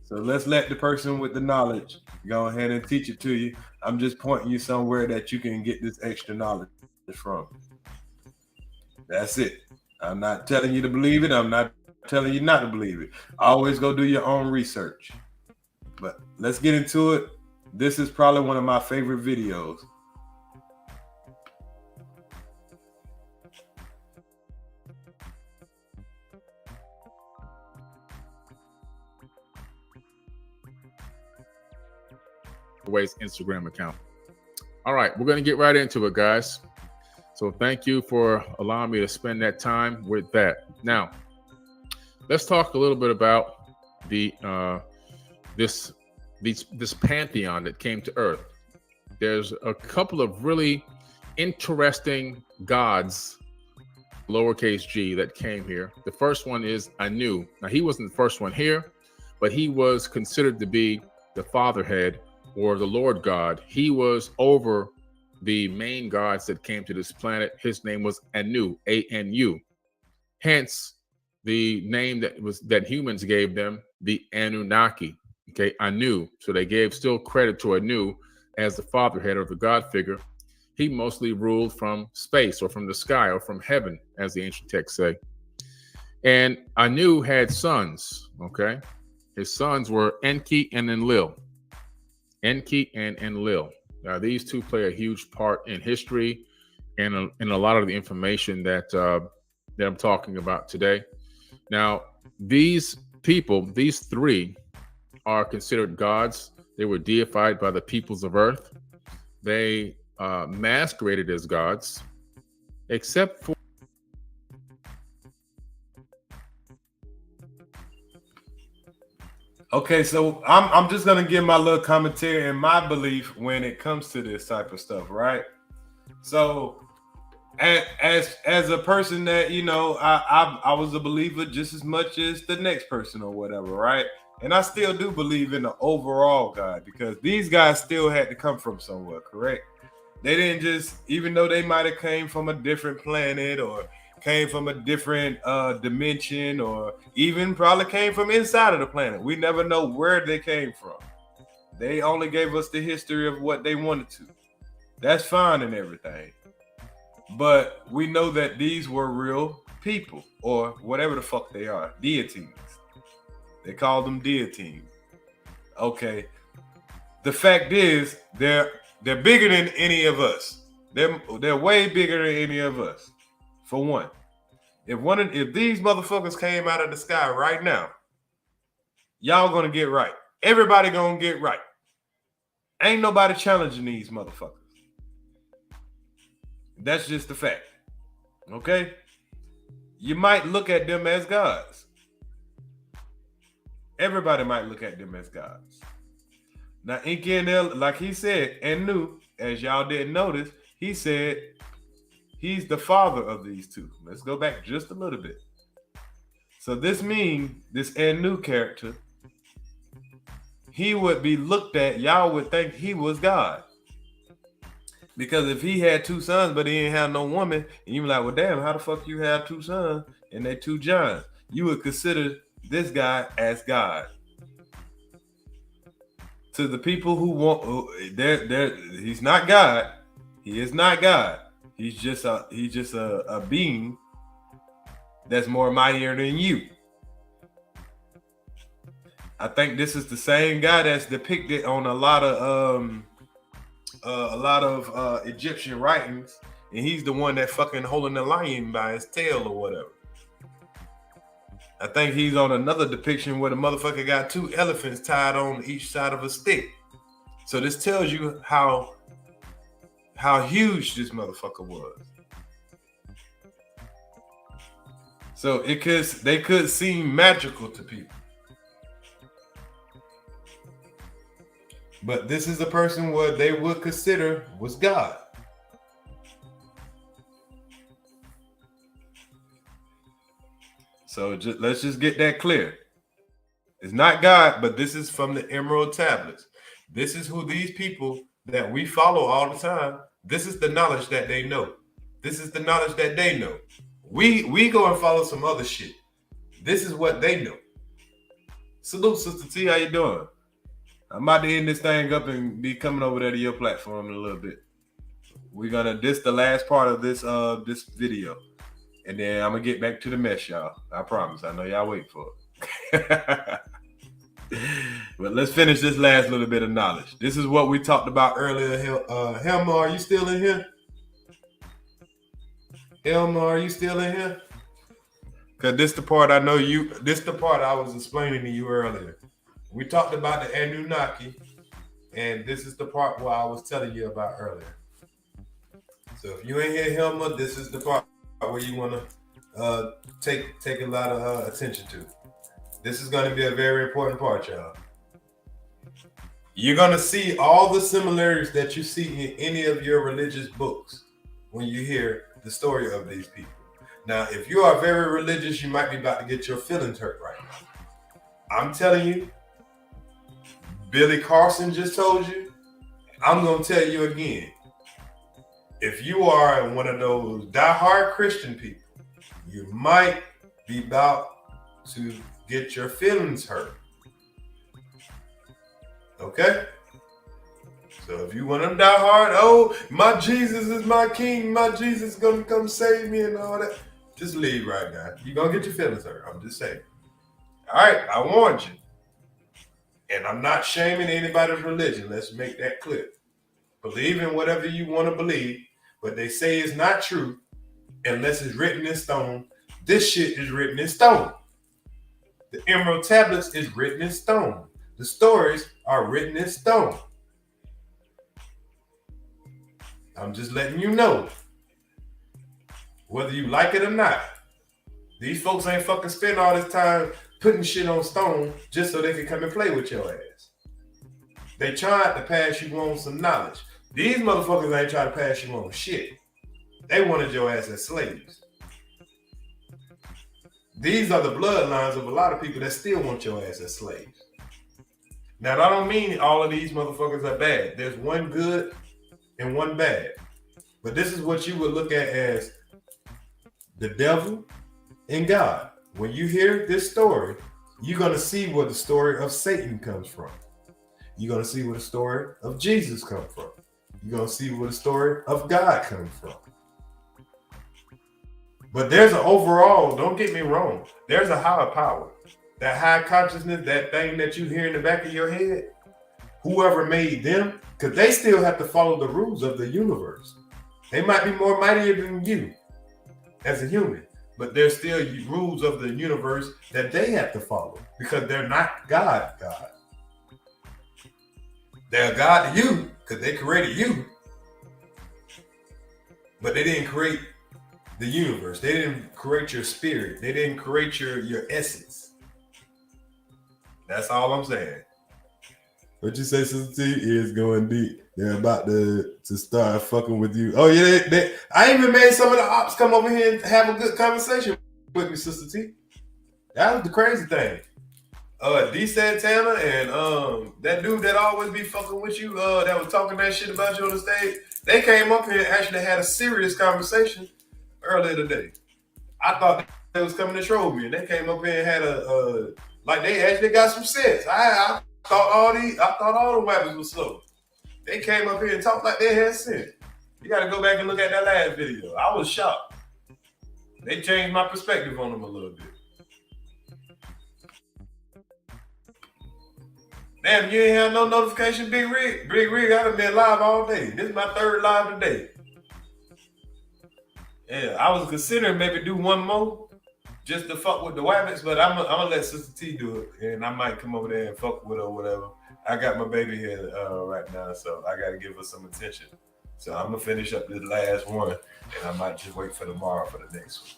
B: So let's let the person with the knowledge go ahead and teach it to you. I'm just pointing you somewhere that you can get this extra knowledge from. That's it. I'm not telling you to believe it. I'm not telling you not to believe it. Always go do your own research. But let's get into it. This is probably one of my favorite videos.
C: Ways Instagram account. All right, we're going to get right into it, guys. So thank you for allowing me to spend that time with that. Now, let's talk a little bit about the this pantheon that came to Earth. There's a couple of really interesting gods, lowercase g, that came here. The first one is Anu. Now, he wasn't the first one here, but he was considered to be the fatherhead or the Lord God. He was over the main gods that came to this planet. His name was Anu, A-N-U. Hence the name that humans gave them, the Anunnaki. Okay, Anu. So they gave still credit to Anu as the fatherhead or the God figure. He mostly ruled from space or from the sky or from heaven, as the ancient texts say. And Anu had sons. Okay, his sons were Enki and Enlil. Enki and Enlil. Now, these two play a huge part in history and in a lot of the information that I'm talking about today. Now, these people, these three, are considered gods. They were deified by the peoples of Earth. They masqueraded as gods, except for
B: okay, so I'm just gonna give my little commentary and my belief when it comes to this type of stuff, right? So as a person that, you know, I was a believer just as much as the next person or whatever, right? And I still do believe in the overall God, because these guys still had to come from somewhere, correct? They didn't just, even though they might have came from a different planet or came from a different dimension, or even probably came from inside of the planet. We never know where they came from. They only gave us the history of what they wanted to. That's fine and everything. But we know that these were real people, or whatever the fuck they are, deities. They call them deities. Okay. The fact is, they're bigger than any of us. They're way bigger than any of us. For one, if these motherfuckers came out of the sky right now, y'all gonna get right. Everybody gonna get right. Ain't nobody challenging these motherfuckers. That's just the fact. Okay? You might look at them as gods. Everybody might look at them as gods. Now, NKNL, like he said, Anu, as y'all didn't notice, he said he's the father of these two. Let's go back just a little bit. So this means this Anu character, he would be looked at, y'all would think he was God. Because if he had two sons, but he didn't have no woman, and you be like, well, damn, how the fuck you have two sons and they two Johns? You would consider this guy as God. To the people who want, he's not God. He is not God. He's just a being that's more mightier than you. I think this is the same guy that's depicted on a lot of Egyptian writings, and he's the one that fucking holding the lion by his tail or whatever. I think he's on another depiction where the motherfucker got two elephants tied on each side of a stick. So this tells you how huge this motherfucker was. So they could seem magical to people. But this is a person what they would consider was God. So let's just get that clear. It's not God, but this is from the Emerald Tablets. This is who these people that we follow all the time, this is the knowledge that they know. This is the knowledge that they know. We go and follow some other shit. This is what they know. Salute, Sister T. How you doing? I'm about to end this thing up and be coming over there to your platform in a little bit. This the last part of this this video. And then I'm gonna get back to the mess, y'all. I promise. I know y'all wait for it. But let's finish this last little bit of knowledge. This is what we talked about earlier. Helma, are you still in here? Helma, are you still in here? Because this the part I know you. This the part I was explaining to you earlier. We talked about the Anunnaki, and this is the part where I was telling you about earlier. So if you ain't here, Helma, this is the part where you want to take a lot of attention to. This is going to be a very important part, y'all. You're going to see all the similarities that you see in any of your religious books when you hear the story of these people. Now, if you are very religious, you might be about to get your feelings hurt right now. I'm telling you, Billy Carson just told you. I'm going to tell you again. If you are one of those diehard Christian people, you might be about to get your feelings hurt. Okay? So if you want to die hard, oh, my Jesus is my king, my Jesus is going to come save me and all that, just leave right now. You're going to get your feelings hurt. I'm just saying. All right, I warned you. And I'm not shaming anybody's religion. Let's make that clear. Believe in whatever you want to believe, but they say it's not true unless it's written in stone. This shit is written in stone. The Emerald Tablets is written in stone. The stories are written in stone. I'm just letting you know. Whether you like it or not. These folks ain't fucking spend all this time putting shit on stone just so they can come and play with your ass. They tried to pass you on some knowledge. These motherfuckers ain't trying to pass you on shit. They wanted your ass as slaves. These are the bloodlines of a lot of people that still want your ass as slaves. Now, I don't mean all of these motherfuckers are bad. There's one good and one bad. But this is what you would look at as the devil and God. When you hear this story, you're going to see where the story of Satan comes from. You're going to see where the story of Jesus comes from. You're going to see where the story of God comes from. But there's an overall, don't get me wrong, there's a higher power. That high consciousness, that thing that you hear in the back of your head, whoever made them, because they still have to follow the rules of the universe. They might be more mightier than you as a human, but there's still rules of the universe that they have to follow because they're not God. They're God to you because they created you, but they didn't create the universe. They didn't create your spirit. They didn't create your essence. That's all I'm saying. What you say, Sister T, is going deep. They're about to start fucking with you. Oh yeah, I even made some of the ops come over here and have a good conversation with me, Sister T. That was the crazy thing. D Santana and that dude that always be fucking with you, that was talking that shit about you on the stage. They came up here and actually had a serious conversation earlier today. I thought they was coming to troll me, and they came up here and had like they actually got some sense. I thought all the weapons were slow. They came up here and talked like they had sense. You got to go back and look at that last video. I was shocked. They changed my perspective on them a little bit. Damn, you ain't have no notification, Big Rig? Big Rig, I done been live all day. This is my third live today. Yeah, I was considering maybe do one more just to fuck with the Wabbits, but I'm gonna let Sister T do it, and I might come over there and fuck with her or whatever. I got my baby here right now, so I gotta give her some attention. So I'm gonna finish up this last one, and I might just wait for tomorrow for the next one.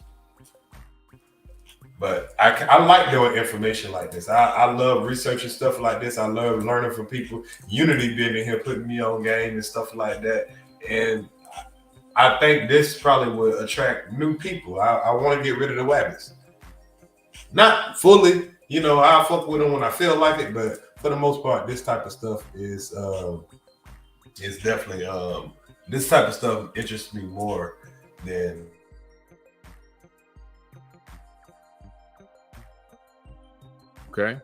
B: But I like doing information like this. I love researching stuff like this. I love learning from people. Unity being in here, putting me on game and stuff like that. And I think this probably would attract new people. I want to get rid of the Wabbits. Not fully, I'll fuck with them when I feel like it, but for the most part, this type of stuff is definitely this type of stuff interests me more than.
C: Okay,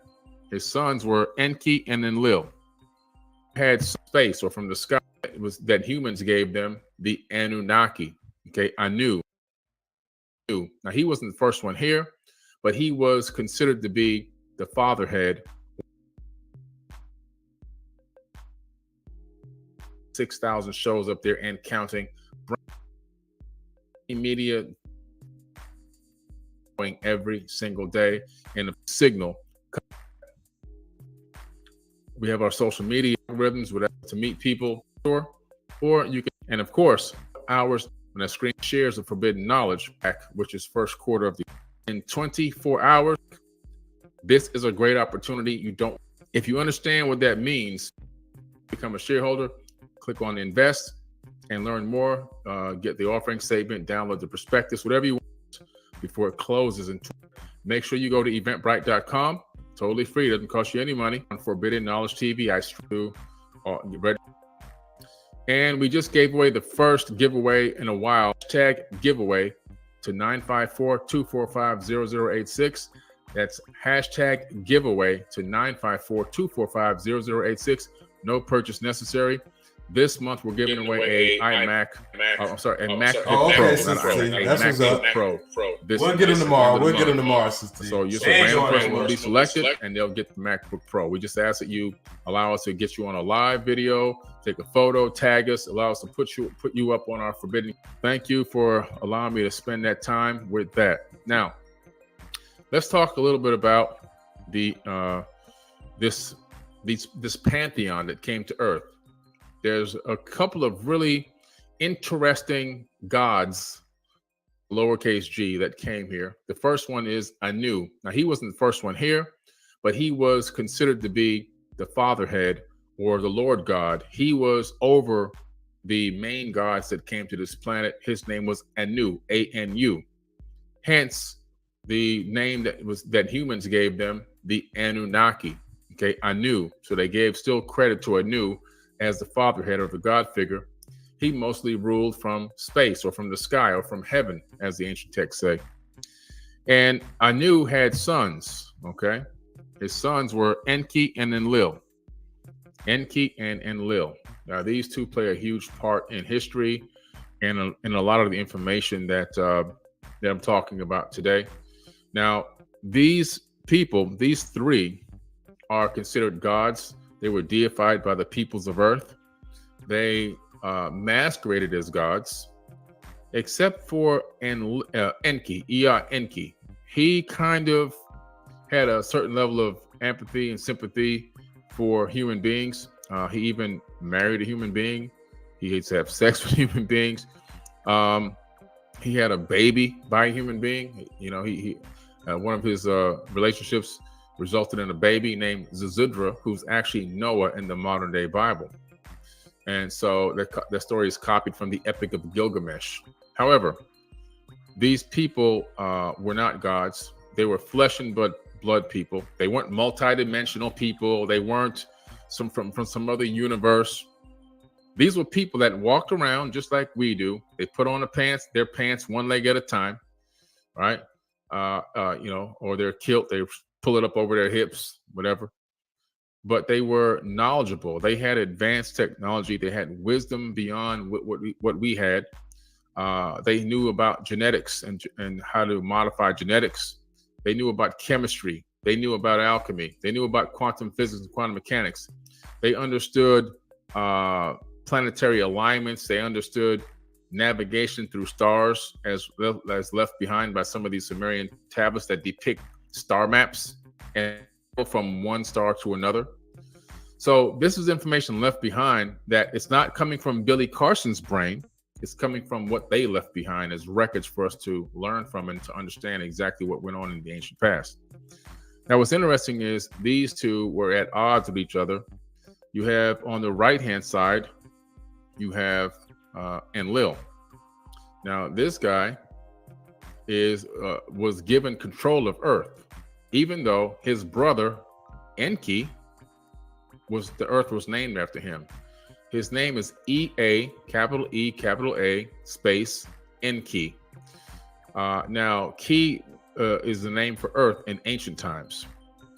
C: his sons were Enki and Enlil. Had space, or from the sky, it was that humans gave them the Anunnaki. Okay, Anu. Now he wasn't the first one here, but he was considered to be the fatherhead. 6,000 shows up there and counting. Media going every single day, and a signal. We have our social media algorithms, whatever, to meet people, or you can, and of course, hours when a screen shares the forbidden knowledge back, which is first quarter of the in 24 hours. This is a great opportunity. If you understand what that means, become a shareholder, click on invest and learn more. Get the offering statement, download the prospectus, whatever you want before it closes. And make sure you go to eventbrite.com. Totally free, doesn't cost you any money. On Forbidden Knowledge TV, I stream ready. And we just gave away the first giveaway in a while. Hashtag giveaway to 954-245-0086. That's hashtag giveaway to 954-245-0086. No purchase necessary. This month we're giving away a MacBook Pro.
B: We'll get them tomorrow.
C: So your random person will be selected, and they'll get the MacBook Pro. We just ask that you allow us to get you on a live video, take a photo, tag us, allow us to put you up on our forbidden. Thank you for allowing me to spend that time with that. Now, let's talk a little bit about the this pantheon that came to Earth. There's a couple of really interesting gods, lowercase g, that came here. The first one is Anu. Now, he wasn't the first one here, but he was considered to be the fatherhead or the Lord God. He was over the main gods that came to this planet. His name was Anu, A-N-U. Hence, the name that humans gave them, the Anunnaki. Okay, Anu. So they gave still credit to Anu as the fatherhead or the god figure. He mostly ruled from space or from the sky or from heaven, as the ancient texts say. And Anu had sons. Okay, his sons were Enki and Enlil. Enki and Enlil. Now, these two play a huge part in history and in a lot of the information that I'm talking about today. Now, these people, these three, are considered gods. They were deified by the peoples of Earth. They masqueraded as gods, except for Enki, Enki. He kind of had a certain level of empathy and sympathy for human beings. He even married a human being. He hates to have sex with human beings. He had a baby by a human being. You know, he one of his relationships resulted in a baby named Zazudra, who's actually Noah in the modern day Bible. And so that story is copied from the Epic of Gilgamesh. However, these people were not gods. They were flesh and blood people. They weren't multidimensional people. They weren't from some other universe. These were people that walked around just like we do. They put on their pants one leg at a time, right? Or their kilt, they pull it up over their hips, whatever. But they were knowledgeable. They had advanced technology. They had wisdom beyond what we had. They knew about genetics and how to modify genetics. They knew about chemistry. They knew about alchemy. They knew about quantum physics and quantum mechanics. They understood planetary alignments. They understood navigation through stars as left behind by some of these Sumerian tablets that depict star maps and from one star to another. So this is information left behind that it's not coming from Billy Carson's brain. It's coming from what they left behind as records for us to learn from and to understand exactly what went on in the ancient past. Now, what's interesting is these two were at odds with each other. You have on the right-hand side, you have Enlil. Now, this guy was given control of Earth, even though his brother Enki the Earth was named after him. His name is E-A, capital E, capital A, space, Enki. Now, Ki is the name for Earth in ancient times,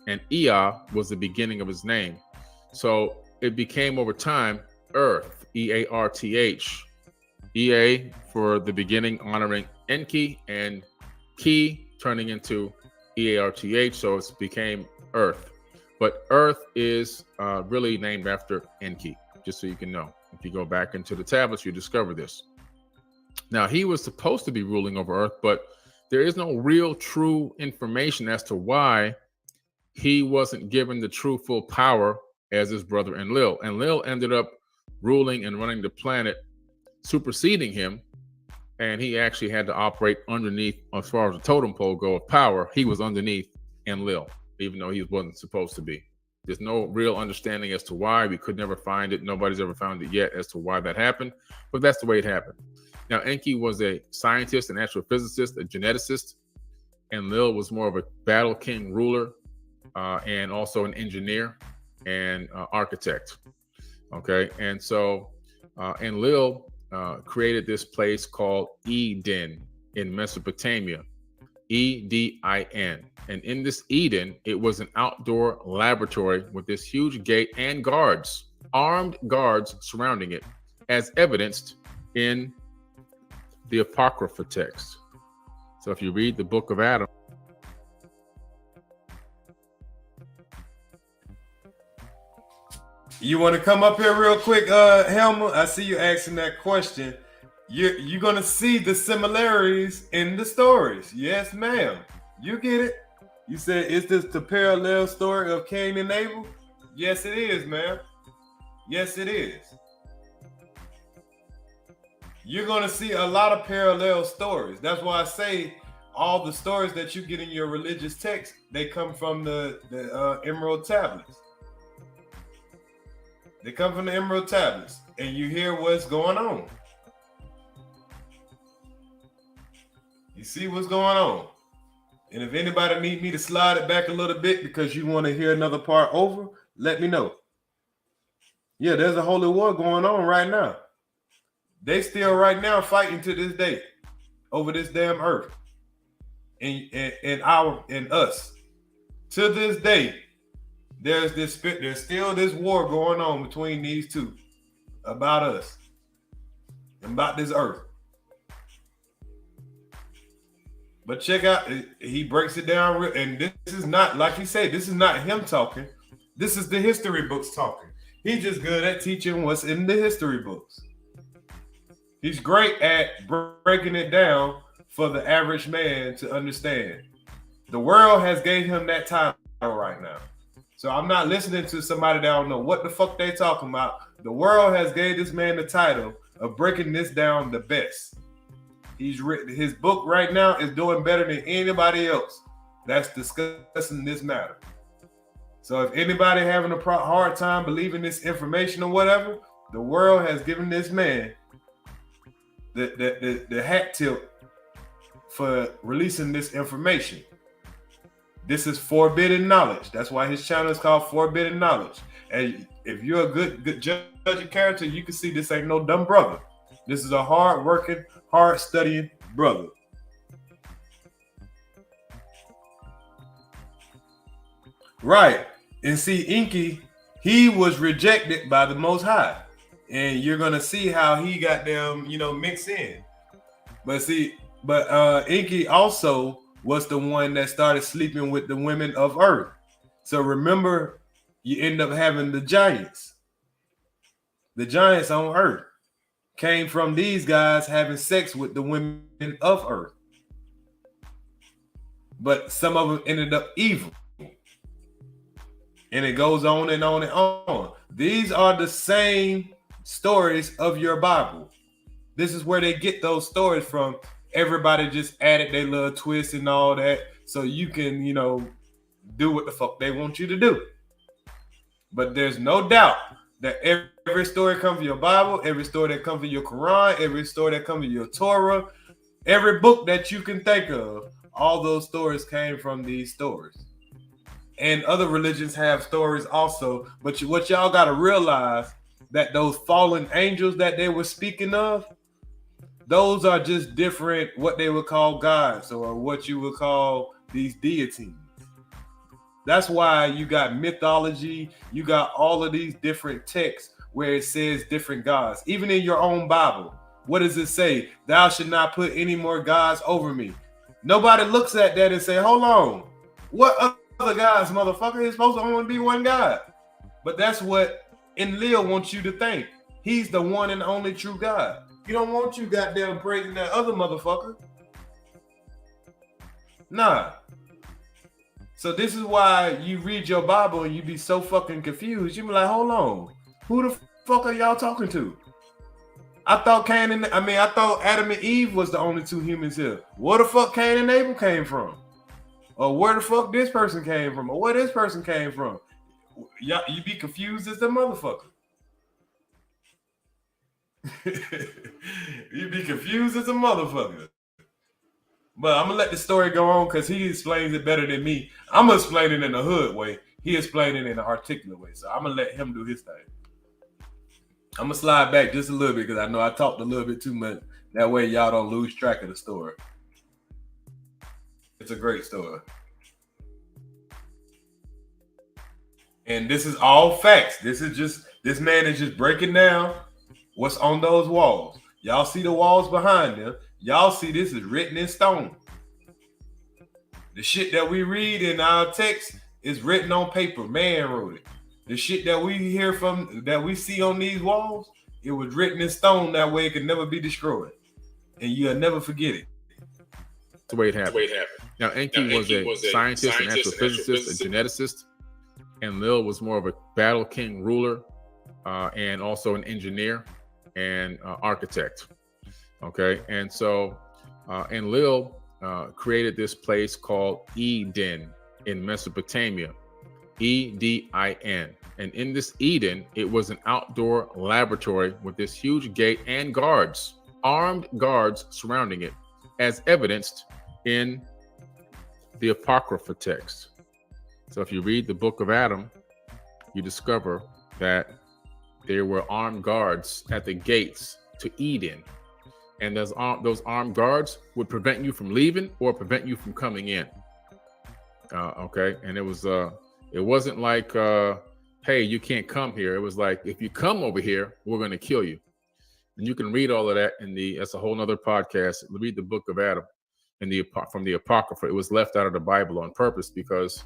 C: and Ea was the beginning of his name. So it became over time Earth, E-A-R-T-H. E-A for the beginning, honoring Enki, and Ki turning into E-A-R-T-H, so it became Earth. But Earth is really named after Enki, just so you can know. If you go back into the tablets, you discover this. Now, he was supposed to be ruling over Earth, but there is no real true information as to why he wasn't given the true full power as his brother Enlil. Enlil ended up ruling and running the planet, superseding him, and he actually had to operate underneath, as far as the totem pole go of power, he was underneath Enlil, even though he wasn't supposed to be. There's no real understanding as to why. We could never find it. Nobody's ever found it yet as to why that happened, but that's the way it happened. Now, Enki was a scientist, an astrophysicist, a geneticist. Enlil was more of a battle king ruler and also an engineer and architect. Okay, and so Enlil created this place called Eden in Mesopotamia, E-D-I-N. And in this Eden, it was an outdoor laboratory with this huge gate and guards, armed guards surrounding it, as evidenced in the Apocrypha text. So if you read the book of Adam,
B: you want to come up here real quick, Helma? I see you asking that question. You're going to see the similarities in the stories. Yes, ma'am. You get it. You said, is this the parallel story of Cain and Abel? Yes, it is, ma'am. Yes, it is. You're going to see a lot of parallel stories. That's why I say all the stories that you get in your religious text, they come from the Emerald Tablets. They come from the Emerald Tablets. you hear what's going on. You see what's going on. And if anybody need me to slide it back a little bit because you want to hear another part over, let me know. Yeah, there's a holy war going on right now. They still right now fighting to this day over this damn earth and us. To this day, there's still this war going on between these two about us and about this earth. But check out, he breaks it down, and this is not, like he said, this is not him talking. This is the history books talking. He's just good at teaching what's in the history books. He's great at breaking it down for the average man to understand. The world has gave him that title right now. So I'm not listening to somebody that don't know what the fuck they talking about. The world has gave this man the title of breaking this down the best. He's written his book right now is doing better than anybody else that's discussing this matter. So if anybody having a hard time believing this information or whatever, the world has given this man the hat tip for releasing this information. This is forbidden knowledge. That's why his channel is called Forbidden Knowledge. And if you're a good judge of character, you can see this ain't no dumb brother. This is a hard-working, hard-studying brother. Right. And see, Inky, he was rejected by the Most High. And you're going to see how he got them, mixed in. But Inky also was the one that started sleeping with the women of Earth. So remember, you end up having the giants. The giants on Earth came from these guys having sex with the women of Earth. But some of them ended up evil. And it goes on and on and on. These are the same stories of your Bible. This is where they get those stories from. Everybody just added their little twist and all that so you can, do what the fuck they want you to do. But there's no doubt that every story comes from your Bible, every story that comes from your Quran, every story that comes from your Torah, every book that you can think of, all those stories came from these stories. And other religions have stories also, but what y'all got to realize that those fallen angels that they were speaking of, those are just different, what they would call gods or what you would call these deities. That's why you got mythology, you got all of these different texts where it says different gods. Even in your own Bible, what does it say? Thou should not put any more gods over me. Nobody looks at that and say, hold on, what other gods, motherfucker? It's supposed to only be one God. But that's what Enlil wants you to think. He's the one and only true God. He don't want you goddamn praising that other motherfucker. Nah. So this is why you read your Bible and you be so fucking confused. You be like, hold on, who the fuck are y'all talking to? I thought Adam and Eve was the only two humans here. Where the fuck Cain and Abel came from? Or where the fuck this person came from? Or where this person came from? Y'all, you be confused as the motherfucker. You be confused as a motherfucker. But I'm gonna let the story go on because he explains it better than me. I'm gonna explain it in a hood way. He explained it in an articulate way. So I'm gonna let him do his thing. I'm gonna slide back just a little bit because I know I talked a little bit too much. That way y'all don't lose track of the story. It's a great story. And this is all facts. This man is just breaking down what's on those walls. Y'all see the walls behind them. Y'all see this is written in stone. The shit that we read in our text is written on paper. Man wrote it. The shit that we hear from, that we see on these walls, it was written in stone. That way it could never be destroyed. And you'll never forget it.
C: That's the way it happened. Now, Enki was a scientist, an astrophysicist, a geneticist. And Lil was more of a battle king ruler and also an engineer and architect. Okay, and so Enlil created this place called Eden in Mesopotamia, Edin. And in this Eden, it was an outdoor laboratory with this huge gate and guards, armed guards surrounding it, as evidenced in the Apocrypha text. So if you read the book of Adam, you discover that there were armed guards at the gates to Eden. And those armed guards would prevent you from leaving or prevent you from coming in. Okay. And it wasn't like, hey, you can't come here. It was like, if you come over here, we're going to kill you. And you can read all of that that's a whole nother podcast. Read the book of Adam from the Apocrypha. It was left out of the Bible on purpose because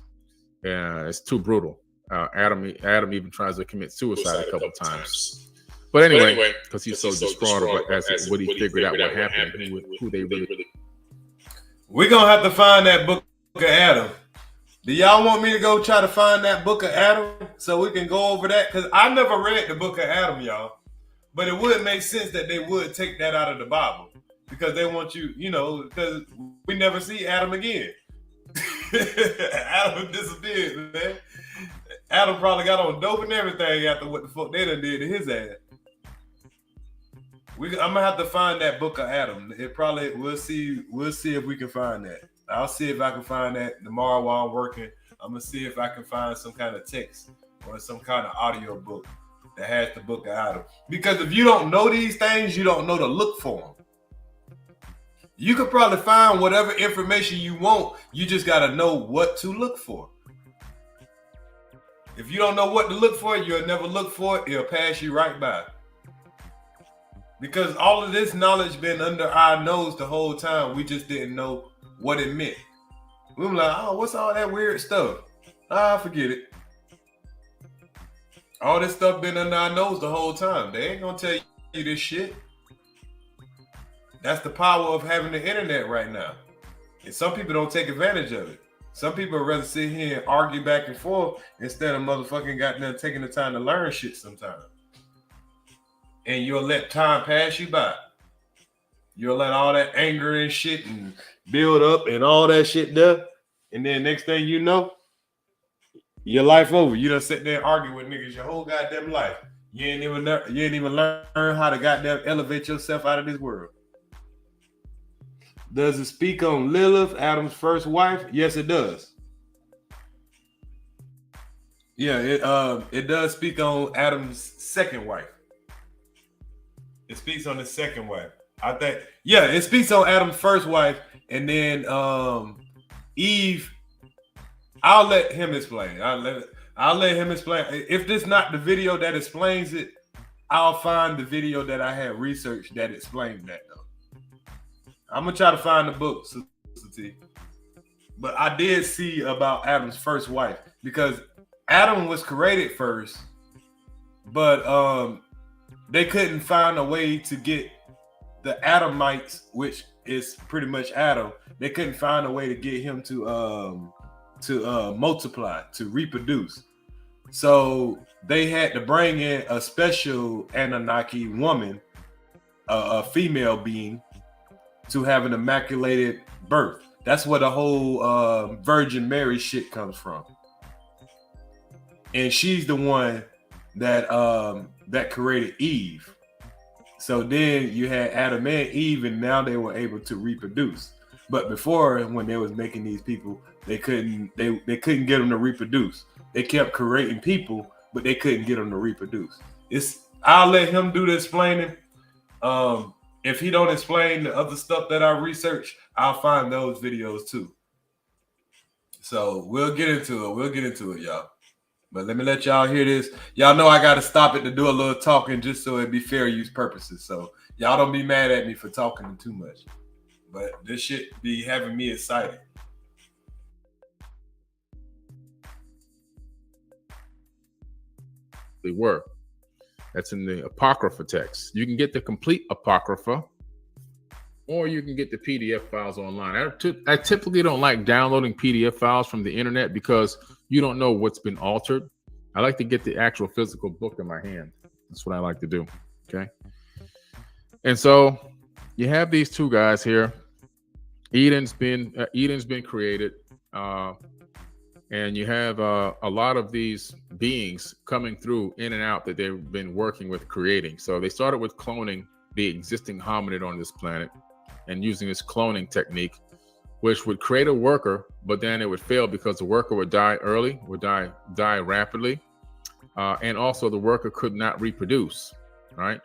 C: it's too brutal. Adam even tries to commit suicide a couple of times. But anyway, because he's so distraught as what he figured out what happened, who they really.
B: We're going to have to find that book of Adam. Do y'all want me to go try to find that book of Adam so we can go over that? Because I never read the book of Adam, y'all. But it would make sense that they would take that out of the Bible because they want you, because we never see Adam again. Adam disappeared, man. Adam probably got on dope and everything after what the fuck they done did to his ass. I'm gonna have to find that book of Adam. We'll see if we can find that. I'll see if I can find that tomorrow while I'm working. I'm gonna see if I can find some kind of text or some kind of audio book that has the book of Adam. Because if you don't know these things, you don't know to look for them. You could probably find whatever information you want. You just gotta know what to look for. If you don't know what to look for, you'll never look for it. It'll pass you right by. Because all of this knowledge been under our nose the whole time. We just didn't know what it meant. We were like, oh, what's all that weird stuff? Forget it. All this stuff been under our nose the whole time. They ain't gonna tell you this shit. That's the power of having the internet right now. And some people don't take advantage of it. Some people would rather sit here and argue back and forth instead of motherfucking goddamn taking the time to learn shit sometimes. And you'll let time pass you by. You'll let all that anger and shit and build up and all that shit there. And then next thing you know, your life over. You done sit there and argue with niggas your whole goddamn life. You ain't even learn how to goddamn elevate yourself out of this world. Does it speak on Lilith, Adam's first wife? Yes, it does. Yeah, it does speak on Adam's second wife. It speaks on his second wife. I think, yeah, it speaks on Adam's first wife, and then Eve. I'll let him explain. I'll let him explain. If this not the video that explains it, I'll find the video that I had researched that explains that though. I'm gonna try to find the book, Sister T. But I did see about Adam's first wife because Adam was created first, but they couldn't find a way to get the Adamites, which is pretty much Adam. They couldn't find a way to get him to multiply, to reproduce. So they had to bring in a special Anunnaki woman, a female being, to have an immaculated birth. That's where the whole Virgin Mary shit comes from. And she's the one that created Eve. So then you had Adam and Eve, and now they were able to reproduce. But before, when they was making these people, they couldn't get them to reproduce. They kept creating people, but they couldn't get them to reproduce. I'll let him do the explaining. If he don't explain the other stuff that I researched, I'll find those videos too. So we'll get into it, y'all. But let me let y'all hear this. Y'all know I got to stop it to do a little talking just so it be fair use purposes. So y'all don't be mad at me for talking too much. But this shit be having me excited.
C: They were. That's in the Apocrypha text. You can get the complete Apocrypha, or you can get the PDF files online. I typically don't like downloading PDF files from the internet because you don't know what's been altered. I like to get the actual physical book in my hand. That's what I like to do. Okay. And so you have these two guys here. Eden's been created. And you have a lot of these beings coming through in and out that they've been working with creating. So they started with cloning the existing hominid on this planet and using this cloning technique, which would create a worker, but then it would fail because the worker would die early, would die rapidly. And also the worker could not reproduce, right?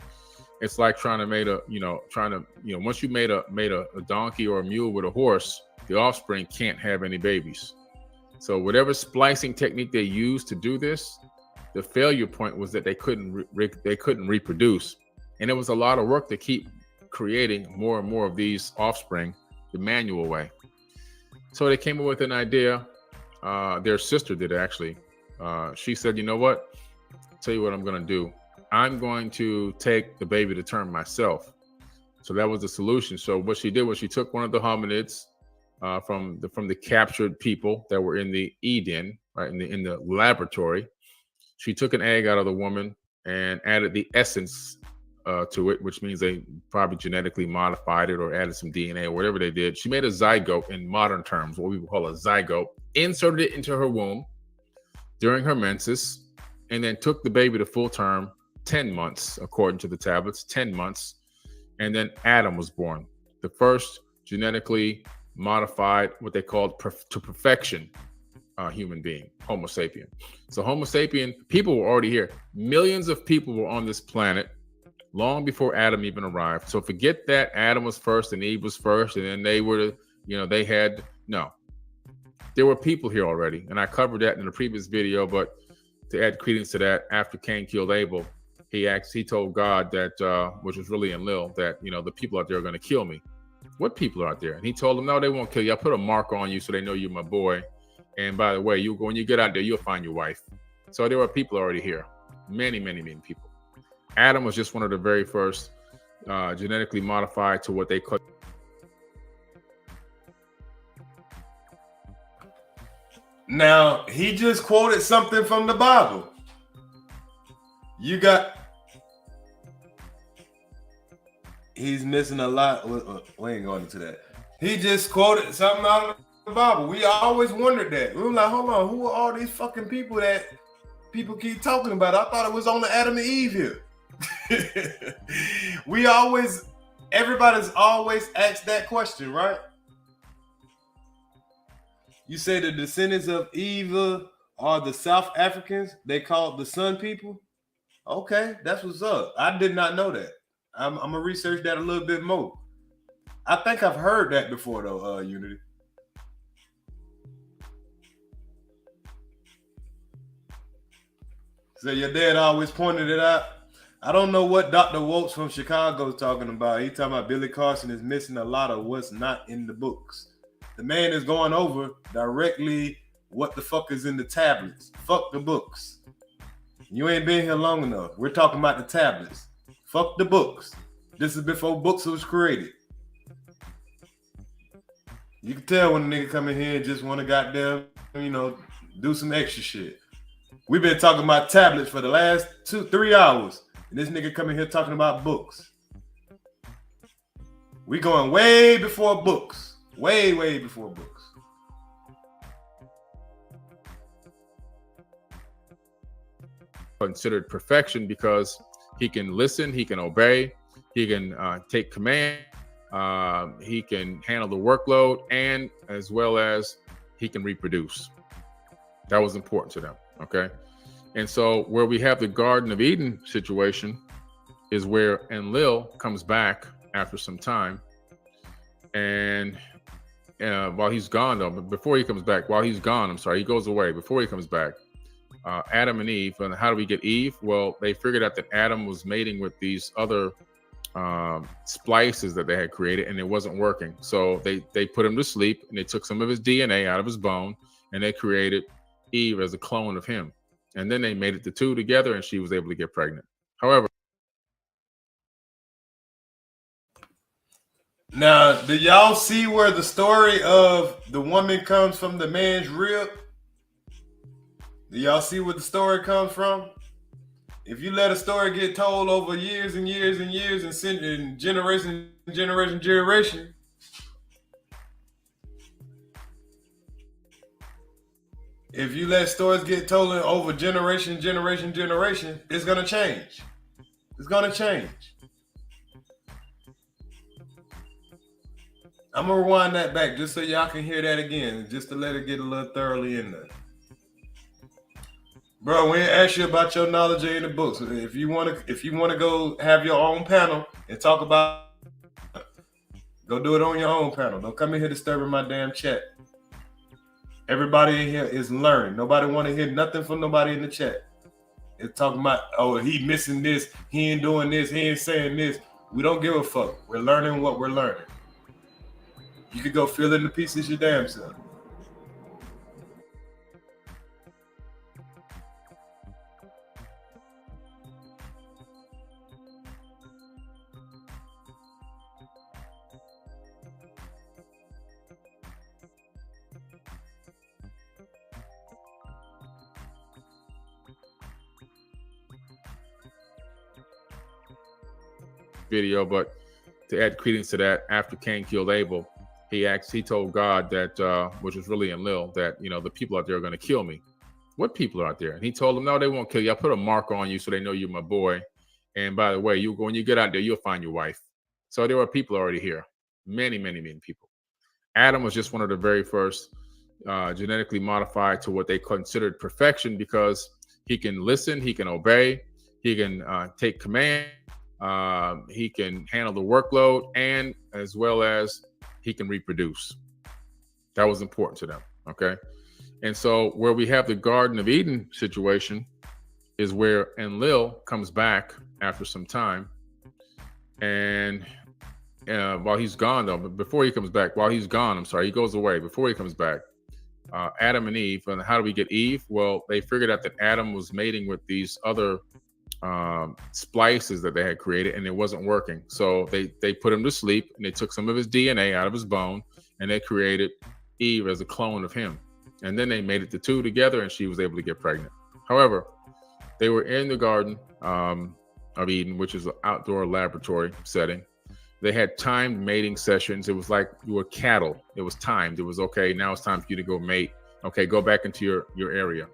C: It's like trying to make once you made a donkey or a mule with a horse, the offspring can't have any babies. So whatever splicing technique they used to do this, the failure point was that they couldn't reproduce. And it was a lot of work to keep creating more and more of these offspring the manual way. So they came up with an idea. Their sister did actually. She said, you know what? Tell you what I'm going to do. I'm going to take the baby to term myself. So that was the solution. So what she did was she took one of the hominids from the captured people that were in the Eden, right, in the laboratory. She took an egg out of the woman and added the essence to it, which means they probably genetically modified it or added some DNA or whatever they did. She made a zygote in modern terms, what we would call a zygote, inserted it into her womb during her menses, and then took the baby to full term, 10 months, according to the tablets, 10 months. And then Adam was born, the first genetically modified, what they called to perfection human being, Homo sapien. So Homo sapien, people were already here. Millions of people were on this planet long before Adam even arrived. So forget that Adam was first and Eve was first, and then there were people here already. And I covered that in the previous video, but to add credence to that, after Cain killed Abel, he told God that, which was really Enlil, that, the people out there are going to kill me. What people are out there? And he told them, no, they won't kill you. I'll put a mark on you so they know you're my boy. And by the way, when you get out there, you'll find your wife. So there were people already here. Many, many, many people. Adam was just one of the very first genetically modified to what they call.
B: Now, he just quoted something from the Bible. He's missing a lot. We ain't going into that. He just quoted something out of the Bible. We always wondered that. We were like, hold on, who are all these fucking people that people keep talking about? I thought it was on the Adam and Eve here. Everybody's always asked that question, right? You say the descendants of Eve are the South Africans. They called the Sun people. Okay, that's what's up. I did not know that. I'm gonna research that a little bit more. I think I've heard that before though, Unity. So your dad always pointed it out. I don't know what Dr. Waltz from Chicago is talking about. He's talking about Billy Carson is missing a lot of what's not in the books. The man is going over directly what the fuck is in the tablets. Fuck the books. You ain't been here long enough. We're talking about the tablets. Fuck the books. This is before books was created. You can tell when a nigga come in here and just want to goddamn, do some extra shit. We've been talking about tablets for the last 2-3 hours. And this nigga coming here talking about books. We going way before books. Way, way before books.
C: Considered perfection because he can listen, he can obey, he can take command, he can handle the workload, and as well as he can reproduce. That was important to them, okay? And so where we have the Garden of Eden situation is where Enlil comes back after some time, and while he's gone though, but before he comes back, he goes away. Before he comes back, Adam and Eve, and how do we get Eve? Well, they figured out that Adam was mating with these other splices that they had created, and it wasn't working. So they put him to sleep, and they took some of his DNA out of his bone, and they created Eve as a clone of him. And then they made it the two together, and she was able to get pregnant. However,
B: now, do y'all see where the story of the woman comes from the man's rib? Do y'all see where the story comes from? If you let a story get told over years and years and years and generation, if you let stories get told over generation, it's gonna change. It's gonna change. I'm gonna rewind that back just so y'all can hear that again, just to let it get a little thoroughly in there. Bro, we ain't asked you about your knowledge in the books. If you wanna go have your own panel and talk about it, go do it on your own panel. Don't come in here disturbing my damn chat. Everybody in here is learning. Nobody want to hear nothing from nobody in the chat. It's talking about, oh, he missing this, he ain't doing this, he ain't saying this. We don't give a fuck. We're learning what we're learning. You could go fill in the pieces your damn self.
C: Video, but to add credence to that, after Cain killed Abel, he told God that, which was really Enlil, that, you know, the people out there are going to kill me. What people are out there? And he told them, no, they won't kill you. I put a mark on you so they know you're my boy. And by the way, when you get out there, you'll find your wife. So there are people already here. Many, many, many people. Adam was just one of the very first genetically modified to what they considered perfection, because he can listen, he can obey, he can take command, he can handle the workload, and as well as he can reproduce. That was important to them. Okay. And so where we have the Garden of Eden situation is where Enlil comes back after some time. And while he's gone, though, but before he comes back, while he's gone, I'm sorry, he goes away. Before he comes back, Adam and Eve, and how do we get Eve? Well, they figured out that Adam was mating with these other splices that they had created, and it wasn't working. So they put him to sleep, and they took some of his DNA out of his bone, and they created Eve as a clone of him. And then they mated the two together, and she was able to get pregnant. However, they were in the Garden of Eden, which is an outdoor laboratory setting. They had timed mating sessions. It was like you were cattle. It was timed. It was, okay, now it's time for you to go mate. Okay, go back into your area.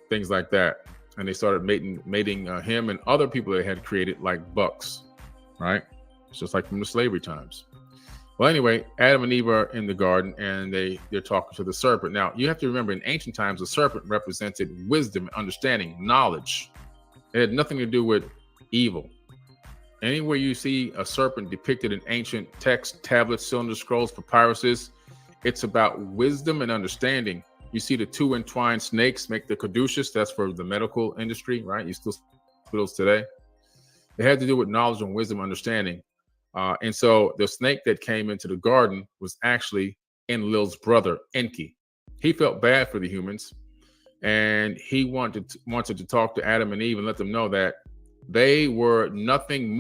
C: Things like that. And they started mating him and other people they had created, like bucks, right? It's just like from the slavery times. Well, anyway, Adam and Eve are in the garden, and they're talking to the serpent. Now, you have to remember, in ancient times, the serpent represented wisdom, understanding, knowledge. It had nothing to do with evil. Anywhere you see a serpent depicted in ancient texts, tablets, cylinder scrolls, papyruses, it's about wisdom and understanding. You see the two entwined snakes make the caduceus. That's for the medical industry, right? You still see those today. It had to do with knowledge and wisdom, understanding. And so the snake that came into the garden was actually Enlil's brother, Enki. He felt bad for the humans, and he wanted to talk to Adam and Eve and let them know that they were nothing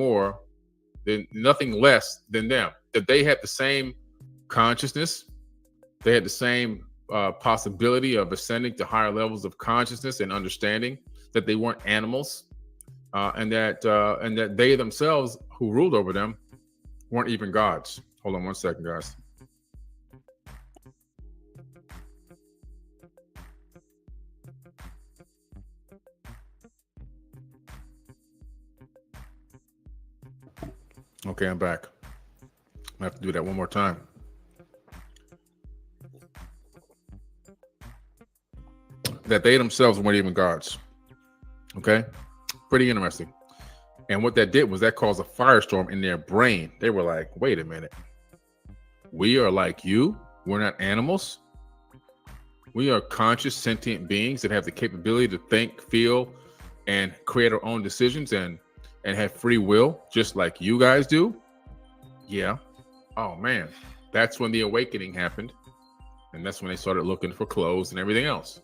C: less than them, that they had the same consciousness, they had the same possibility of ascending to higher levels of consciousness and understanding, that they weren't animals, and that they themselves, who ruled over them, weren't even gods. Hold on one second, guys. Okay, I'm back. I have to do that one more time. That they themselves weren't even gods. Okay, pretty interesting. And what that did was that caused a firestorm in their brain. They were like, wait a minute. We are like you. We're not animals. We are conscious, sentient beings that have the capability to think, feel, and create our own decisions and have free will, just like you guys do. Yeah. Oh, man. That's when the awakening happened. And that's when they started looking for clothes and everything else.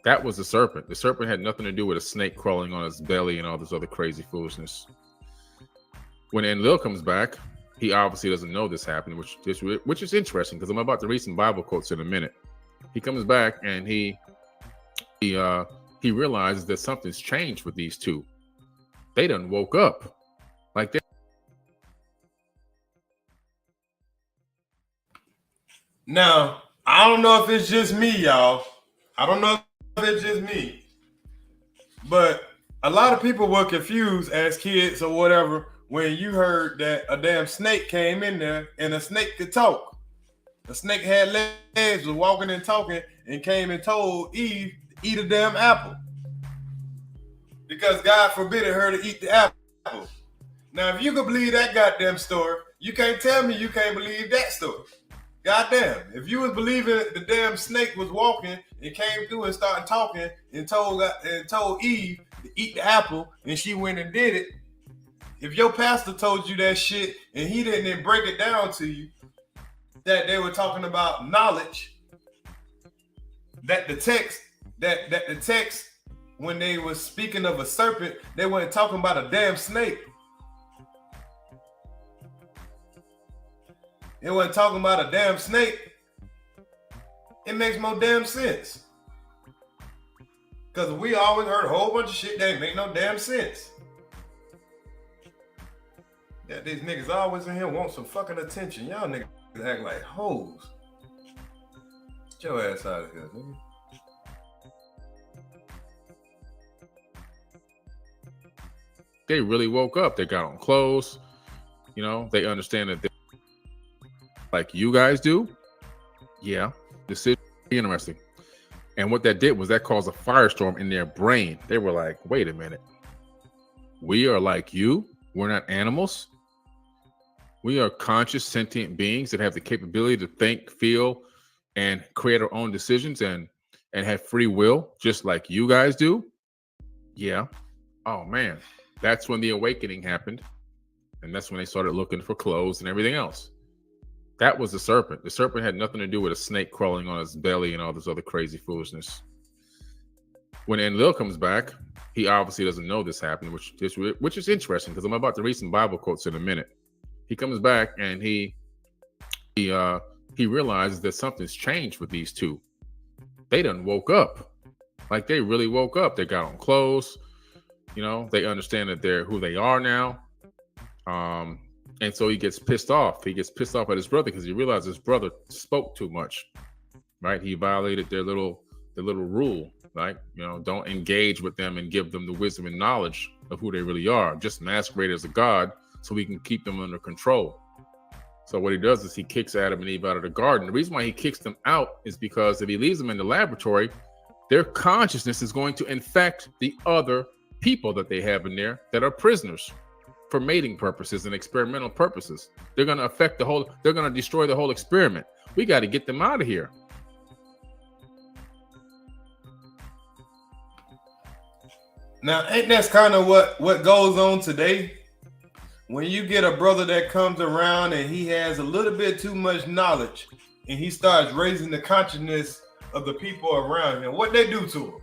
C: That was the serpent. The serpent had nothing to do with a snake crawling on his belly and all this other crazy foolishness. When Enlil comes back, he obviously doesn't know this happened, which is interesting, because I'm about to read some Bible quotes in a minute. He comes back and he realizes that something's changed with these two. They done woke up. Like that.
B: Now, I don't know if it's just me, y'all. I don't know if it's just me, but a lot of people were confused as kids or whatever when you heard that a damn snake came in there and a snake could talk. The snake had legs, was walking and talking, and came and told Eve to eat a damn apple. Because God forbidden her to eat the apple. Now, if you can believe that goddamn story, you can't tell me you can't believe that story. Goddamn. If you was believing the damn snake was walking and came through and started talking and told Eve to eat the apple and she went and did it, if your pastor told you that shit and he didn't break it down to you, that they were talking about knowledge, that the text, when they were speaking of a serpent, they weren't talking about a damn snake. They weren't talking about a damn snake. It makes more damn sense. Because we always heard a whole bunch of shit that ain't make no damn sense. Yeah, these niggas always in here want some fucking attention. Y'all niggas act like hoes. Get your ass out of here, nigga.
C: They really woke up. They got on clothes. You know, they understand that like you guys do. Yeah, this is interesting. And what that did was that caused a firestorm in their brain. They were like, wait a minute. We are like you. We're not animals. We are conscious, sentient beings that have the capability to think, feel, and create our own decisions and have free will, just like you guys do. Yeah. Oh, man. That's when the awakening happened. And that's when they started looking for clothes and everything else. That was the serpent. The serpent had nothing to do with a snake crawling on his belly and all this other crazy foolishness. When Enlil comes back, he obviously doesn't know this happened, which is interesting because I'm about to read some Bible quotes in a minute. He comes back and he realizes that something's changed with these two. They done woke up. Like they really woke up. They got on clothes. You know, they understand that they're who they are now. And so he gets pissed off. He gets pissed off at his brother because he realized his brother spoke too much, right? He violated their little rule, right? You know, don't engage with them and give them the wisdom and knowledge of who they really are. Just masquerade as a god so we can keep them under control. So what he does is he kicks Adam and Eve out of the garden. The reason why he kicks them out is because if he leaves them in the laboratory, their consciousness is going to infect the other people that they have in there that are prisoners for mating purposes and experimental purposes. They're going to affect they're going to destroy the whole experiment. We got to get them out of here.
B: Now, ain't that kind of what goes on today? When you get a brother that comes around and he has a little bit too much knowledge and he starts raising the consciousness of the people around him, what they do to him?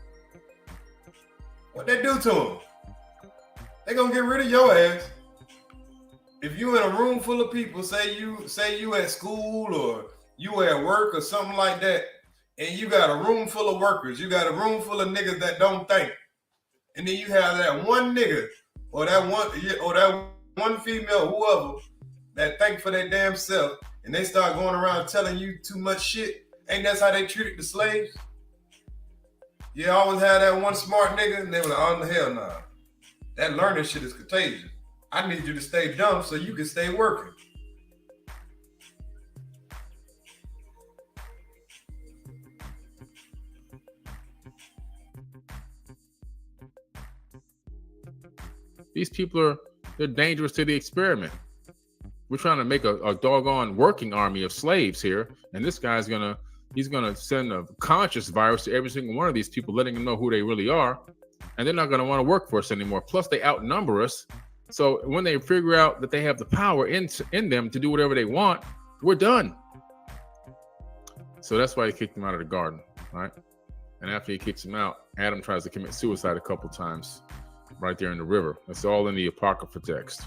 B: What they do to him? They gonna get rid of your ass. If you in a room full of people, say you at school or you at work or something like that, and you got a room full of workers, you got a room full of niggas that don't think, and then you have that one nigga or that one female, whoever, that think for their damn self, and they start going around telling you too much shit. Ain't that's how they treated the slaves? You always had that one smart nigga, and they were like, oh, the hell nah. That learning shit is contagious. I need you to stay dumb so you can stay working.
C: These people they're dangerous to the experiment. We're trying to make a doggone working army of slaves here, and this guy's he's gonna send a conscious virus to every single one of these people, letting them know who they really are, and they're not gonna want to work for us anymore. Plus, they outnumber us. So when they figure out that they have the power in them to do whatever they want, we're done. So that's why he kicked them out of the garden, right? And after he kicks them out, Adam tries to commit suicide a couple times right there in the river. It's all in the Apocrypha text.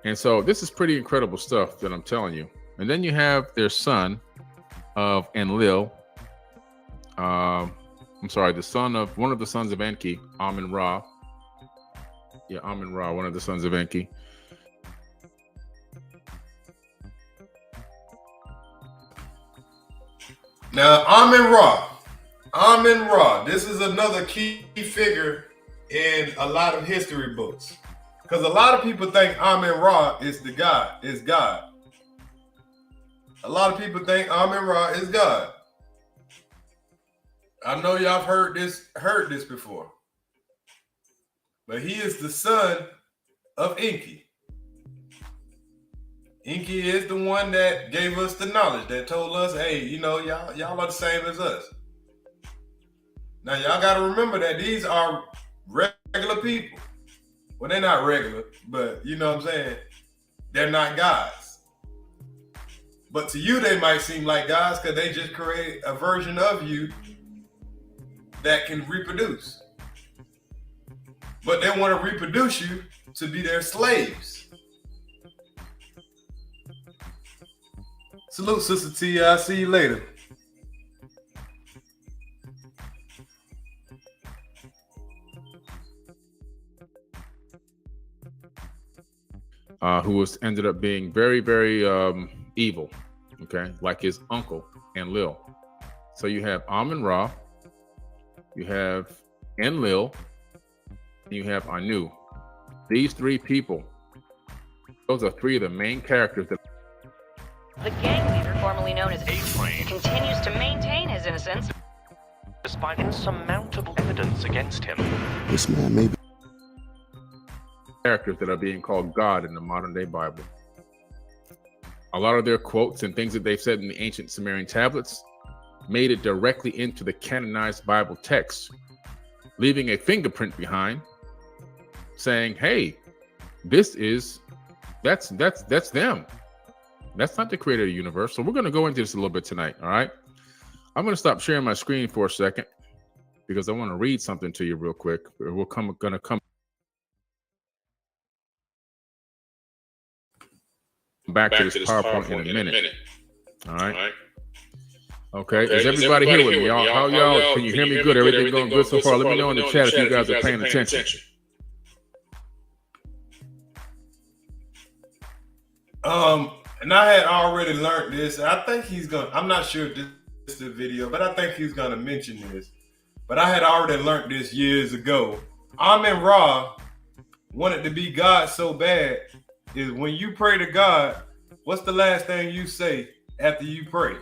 C: And so this is pretty incredible stuff that I'm telling you. And then you have their son of Enlil. The son of one of the sons of Enki, Amun-Ra. Yeah, Amun-Ra, one of the sons of Enki.
B: Now, Amun-Ra, Amun-Ra. This is another key figure in a lot of history books. Because a lot of people think Amun-Ra is God. A lot of people think Amun-Ra is God. I know y'all have heard this before. But he is the son of Enki. Enki is the one that gave us the knowledge, that told us, hey, you know, y'all are the same as us. Now, y'all got to remember that these are regular people. Well, they're not regular, but you know what I'm saying? They're not gods. But to you, they might seem like gods because they just create a version of you that can reproduce. But they want to reproduce you to be their slaves. Salute, Sister T. I'll see you later.
C: Who ended up being very, very evil, okay, like his uncle Enlil. So you have Amun-Ra, you have Enlil, and you have Anu. These three people, those are three of the main characters that.
I: The gang leader, formerly known as A-Train, continues to maintain his innocence
H: Despite insurmountable evidence against him.
J: This man may be
C: characters that are being called God in the modern day Bible. A lot of their quotes and things that they've said in the ancient Sumerian tablets made it directly into the canonized Bible text, leaving a fingerprint behind saying, hey, that's them. That's not the creator of the universe. So we're going to go into this a little bit tonight. All right. I'm going to stop sharing my screen for a second because I want to read something to you real quick. We're going to come back to this PowerPoint in a minute. All right. Okay. Is everybody here with me? Y'all, how y'all? Can you hear me good? Everything going good so far? Let me know in the chat if you guys are paying attention.
B: And I had already learned this. I think I'm not sure if this is the video, but I think he's gonna mention this. But I had already learned this years ago. Amun-Ra wanted to be God so bad is when you pray to God, what's the last thing you say after you pray?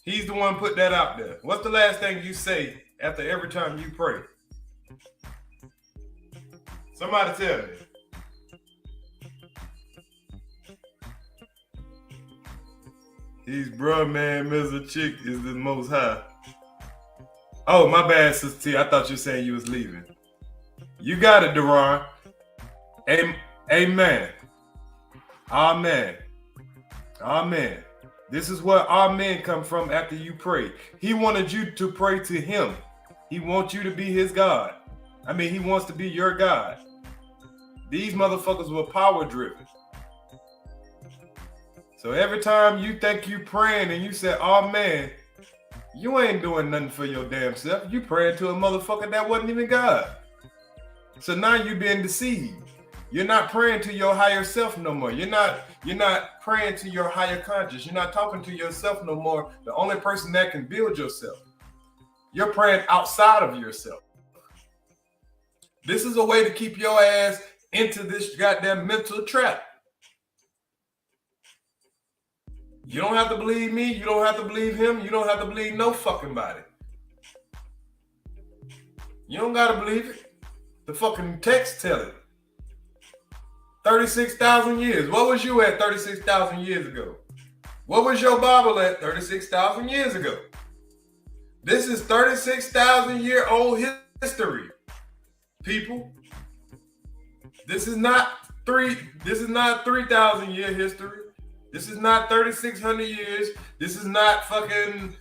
B: He's the one put that out there. What's the last thing you say after every time you pray? Somebody tell me. He's bruh, man, Mr. Chick is the most high. Oh, my bad, Sister T. I thought you were saying you was leaving. You got it, Deron. Amen. Amen. Amen. This is where amen come from after you pray. He wanted you to pray to him. He wants you to be his God. I mean, he wants to be your God. These motherfuckers were power driven. So every time you think you praying and you say, oh man, you ain't doing nothing for your damn self. You praying to a motherfucker that wasn't even God. So now you're being deceived. You're not praying to your higher self no more. You're not praying to your higher conscious. You're not talking to yourself no more. The only person that can build yourself. You're praying outside of yourself. This is a way to keep your ass into this goddamn mental trap. You don't have to believe me. You don't have to believe him. You don't have to believe no fucking body. You don't got to believe it. The fucking text tell it. 36,000 years. What was you at 36,000 years ago? What was your Bible at 36,000 years ago? This is 36,000 year old history, people. This is not 3,000 year history. This is not 3,600 years. This is not fucking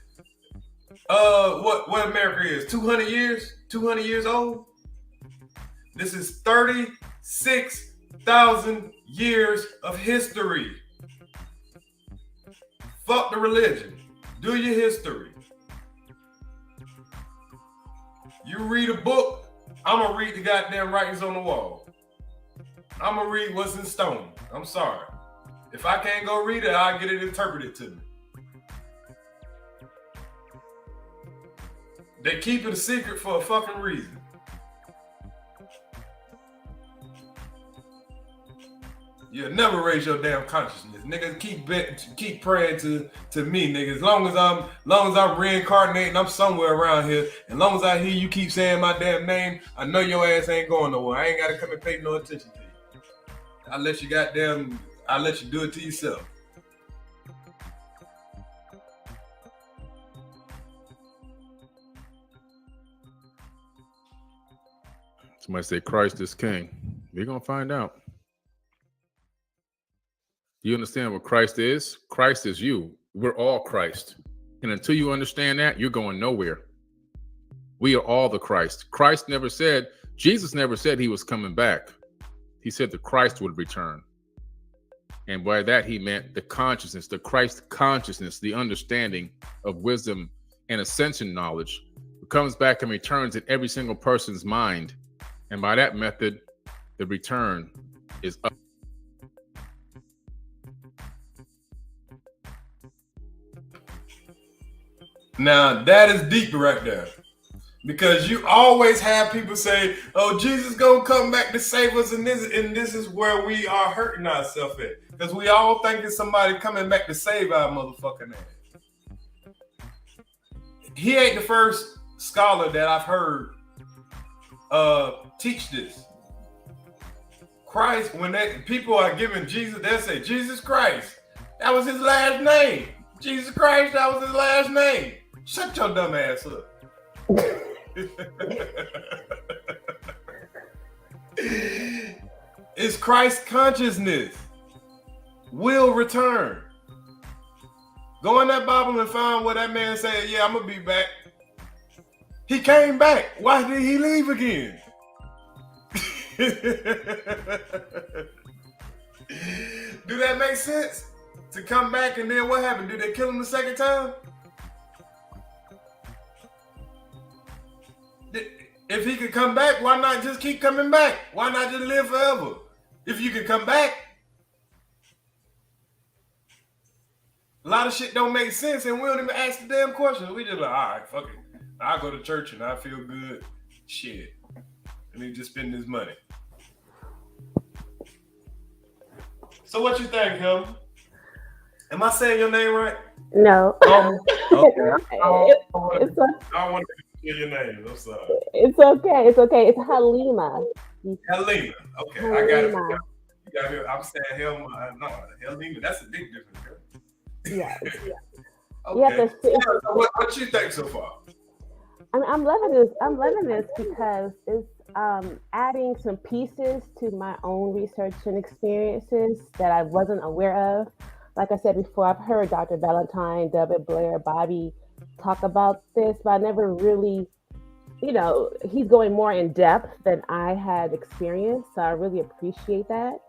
B: what America is. 200 years? 200 years old? This is 36,000 years of history. Fuck the religion. Do your history. You read a book, I'm gonna read the goddamn writings on the wall. I'm gonna read what's in stone. I'm sorry. If I can't go read it, I'll get it interpreted to me. They keep it a secret for a fucking reason. You'll never raise your damn consciousness, nigga. Keep praying to me, nigga. As long as I'm reincarnating, I'm somewhere around here. As long as I hear you keep saying my damn name, I know your ass ain't going nowhere. I ain't gotta come and pay no attention to you. I'll let you do it to yourself.
C: Somebody say Christ is king. We're gonna find out. Do you understand what Christ is? Christ is you. We're all Christ. And until you understand that, you're going nowhere. We are all the Christ. Jesus never said he was coming back. He said the Christ would return. And by that, he meant the consciousness, the Christ consciousness, the understanding of wisdom and ascension knowledge comes back and returns in every single person's mind. And by that method, the return is up.
B: Now, that is deep right there. Because you always have people say, oh, Jesus gonna come back to save us, and this is where we are hurting ourselves at. Because we all think it's somebody coming back to save our motherfucking ass. He ain't the first scholar that I've heard teach this. Christ, when people are giving Jesus, they'll say, Jesus Christ, that was his last name. Jesus Christ, that was his last name. Shut your dumb ass up. It's Christ consciousness will return. Go in that Bible and find where that man said, yeah, I'm going to be back. He came back. Why did he leave again? Do that make sense? To come back and then what happened? Did they kill him the second time? If he could come back, why not just keep coming back? Why not just live forever? If you can come back. A lot of shit don't make sense and we don't even ask the damn questions. We just like, all right, fuck it. I go to church and I feel good. Shit. Let me just spend this money. So what you think, Helen? Am I saying your name right?
J: No.
B: Okay. I don't want to hear your name. I'm sorry.
J: It's okay. It's okay. It's Halima.
B: Halima. Okay, Halima. I got it. You got it. I'm saying Helma. No, Halima. That's a big difference, girl.
J: Yeah.
B: Okay. So what you think so far?
J: I'm loving this. I'm loving this because it's adding some pieces to my own research and experiences that I wasn't aware of. Like I said before, I've heard Dr. Valentine, David Blair, Bobby talk about this, but I never really, he's going more in depth than I had experienced. So I really appreciate that.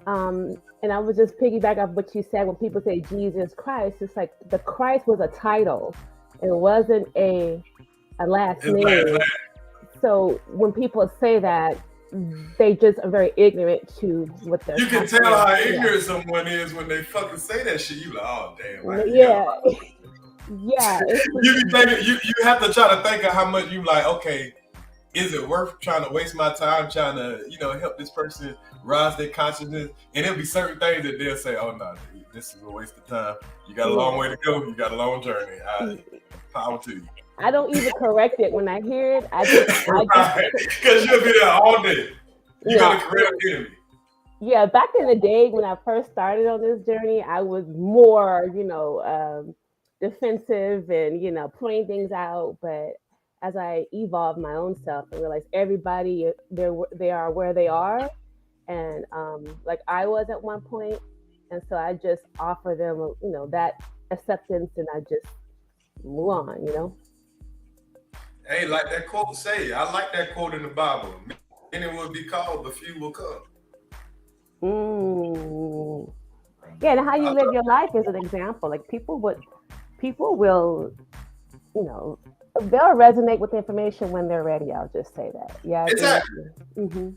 J: And I was just piggyback off what you said when people say Jesus Christ. It's like the Christ was a title. It wasn't a last name. So when people say that, they just are very ignorant to what they're.
B: You can tell how ignorant someone is when they fucking say that shit. You like, oh damn. Right?
J: Yeah. Yeah.
B: You be thinking, you have to try to think of how much you like. Okay, is it worth trying to waste my time trying to help this person rise their consciousness? And there'll be certain things that they'll say, oh no, this is a waste of time. You got a long way to go. You got a long journey. Power to you.
J: I don't even correct it when I hear it. I just
B: because you'll be there all day. You gotta correct enemy.
J: Yeah, back in the day when I first started on this journey, I was more, defensive and pointing things out. But as I evolved my own self, I realized everybody they are where they are, and like I was at one point, and so I just offer them, that acceptance, and I just move on,
B: Hey, like that quote say, I like that quote in the Bible. Many will be called, but few will come.
J: Yeah, and how you live your life is an example. Like people will, they'll resonate with the information when they're ready. I'll just say that. Yeah,
B: exactly.
J: Mm-hmm.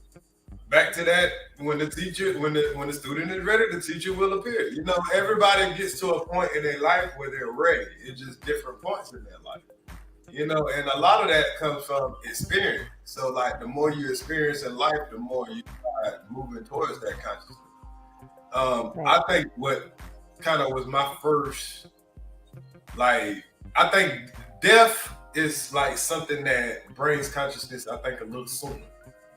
B: Back to that, when the student is ready, the teacher will appear. Everybody gets to a point in their life where they're ready. It's just different points in their life. You know, and a lot of that comes from experience. So like the more you experience in life, the more you start moving towards that consciousness. I think what kind of was my first, like, I think death is like something that brings consciousness, I think, a little sooner.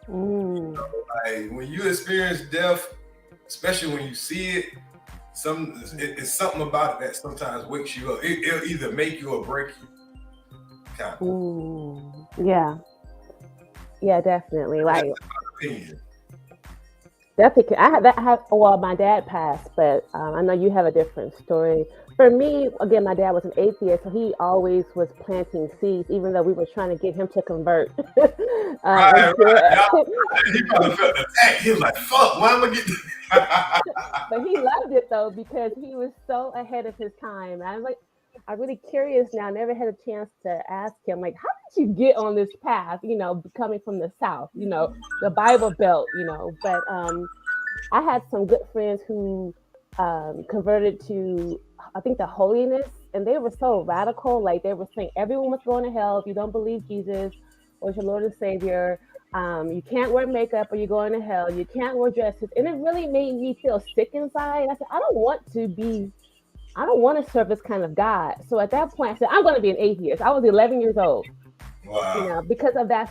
B: You know, like when you experience death, especially when you see it, it's something about it that sometimes wakes you up. It'll either make you or break you. Kind of.
J: Yeah, definitely. Like, definitely. Well, my dad passed, but I know you have a different story. For me, again, my dad was an atheist, so he always was planting seeds, even though we were trying to get him to convert.
B: Right. He probably felt attacked. He was like, "Fuck, why am I getting?"
J: But he loved it though, because he was so ahead of his time. And I'm really curious now. I never had a chance to ask him, like, how did you get on this path? You know, coming from the South, you know, the Bible Belt, you know. But I had some good friends who converted to, I think, the holiness, and they were so radical. Like, they were saying everyone was going to hell if you don't believe Jesus or your Lord and Savior. You can't wear makeup or you're going to hell. You can't wear dresses. And it really made me feel sick inside. I said, I don't want to serve this kind of God. So at that point, I said, I'm going to be an atheist. I was 11 years old.
B: Wow.
J: You know, because of that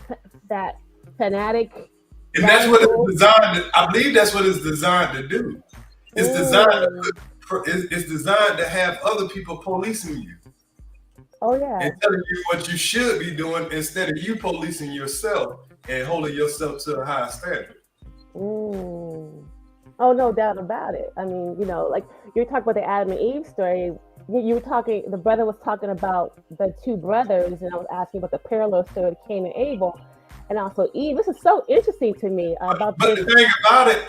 J: fanatic.
B: And that's what it's designed to, I believe that's what it's designed to do. It's designed to have other people policing you.
J: Oh, yeah.
B: And telling you what you should be doing instead of you policing yourself and holding yourself to a higher standard.
J: Oh, no doubt about it. I mean, you know, like you're talking about the Adam and Eve story. You were talking, the brother was talking about the two brothers, and I was asking about the parallel story of Cain and Abel, and also Eve. This is so interesting to me.
B: But the thing about it,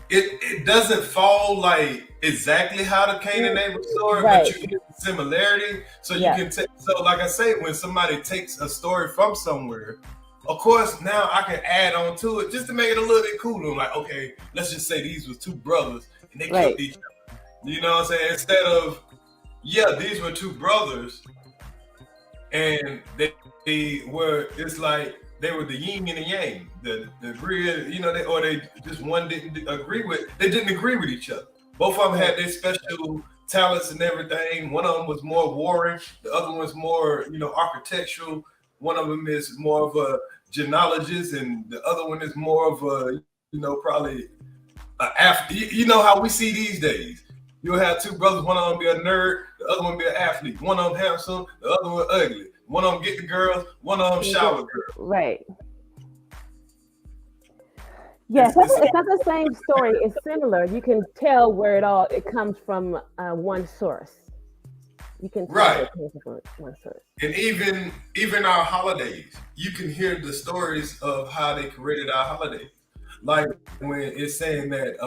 B: it doesn't fall like exactly how the Cain and Abel story, but you get the similarity. So you can take, so like I say, when somebody takes a story from somewhere, of course, now I can add on to it just to make it a little bit cooler. Like, okay, let's just say these were two brothers and they killed each other. You know what I'm saying? Instead of, these were two brothers and they were, it's like they were the yin and the yang, the real, you know, they just one didn't agree with each other. Both of them had their special talents and everything. One of them was more warring, the other one was more, you know, architectural. One of them is more of a genealogist, and the other one is more of a, you know, probably you know how we see these days. You'll have two brothers, one of them be a nerd, the other one be an athlete. One of them handsome, the other one ugly. One of them get the girls, one of them shower girls.
J: Right. Yes, it's not the same story. It's similar. You can tell where it comes from one source. You can tell it comes from one source.
B: And even our holidays, you can hear the stories of how they created our holidays. Like when it's saying that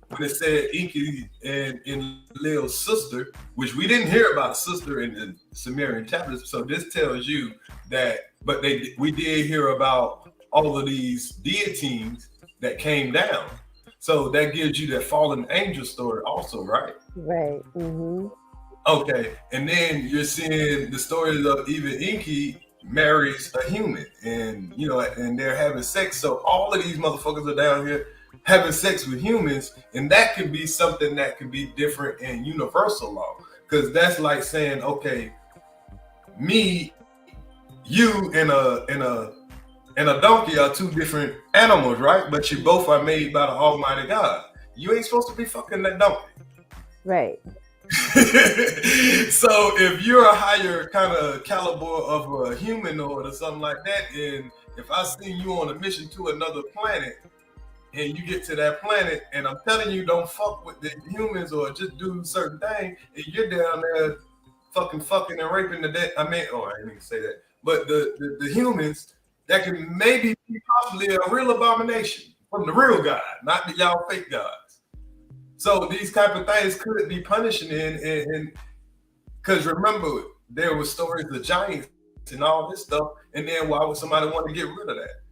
B: when it said Inky and Leo's sister, which we didn't hear about a sister in the Sumerian tablets. So this tells you that, but we did hear about all of these deities that came down. So that gives you that fallen angel story also, right?
J: Right. Mm-hmm.
B: Okay. And then you're seeing the stories of even Inky marries a human, and you know, and they're having sex. So all of these motherfuckers are down here having sex with humans, and that could be something that could be different in universal law, because that's like saying, okay, me, you, and a donkey are two different animals, right? But you both are made by the Almighty God. You ain't supposed to be fucking that donkey.
J: Right.
B: So if you're a higher kind of caliber of a humanoid or something like that, and if I see you on a mission to another planet and you get to that planet and I'm telling you don't fuck with the humans or just do certain things, and you're down there fucking and raping the dead, I didn't even say that, but the humans, that can maybe be possibly a real abomination from the real God, not the y'all fake gods. So these type of things could be punishing and because remember, there were stories of giants and all this stuff, and then why would somebody want to get rid of that?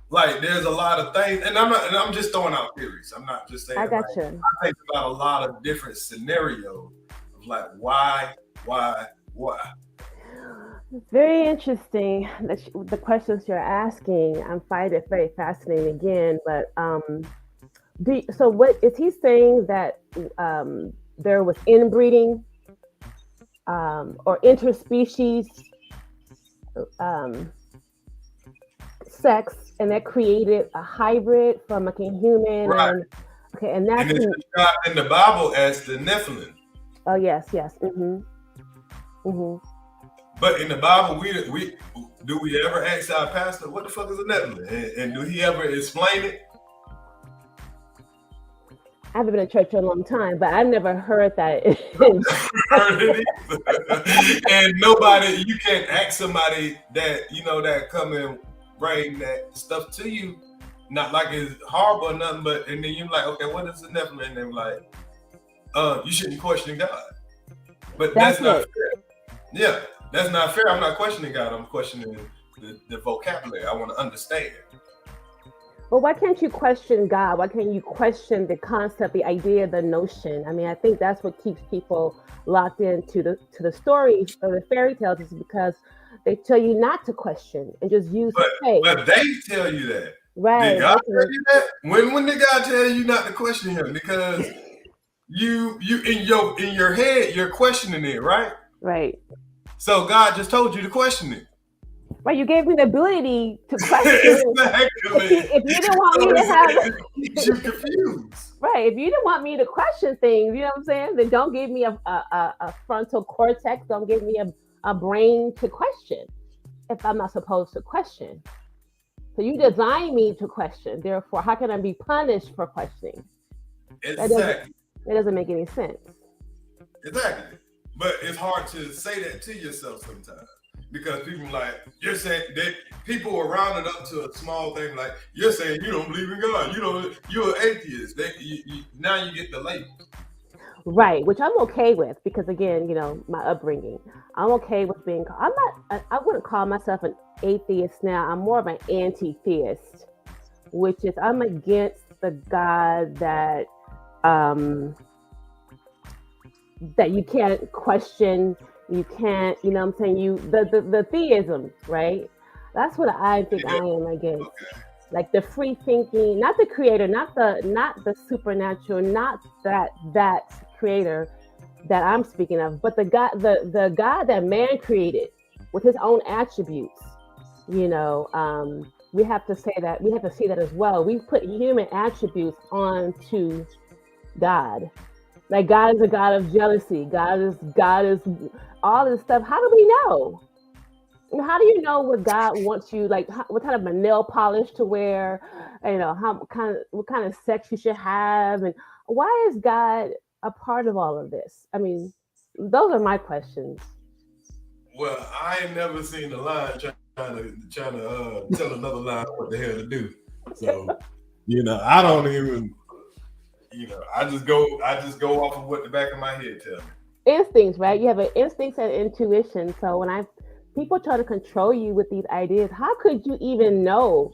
B: Like, there's a lot of things, and I'm just throwing out theories. I'm not just saying.
J: I got you.
B: I think about a lot of different scenarios of like why.
J: Very interesting. The questions you're asking, I find it very fascinating again. But so what is he saying that there was inbreeding or interspecies sex, and that created a hybrid from like a human?
B: Right.
J: And okay, and that's
B: and it's described in the Bible as the Nephilim.
J: Oh yes, yes.
B: But in the Bible, we do we ever ask our pastor what the fuck is a Nephilim, and do he ever explain it?
J: I haven't been in church for a long time, but I've never heard that.
B: And nobody, you can't ask somebody that that come and bring that stuff to you, not like it's horrible or nothing, but and then you're like, okay, what is a Nephilim? And they're like, you shouldn't question God. But that's not fair. Yeah, that's not fair. I'm not questioning God. I'm questioning the vocabulary. I want to understand.
J: Well, why can't you question God? Why can't you question the concept, the idea, the notion? I mean, I think that's what keeps people locked into the stories or the fairy tales, is because they tell you not to question and just use faith.
B: But they tell you that.
J: Right.
B: Did God tell you that? When did God tell you not to question him? Because you in your head, you're questioning it, right?
J: Right.
B: So God just told you to question it.
J: Right, you gave me the ability to question.
B: Exactly.
J: If you didn't want me to have,
B: you're confused.
J: Right. If you didn't want me to question things, you know what I'm saying? Then don't give me a frontal cortex. Don't give me a brain to question if I'm not supposed to question. So you designed me to question. Therefore, how can I be punished for questioning?
B: Exactly.
J: That doesn't make any sense.
B: Exactly. But it's hard to say that to yourself sometimes. Because people you're saying that people are rounded up to a small thing, like you're saying you don't believe in God, you're an atheist. Now you get the label.
J: Right, which I'm okay with, because again, my upbringing, I'm okay with being. I wouldn't call myself an atheist now. I'm more of an anti-theist, which is I'm against the God that you can't question. You can't, I'm saying, the theism, right? That's what I think I am against. Okay. Like the free thinking, not the creator, not the supernatural, not that creator that I'm speaking of, but the God that man created with his own attributes. We have to say that, we have to see that as well. We put human attributes onto God. Like God is a God of jealousy. God is all this stuff. How do we know? How do you know what God wants you, like what kind of a nail polish to wear, what kind of sex you should have, and why is God a part of all of this? I mean, those are my questions.
B: Well, I ain't never seen a lion trying to tell another lion what the hell to do. So, I don't even. I just go off of what the back of my head tells me.
J: Instincts, right? You have an instinct and intuition. So when people try to control you with these ideas, how could you even know?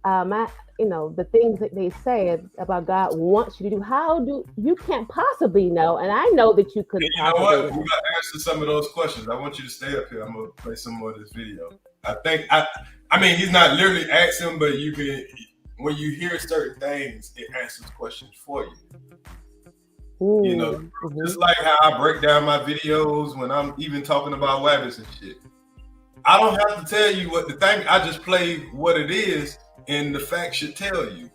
J: The things that they say about God wants you to do. How do you can't possibly know? And I know that you couldn't.
B: You know what? We're gonna answer some of those questions. I want you to stay up here. I'm gonna play some more of this video. I mean, he's not literally asking, but you can. When you hear certain things, it answers questions for you. Just like how I break down my videos when I'm even talking about rabbits and shit. I don't have to tell you what the thing. I just play what it is, and the facts should tell you.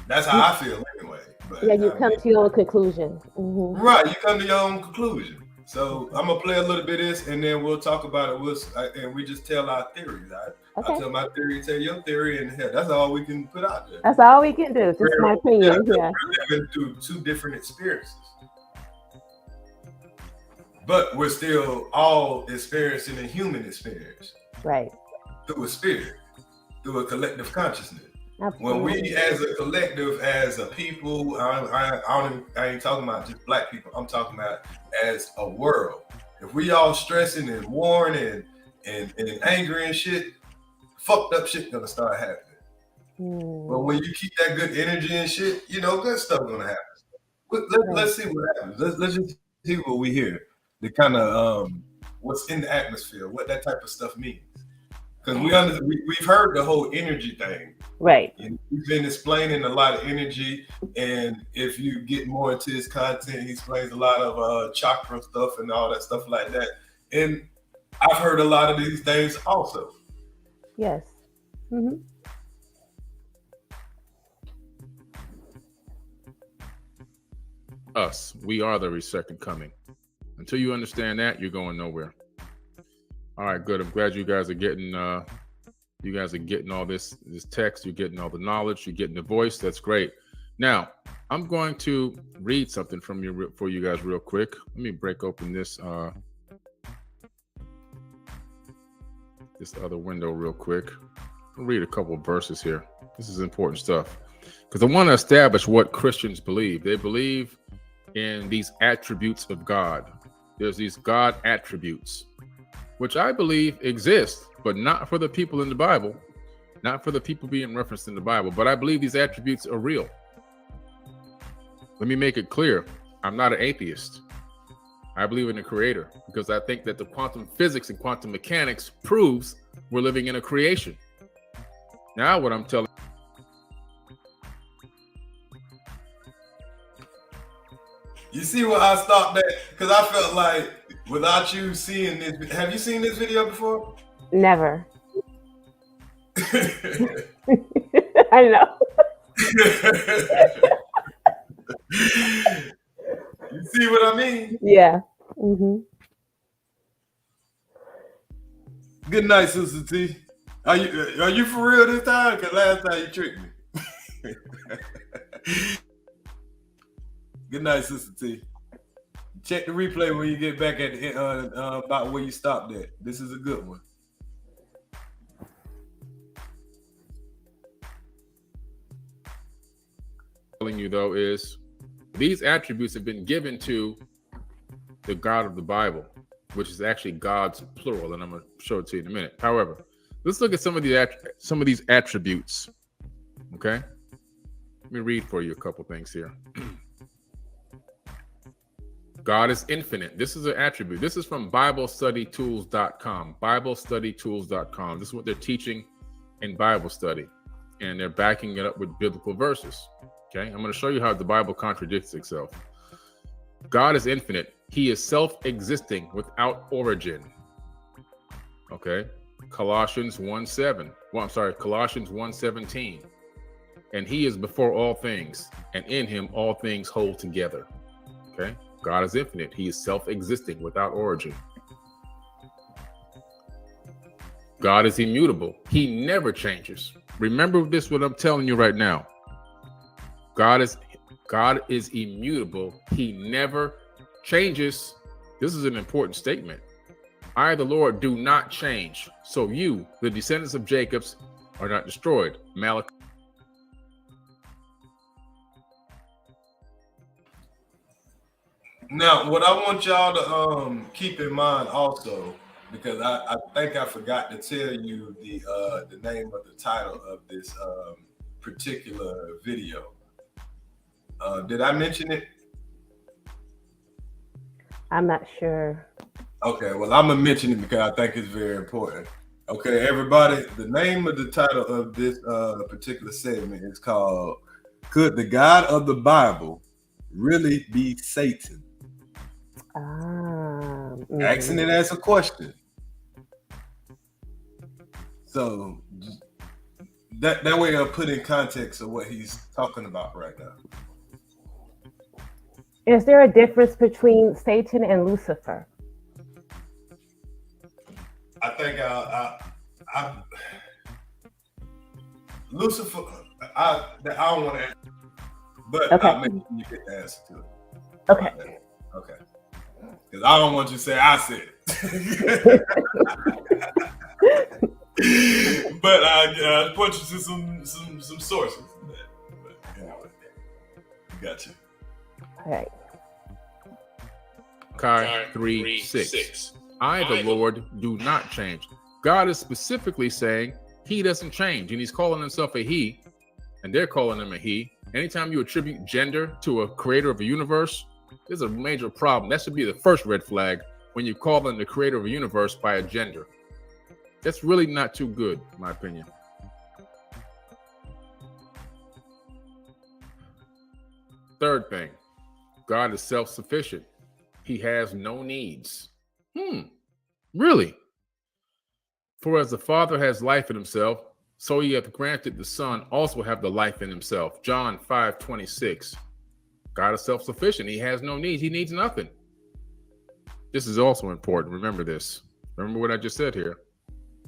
B: That's how I feel anyway. But,
J: you come to your own conclusion. Mm-hmm.
B: Right, you come to your own conclusion. So I'm gonna play a little bit of this, and then we'll talk about it. And we just tell our theories. I tell my theory, you tell your theory, and that's all we can put out there.
J: That's all we can do. Just my opinion. Yeah.
B: We're living through two different experiences, but we're still all experiencing a human experience,
J: right?
B: Through a spirit, through a collective consciousness.
J: Absolutely.
B: When we, as a collective, as a people, I ain't talking about just black people. I'm talking about as a world. If we all stressing and warring and angry and shit, fucked up shit gonna start happening. But when you keep that good energy and shit, good stuff gonna happen. Let's see what happens. Let's just see what we hear. The kind of what's in the atmosphere, what that type of stuff means. Because we've heard the whole energy thing.
J: Right.
B: And he's been explaining a lot of energy. And if you get more into his content, he explains a lot of chakra stuff and all that stuff like that. And I've heard a lot of these things also.
J: Yes. Mm-hmm.
C: Us. We are the second coming. Until you understand that, you're going nowhere. All right, good. I'm glad you guys are getting all this text. You're getting all the knowledge. You're getting the voice. That's great. Now, I'm going to read something from you for you guys real quick. Let me break open this other window real quick. I'll read a couple of verses here. This is important stuff because I want to establish what Christians believe. They believe in these attributes of God. There's these God attributes, which I believe exist, but not for the people in the Bible, not for the people being referenced in the Bible. But I believe these attributes are real. Let me make it clear. I'm not an atheist. I believe in a creator because I think that the quantum physics and quantum mechanics proves we're living in a creation. Now, what I'm telling
B: you see where I stopped at? Because I felt like without you seeing this, have you seen this video before?
J: Never. I know.
B: You see what I mean?
J: Yeah. Mm-hmm.
B: Good night, Sister T. Are you for real this time? Because last time you tricked me. Good night, Sister T. Check the replay when you get back at the about where you stopped at. This is a good one.
C: telling you though is these attributes have been given to the God of the Bible, which is actually God's plural, and I'm going to show it to you in a minute. However, let's look at some of these attributes. Okay, let me read for you a couple things here. God is infinite. This is an attribute. This is from BibleStudyTools.com. BibleStudyTools.com. This is what they're teaching in Bible study, and they're backing it up with biblical verses. Okay, I'm going to show you how the Bible contradicts itself. God is infinite. He is self-existing without origin. Okay, Colossians 1:17. And he is before all things, and in him all things hold together. Okay, God is infinite. He is self-existing without origin. God is immutable. He never changes. Remember this, what I'm telling you right now. God is immutable. He never changes. This is an important statement. I, the Lord, do not change. So you, the descendants of Jacob, are not destroyed. Malachi.
B: Now, what I want y'all to keep in mind also, because I think I forgot to tell you the name of the title of this particular video. Did I mention it?
J: I'm not sure.
B: Okay, well, I'm gonna mention it because I think it's very important. Okay, everybody, the name of the title of this particular segment is called "Could the God of the Bible Really Be Satan?" Asking it as a question. So that way I'll put in context of what he's talking about right now.
J: Is there a difference between Satan and Lucifer?
B: I think Lucifer. I don't want to answer, but
J: okay.
B: I'll make you get the answer to it.
J: Okay.
B: Okay. Because I don't want you to say I said it. But I point you to some sources. But anyway, got you.
J: All right.
C: Malachi 3:6. I, the Lord, do not change. God is specifically saying he doesn't change, and he's calling himself a he, and they're calling him a he. Anytime you attribute gender to a creator of a universe, there's a major problem. That should be the first red flag when when you call them the creator of a universe by a gender. That's really not too good, in my opinion. Third thing, God is self-sufficient. He has no needs. Really? For as the Father has life in himself, so he hath granted the Son also have the life in himself. John 5:26. God is self-sufficient. He has no needs. He needs nothing. This is also important. Remember this. Remember what I just said here.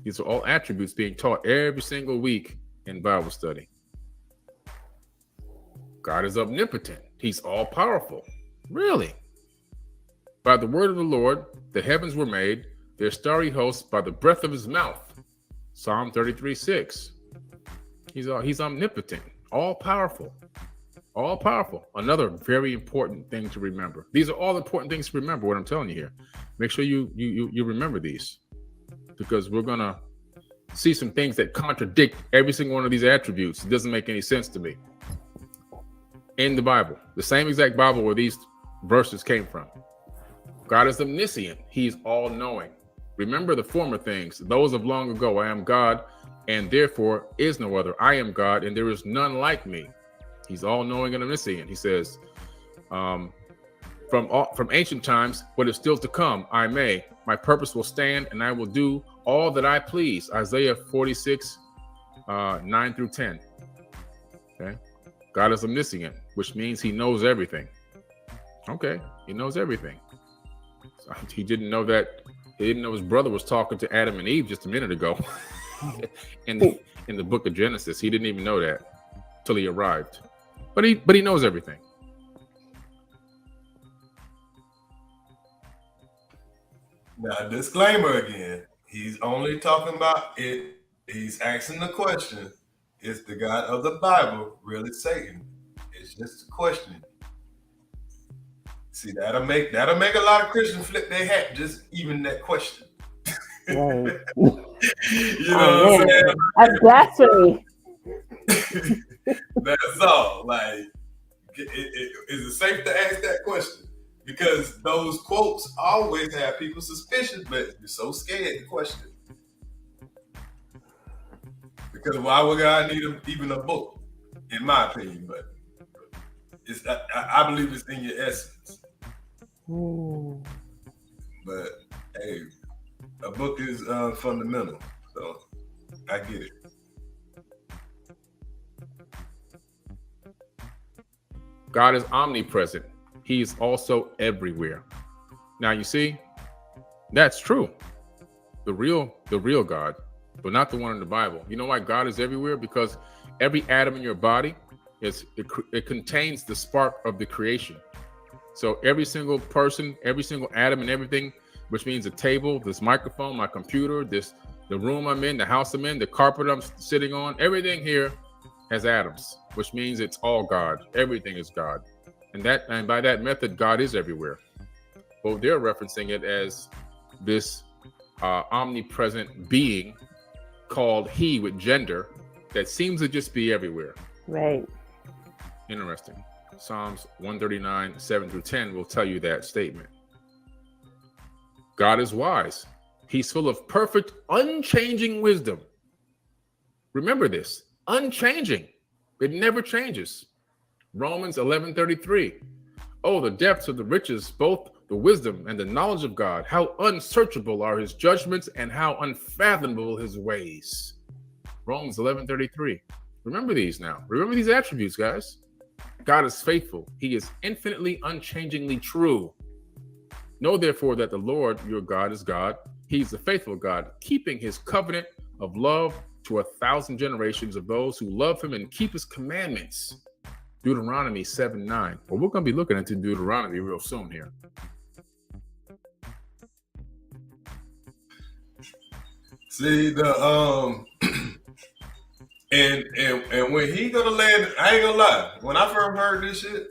C: These are all attributes being taught every single week in Bible study. God is omnipotent. He's all powerful. Really? By the word of the Lord, the heavens were made, their starry hosts by the breath of his mouth. Psalm 33:6. He's omnipotent, all powerful. All powerful. Another very important thing to remember. These are all important things to remember, what I'm telling you here. Make sure you remember these, because we're going to see some things that contradict every single one of these attributes. It doesn't make any sense to me. In the Bible, the same exact Bible where these verses came from. God is omniscient. He's all-knowing. Remember the former things, those of long ago. I am God, and therefore is no other. I am God, and there is none like me. He's all-knowing and omniscient. He says, from ancient times, what is still to come, my purpose will stand, and I will do all that I please. Isaiah 46, 9 through 10. Okay. God is omniscient, which means he knows everything. Okay, he knows everything. So he didn't know his brother was talking to Adam and Eve just a minute ago in the book of Genesis. He didn't even know that till he arrived. But he knows everything.
B: Now, disclaimer again. He's only talking about it. He's asking the question, is the God of the Bible really Satan? It's just a question. See, that'll make a lot of Christians flip their hat, just even that question.
J: Right.
B: You know what I'm saying?
J: That's blasphemy.
B: That's all. Like, is it safe to ask that question? Because those quotes always have people suspicious, but you're so scared to question. Because why would God need even a book, in my opinion? But I believe it's in your essence.
J: Ooh.
B: But hey, a book is fundamental, so I get it.
C: God is omnipresent. He is also everywhere. Now you see, that's true. The real God, but not the one in the Bible. You know why God is everywhere? Because every atom in your body it contains the spark of the creation. So every single person, every single atom and everything, which means the table, this microphone, my computer, the room I'm in, the house I'm in, the carpet I'm sitting on, everything here has atoms, which means it's all God. Everything is God. And by that method, God is everywhere. But they're referencing it as this omnipresent being called he with gender that seems to just be everywhere.
J: Right.
C: Interesting. Psalms 139, 7 through 10 will tell you that statement. God is wise. He's full of perfect, unchanging wisdom. Remember this, unchanging. It never changes. Romans 11:33. Oh, the depths of the riches, both the wisdom and the knowledge of God. How unsearchable are his judgments and how unfathomable his ways. Romans 11:33. Remember these now. Remember these attributes, guys. God is faithful. He is infinitely, unchangingly true. Know therefore that the Lord your God is God. He's the faithful God, keeping his covenant of love to 1,000 generations of those who love him and keep his commandments. Deuteronomy 7:9. Well, we're going to be looking into Deuteronomy real soon here.
B: See and when he gonna land, I ain't gonna lie. When I first heard this shit,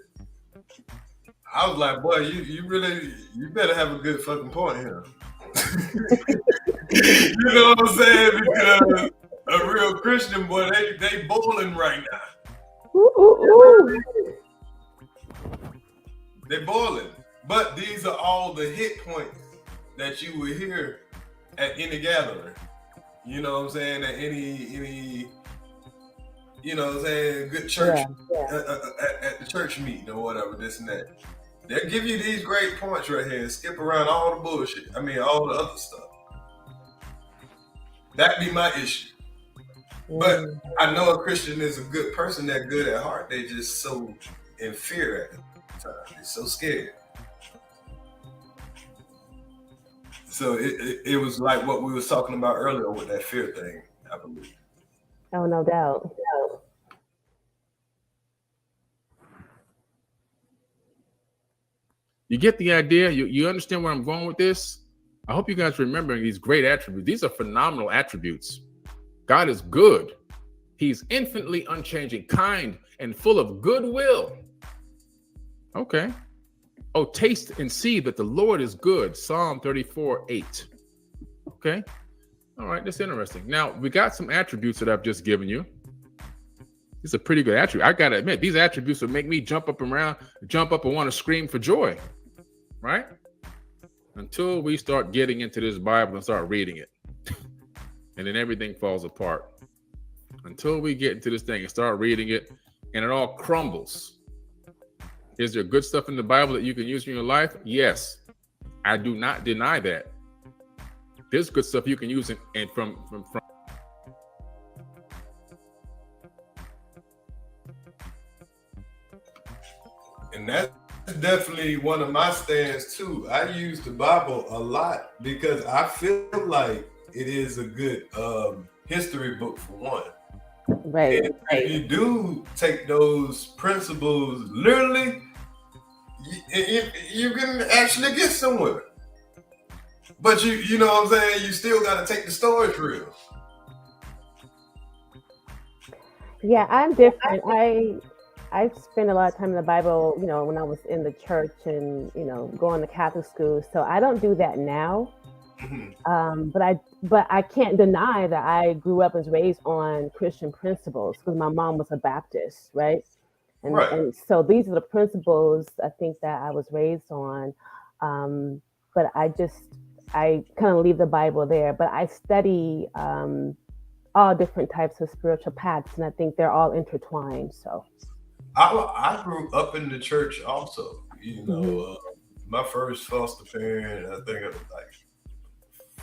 B: I was like, boy, you better have a good fucking point here. You know what I'm saying? Because a real Christian boy, they bowling right now. They boiling. But these are all the hit points that you would hear at any gathering. You know what I'm saying? At any you know what I'm saying, good church, at the church meeting or whatever, this and that. They'll give you these great points right here and skip around all the bullshit. I mean, all the other stuff. That'd be my issue. But I know a Christian is a good person, they're good at heart. They just so in fear at the time. They're so scared. So it was like what we was talking about earlier with that fear thing, I believe.
J: Oh, no doubt.
C: You get the idea? You understand where I'm going with this? I hope you guys remember these great attributes. These are phenomenal attributes. God is good. He's infinitely unchanging, kind, and full of goodwill. Okay. Oh, taste and see that the Lord is good. Psalm 34:8. Okay. All right, that's interesting. Now, we got some attributes that I've just given you. These are pretty good attributes. I got to admit, these attributes will make me jump up and want to scream for joy. Right? Until we start getting into this Bible and start reading it. And then everything falls apart. Until we get into this thing and start reading it and it all crumbles. Is there good stuff in the Bible that you can use in your life? Yes. I do not deny that. There's good stuff you can use from
B: And that's definitely one of my stands too. I use the Bible a lot because I feel like it is a good history book for one.
J: Right.
B: And if you do take those principles literally, you can actually get somewhere. But you know what I'm saying? You still got to take the stories real.
J: Yeah, I'm different. I spent a lot of time in the Bible, you know, when I was in the church and, you know, going to Catholic school. So I don't do that now. But I can't deny that I grew up and was raised on Christian principles because my mom was a Baptist, right? And so these are the principles I think that I was raised on. But I kind of leave the Bible there. But I study all different types of spiritual paths, and I think they're all intertwined. So
B: I grew up in the church also. You know, my first foster parent, I think it was like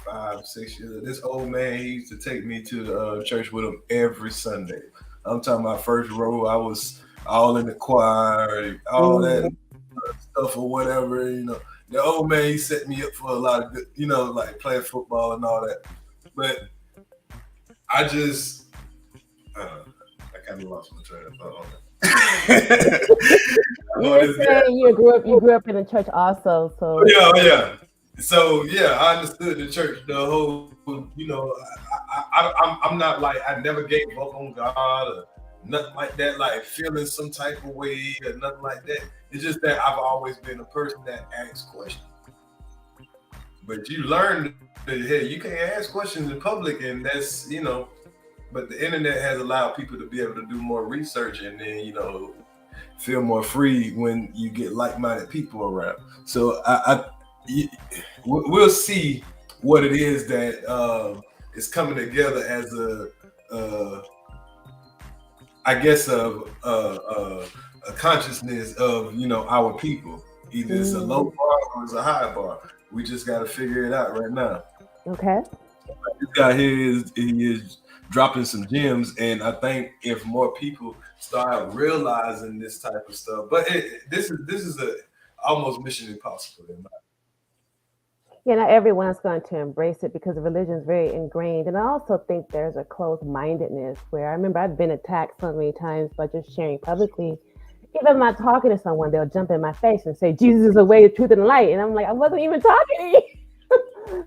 B: 5-6 years. This old man, he used to take me to the church with him every Sunday. I'm talking about first row. I was all in the choir, all that stuff or whatever. You know, the old man, he set me up for a lot of good, you know, like playing football and all that. But I just, I kind of lost my train of thought on that.
J: You were saying you grew up in the church also, so
B: yeah. So yeah, I understood the church, the whole, you know, I'm not like, I never gave up on God or nothing like that, like feeling some type of way or nothing like that. It's just that I've always been a person that asks questions. But you learn that, hey, you can't ask questions in public, and that's, you know, but the internet has allowed people to be able to do more research and then, you know, feel more free when you get like-minded people around. So we'll see what it is that is coming together as a consciousness of, you know, our people. Either it's a low bar or it's a high bar. We just got to figure it out right now.
J: Okay.
B: This guy here is dropping some gems, and I think if more people start realizing this type of stuff, but this is a almost mission impossible in my opinion.
J: Yeah, not everyone's going to embrace it because religion is very ingrained, and I also think there's a closed-mindedness where I remember I've been attacked so many times by just sharing publicly. Even if I'm not talking to someone, they'll jump in my face and say Jesus is the way, the truth, and the light, and I'm like, I wasn't even talking to you.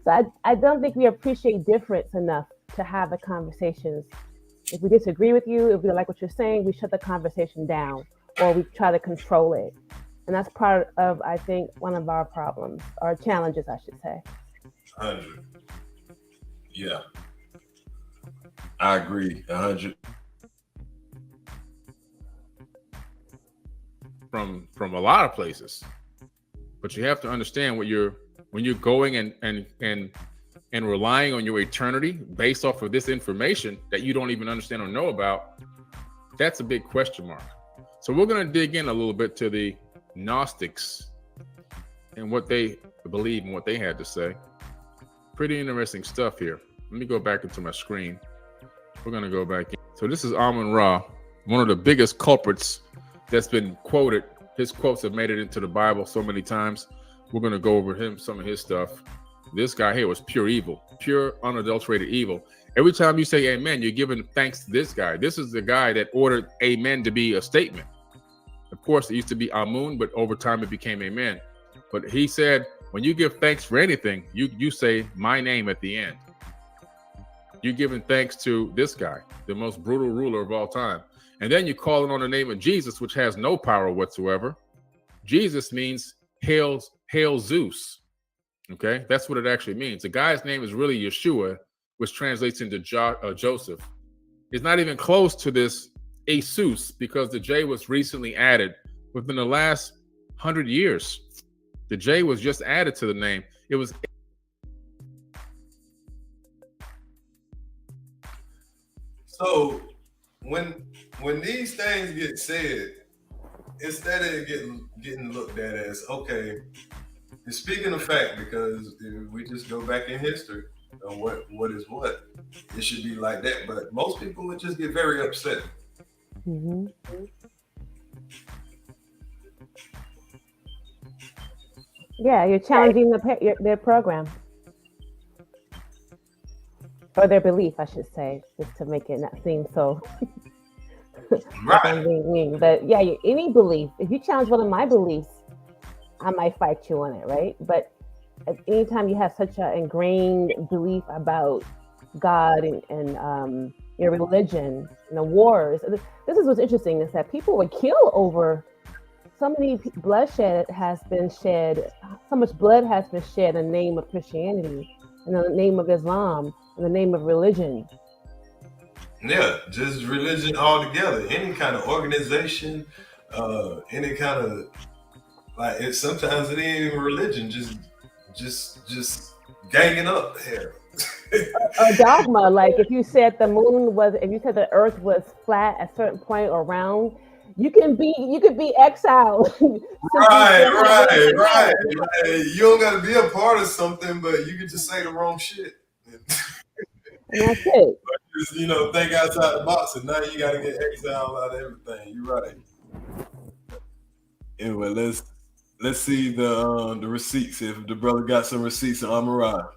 J: So I don't think we appreciate difference enough to have the conversations. If we disagree with you, if we don't like what you're saying, we shut the conversation down or we try to control it. And that's part of, I think, one of our problems, or challenges, I should say.
B: 100. Yeah. I agree. 100.
C: From a lot of places. But you have to understand what you're when you're going and relying on your eternity based off of this information that you don't even understand or know about, that's a big question mark. So we're going to dig in a little bit to the Gnostics and what they believe and what they had to say. Pretty interesting stuff here. Let me go back into my screen. We're going to go back in. So this is Amun-Ra, one of the biggest culprits that's been quoted. His quotes have made it into the Bible so many times. We're going to go over some of his stuff. This guy here was pure evil, pure unadulterated evil. Every time you say amen, you're giving thanks to this guy. This is the guy that ordered amen to be a statement. Of course, it used to be Amun, but over time it became amen. But he said, when you give thanks for anything, you say my name at the end. You're giving thanks to this guy, the most brutal ruler of all time. And then you're calling on the name of Jesus, which has no power whatsoever. Jesus means hail Zeus. Okay, that's what it actually means. The guy's name is really Yeshua, which translates into Joseph. It's not even close to this Asus, because the J was recently added within the last 100 years. The J was just added to the name. It was.
B: So when these things get said, instead of getting looked at as, okay, and speaking of fact, because if we just go back in history on what is what, it should be like that. But most people would just get very upset.
J: Mm-hmm. Yeah, you're challenging their program. Or their belief, I should say, just to make it not seem so.
B: Right.
J: But yeah, any belief, if you challenge one of my beliefs, I might fight you on it, right? But anytime you have such an ingrained belief about God and your religion and the wars, this is what's interesting, is that people would kill over so many bloodshed has been shed, so much blood has been shed in the name of Christianity, in the name of Islam, in the name of religion.
B: Yeah, just religion altogether. Any kind of organization, any kind of sometimes it ain't even religion, just ganging up here.
J: A dogma, like if you said if you said the earth was flat at a certain point or round, you could be exiled.
B: Right. You don't got to be a part of something, but you can just say the wrong shit.
J: And that's it.
B: But just, think outside the box, and now you got to get exiled out of everything. You're right. Anyway, let's see the receipts. If the brother got some receipts on Amun-Ra.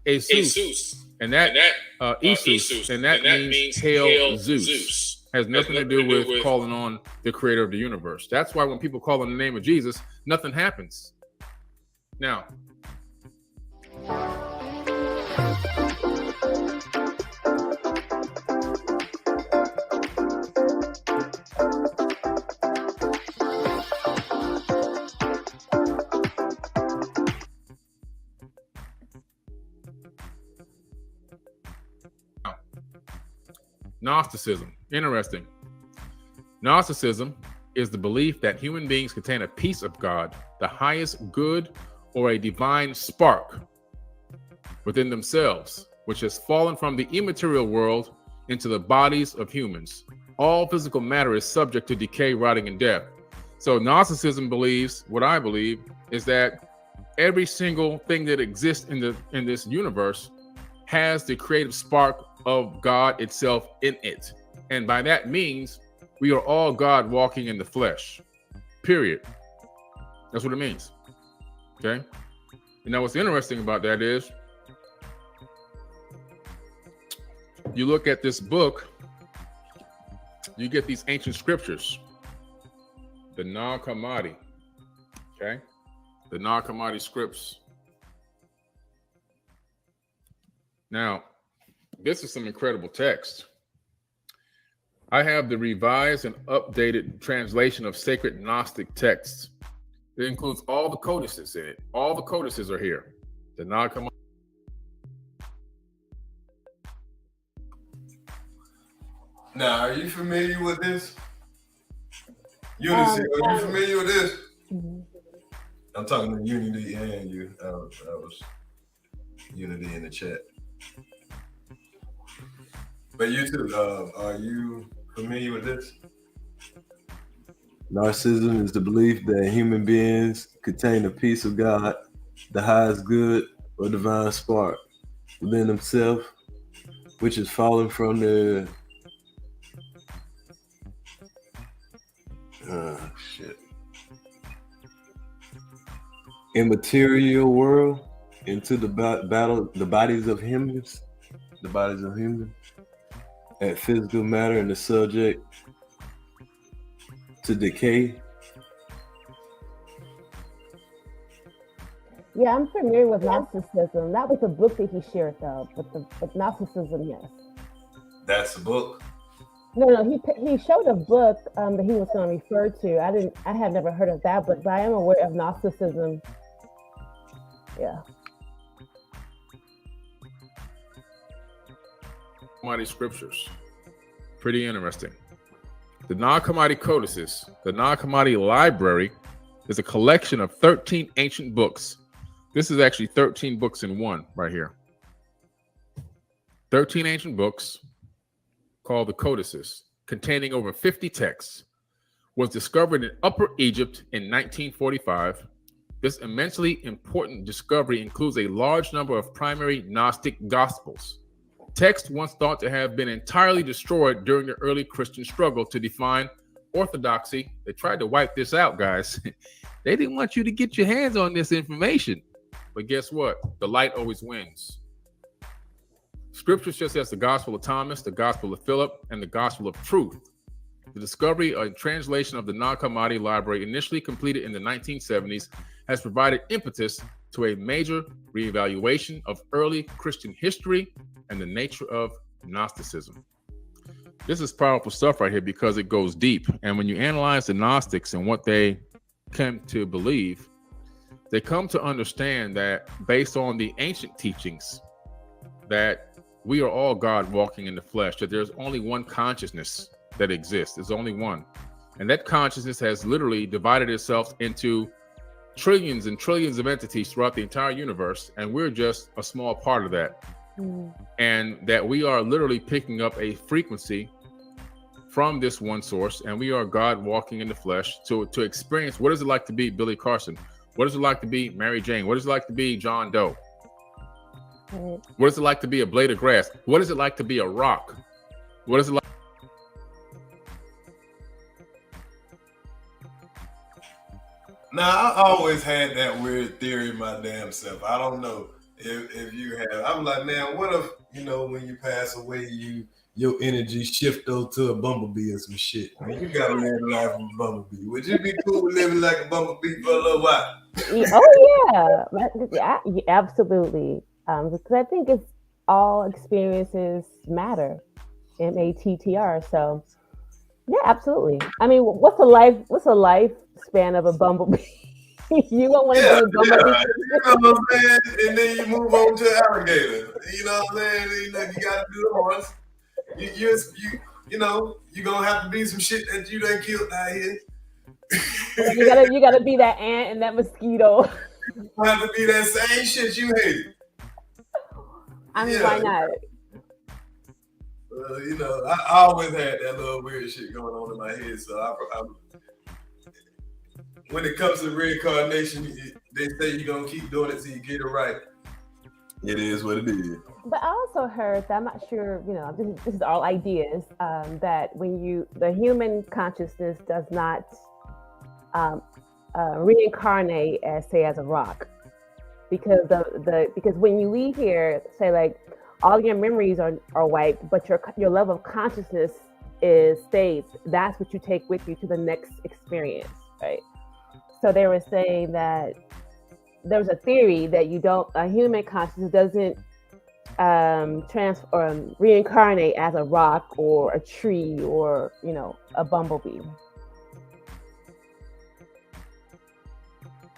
C: Asus, and that Isus, and that means hail Zeus. Has nothing to do with calling on the creator of the universe. That's why when people call on the name of Jesus, nothing happens. Now, Gnosticism. Interesting. Gnosticism is the belief that human beings contain a piece of God, the highest good, or a divine spark within themselves, which has fallen from the immaterial world into the bodies of humans. All physical matter is subject to decay, rotting, and death. So Gnosticism believes, what I believe, is that every single thing that exists in this universe has the creative spark of God itself in it. And by that means, we are all God walking in the flesh, period. That's what it means, okay? And now what's interesting about that is, you look at this book, you get these ancient scriptures, the Nag Hammadi, okay? The Nag Hammadi scripts. Now, this is some incredible text. I have the revised and updated translation of sacred Gnostic texts. It includes all the codices in it. All the codices are here. The Nag Hammadi.
B: Now, are you familiar with this? Eunice, are you familiar with this? I'm talking to Unity and you. I was Unity in the chat. But you too, are you familiar with this?
K: Narcissism is the belief that human beings contain a piece of God, the highest good or divine spark within themselves, which is fallen from the immaterial world into the bodies of humans, at physical matter and the subject to decay.
J: Yeah, I'm familiar with Gnosticism. That was a book that he shared, though. But Gnosticism, yes.
B: That's the book.
J: No, he showed a book that he was going to refer to. I had never heard of that book, but I am aware of Gnosticism. Yeah.
C: Commodity scriptures. Pretty interesting. The non-commodity codices, the non-commodity library, is a collection of 13 ancient books. This is actually 13 books in one right here. 13 ancient books called the codices, containing over 50 texts, was discovered in Upper Egypt in 1945. This immensely important discovery includes a large number of primary Gnostic gospels, texts once thought to have been entirely destroyed during the early Christian struggle to define orthodoxy. They tried to wipe this out, guys. They didn't want you to get your hands on this information. But guess what? The light always wins. Scripture such as the Gospel of Thomas, the Gospel of Philip, and the Gospel of Truth. The discovery and translation of the non-commodity library, initially completed in the 1970s, has provided impetus to a major reevaluation of early Christian history and the nature of Gnosticism. This is powerful stuff right here because it goes deep. And when you analyze the Gnostics and what they came to believe, they come to understand that based on the ancient teachings, that we are all God walking in the flesh, that there's only one consciousness that exists. There's only one. And that consciousness has literally divided itself into trillions and trillions of entities throughout the entire universe. And we're just a small part of that. And that we are literally picking up a frequency from this one source, and we are God walking in the flesh to experience what is it like to be Billy Carson? What is it like to be Mary Jane? What is it like to be John Doe? What is it like to be a blade of grass? What is it like to be a rock? What is it like?
B: Now, I always had that weird theory my damn self. I don't know if you have. I'm like, man, what if, when you pass away, your energy shift over to a bumblebee or some shit? I mean, you gotta live a life of a bumblebee. Would you be cool with living like a bumblebee for a little while?
J: Oh yeah, absolutely. Because I think it's all experiences matter, MATTR. So yeah, absolutely. I mean, what's a lifespan of a bumblebee? You don't want to be a bumblebee.
B: You know what I'm saying? And then you move on to alligator. You know what I'm saying? You gotta do the horse. You're gonna have to be some shit that you done killed out here.
J: you gotta be that ant and that mosquito.
B: You have to be that same shit you hated.
J: I mean, why not?
B: I always had that little weird shit going on in my head. So I when it comes to reincarnation, they say you're gonna keep doing it till you get it right. It is what it is.
J: But I also heard that, I'm not sure, this is all ideas, that the human consciousness does not reincarnate as a rock, because because when you leave here, say like all your memories are wiped, but your level of consciousness stays. That's what you take with you to the next experience, right? So they were saying that there's a theory that a human consciousness doesn't reincarnate as a rock or a tree or a bumblebee.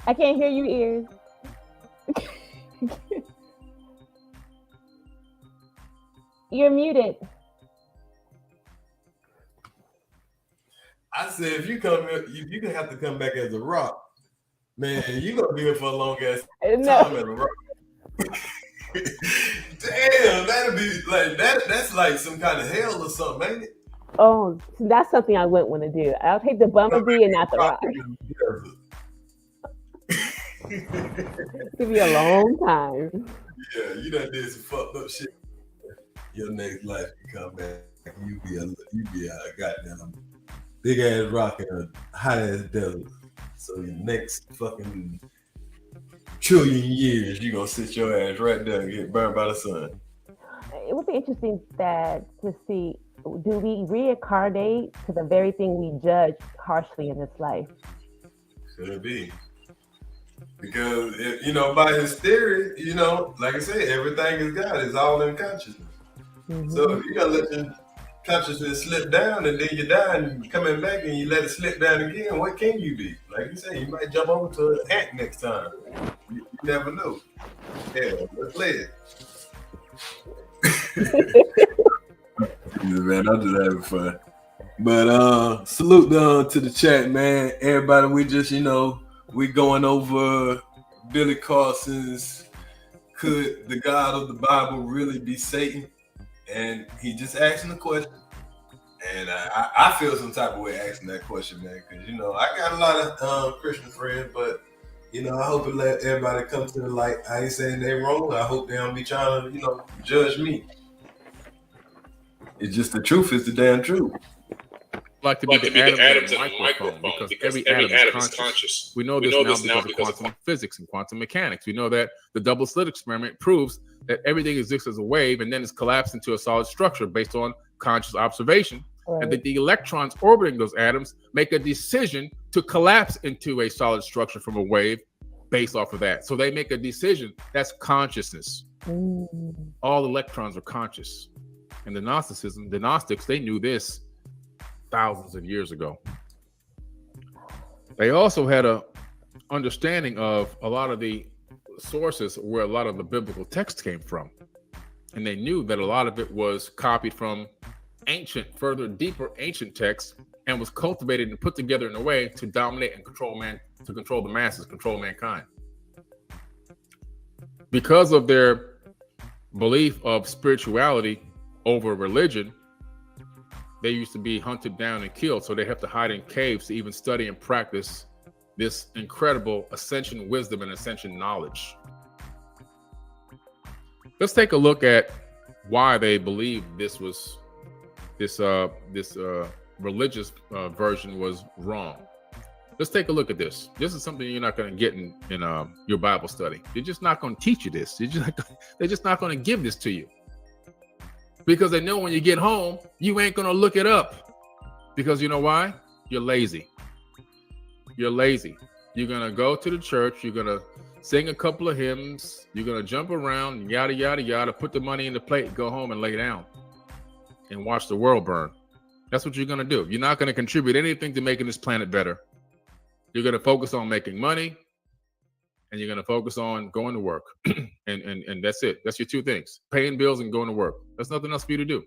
J: I can't hear you, ears. You're muted.
B: I said, if you come here, you're gonna have to come back as a rock. Man, you gonna be here for a long ass
J: No.
B: time at a rock. Damn, that'd be like that's like some kind of hell or something, ain't it?
J: Oh, so that's something I wouldn't want to do. I'll take the bumblebee and not the rock. It'll be a long time.
B: Yeah, you done did some fucked up shit. Your next life you come back, you be a goddamn big ass rock in a hot ass desert. So your next fucking trillion years, you gonna sit your ass right there and get burned by the sun.
J: It would be interesting to see, do we reincarnate to the very thing we judge harshly in this life?
B: Could be. Because, by his theory, like I said, everything is God. It's all in consciousness. Mm-hmm. So if you gotta let your consciousness slip down and then you die and you coming back and you let it slip down again, what can you be? Like you say, you might jump over to an ant next time. You never know. Yeah, let's play it. Man, I'm just having fun. But salute to the chat, man. Everybody, we just, we going over Billy Carson's "Could the God of the Bible really be Satan?" And he just asking the question. And I feel some type of way asking that question, man, because I got a lot of Christian friends, but I hope it let everybody come to the light. I ain't saying they wrong. I hope they don't be trying to, judge me. It's just the truth is the damn truth.
C: Like to be the atoms in a microphone because every atom is conscious. We know this now because of quantum physics and quantum mechanics. We know that the double slit experiment proves that everything exists as a wave and then is collapsed into a solid structure based on conscious observation. Right. And that the electrons orbiting those atoms make a decision to collapse into a solid structure from a wave based off of that. So they make a decision. That's consciousness. All electrons are conscious. And the Gnostics, they knew this thousands of years ago. They also had a understanding of a lot of the sources where a lot of the biblical text came from. And they knew that a lot of it was copied from deeper ancient texts and was cultivated and put together in a way to dominate and control the masses, control mankind. Because of their belief of spirituality over religion, they used to be hunted down and killed. So they have to hide in caves to even study and practice this incredible ascension wisdom and ascension knowledge. Let's take a look at why they believe this religious version was wrong. Let's take a look at this. This is something you're not going to get in your Bible study. They're just not going to teach you this. They're just not going to give this to you. Because they know when you get home, you ain't going to look it up. Because you know why? You're lazy. You're lazy. You're going to go to the church. You're going to sing a couple of hymns. You're going to jump around, yada, yada, yada, put the money in the plate, go home and lay down and watch the world burn. That's what you're going to do. You're not going to contribute anything to making this planet better. You're going to focus on making money, and you're going to focus on going to work. and that's it. That's your two things: paying bills and going to work. There's nothing else for you to do.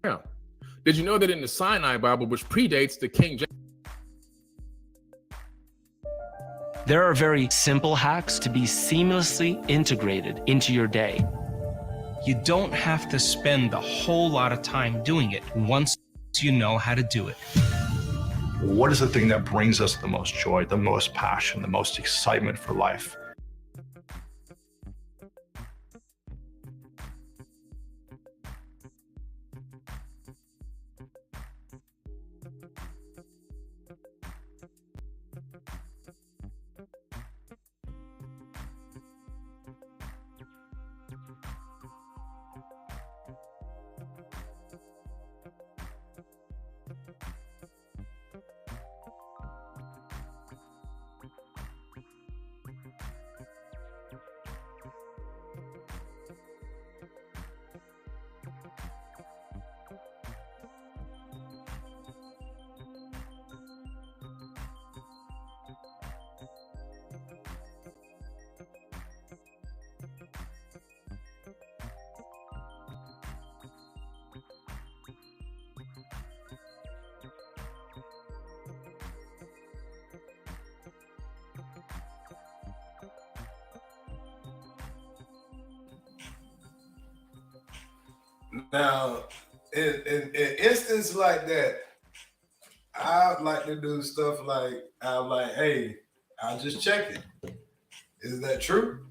C: Yeah. Did you know that in the Sinai Bible, which predates the King James?
L: There are very simple hacks to be seamlessly integrated into your day.
M: You don't have to spend a whole lot of time doing it once you know how to do it.
N: What is the thing that brings us the most joy, the most passion, the most excitement for life?
B: Now, in instance like that, I'd like to do stuff like, I'm like, hey, I'll just check it. Is that true?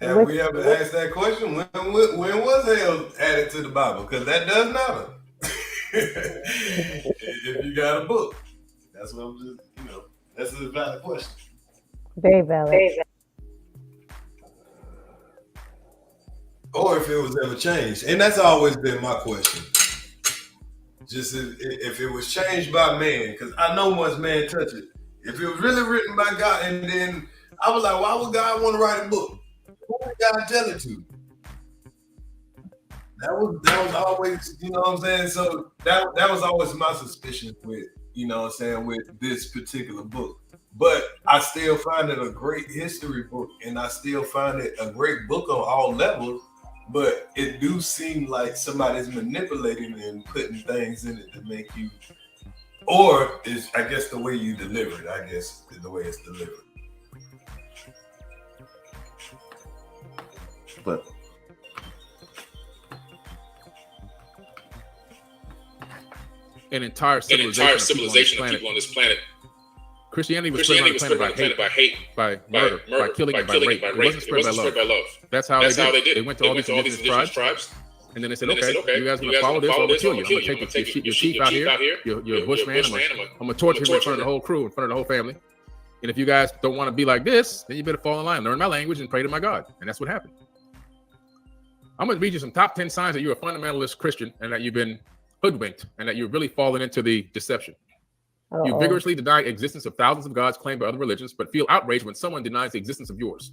B: Have we ever asked that question? When was hell added to the Bible? Because that does matter. If you got a book, that's what I'm just, that's a valid question.
J: Very valid.
B: Or if it was ever changed. And that's always been my question. Just if it was changed by man, because I know once man touch it, if it was really written by God, and then I was like, why would God want to write a book? Who would God tell it to? That was always, you know what I'm saying? So that was always my suspicion with, you know what I'm saying, with this particular book. But I still find it a great history book, and I still find it a great book on all levels. But it do seem like somebody's manipulating and putting things in it to make you, or is, I guess, the way you deliver it, I guess, is the way it's delivered.
C: But an entire civilization of people on this planet. Christianity was spread on the planet by hate, by murder, by killing, and by rape. It wasn't spread by love. That's how they did it. They went to all these indigenous tribes, and then they said, okay, you guys are going to follow this, or I'm going to kill you. I'm going to take your chief out here, your bushman, I'm going to torture him in front of the whole crew, in front of the whole family. And if you guys don't want to be like this, then you better fall in line, learn my language, and pray to my God. And that's what happened. I'm going to read you some top 10 signs that you're a fundamentalist Christian and that you've been hoodwinked and that you're really fallen into the deception. You vigorously deny existence of thousands of gods claimed by other religions, but feel outraged when someone denies the existence of yours.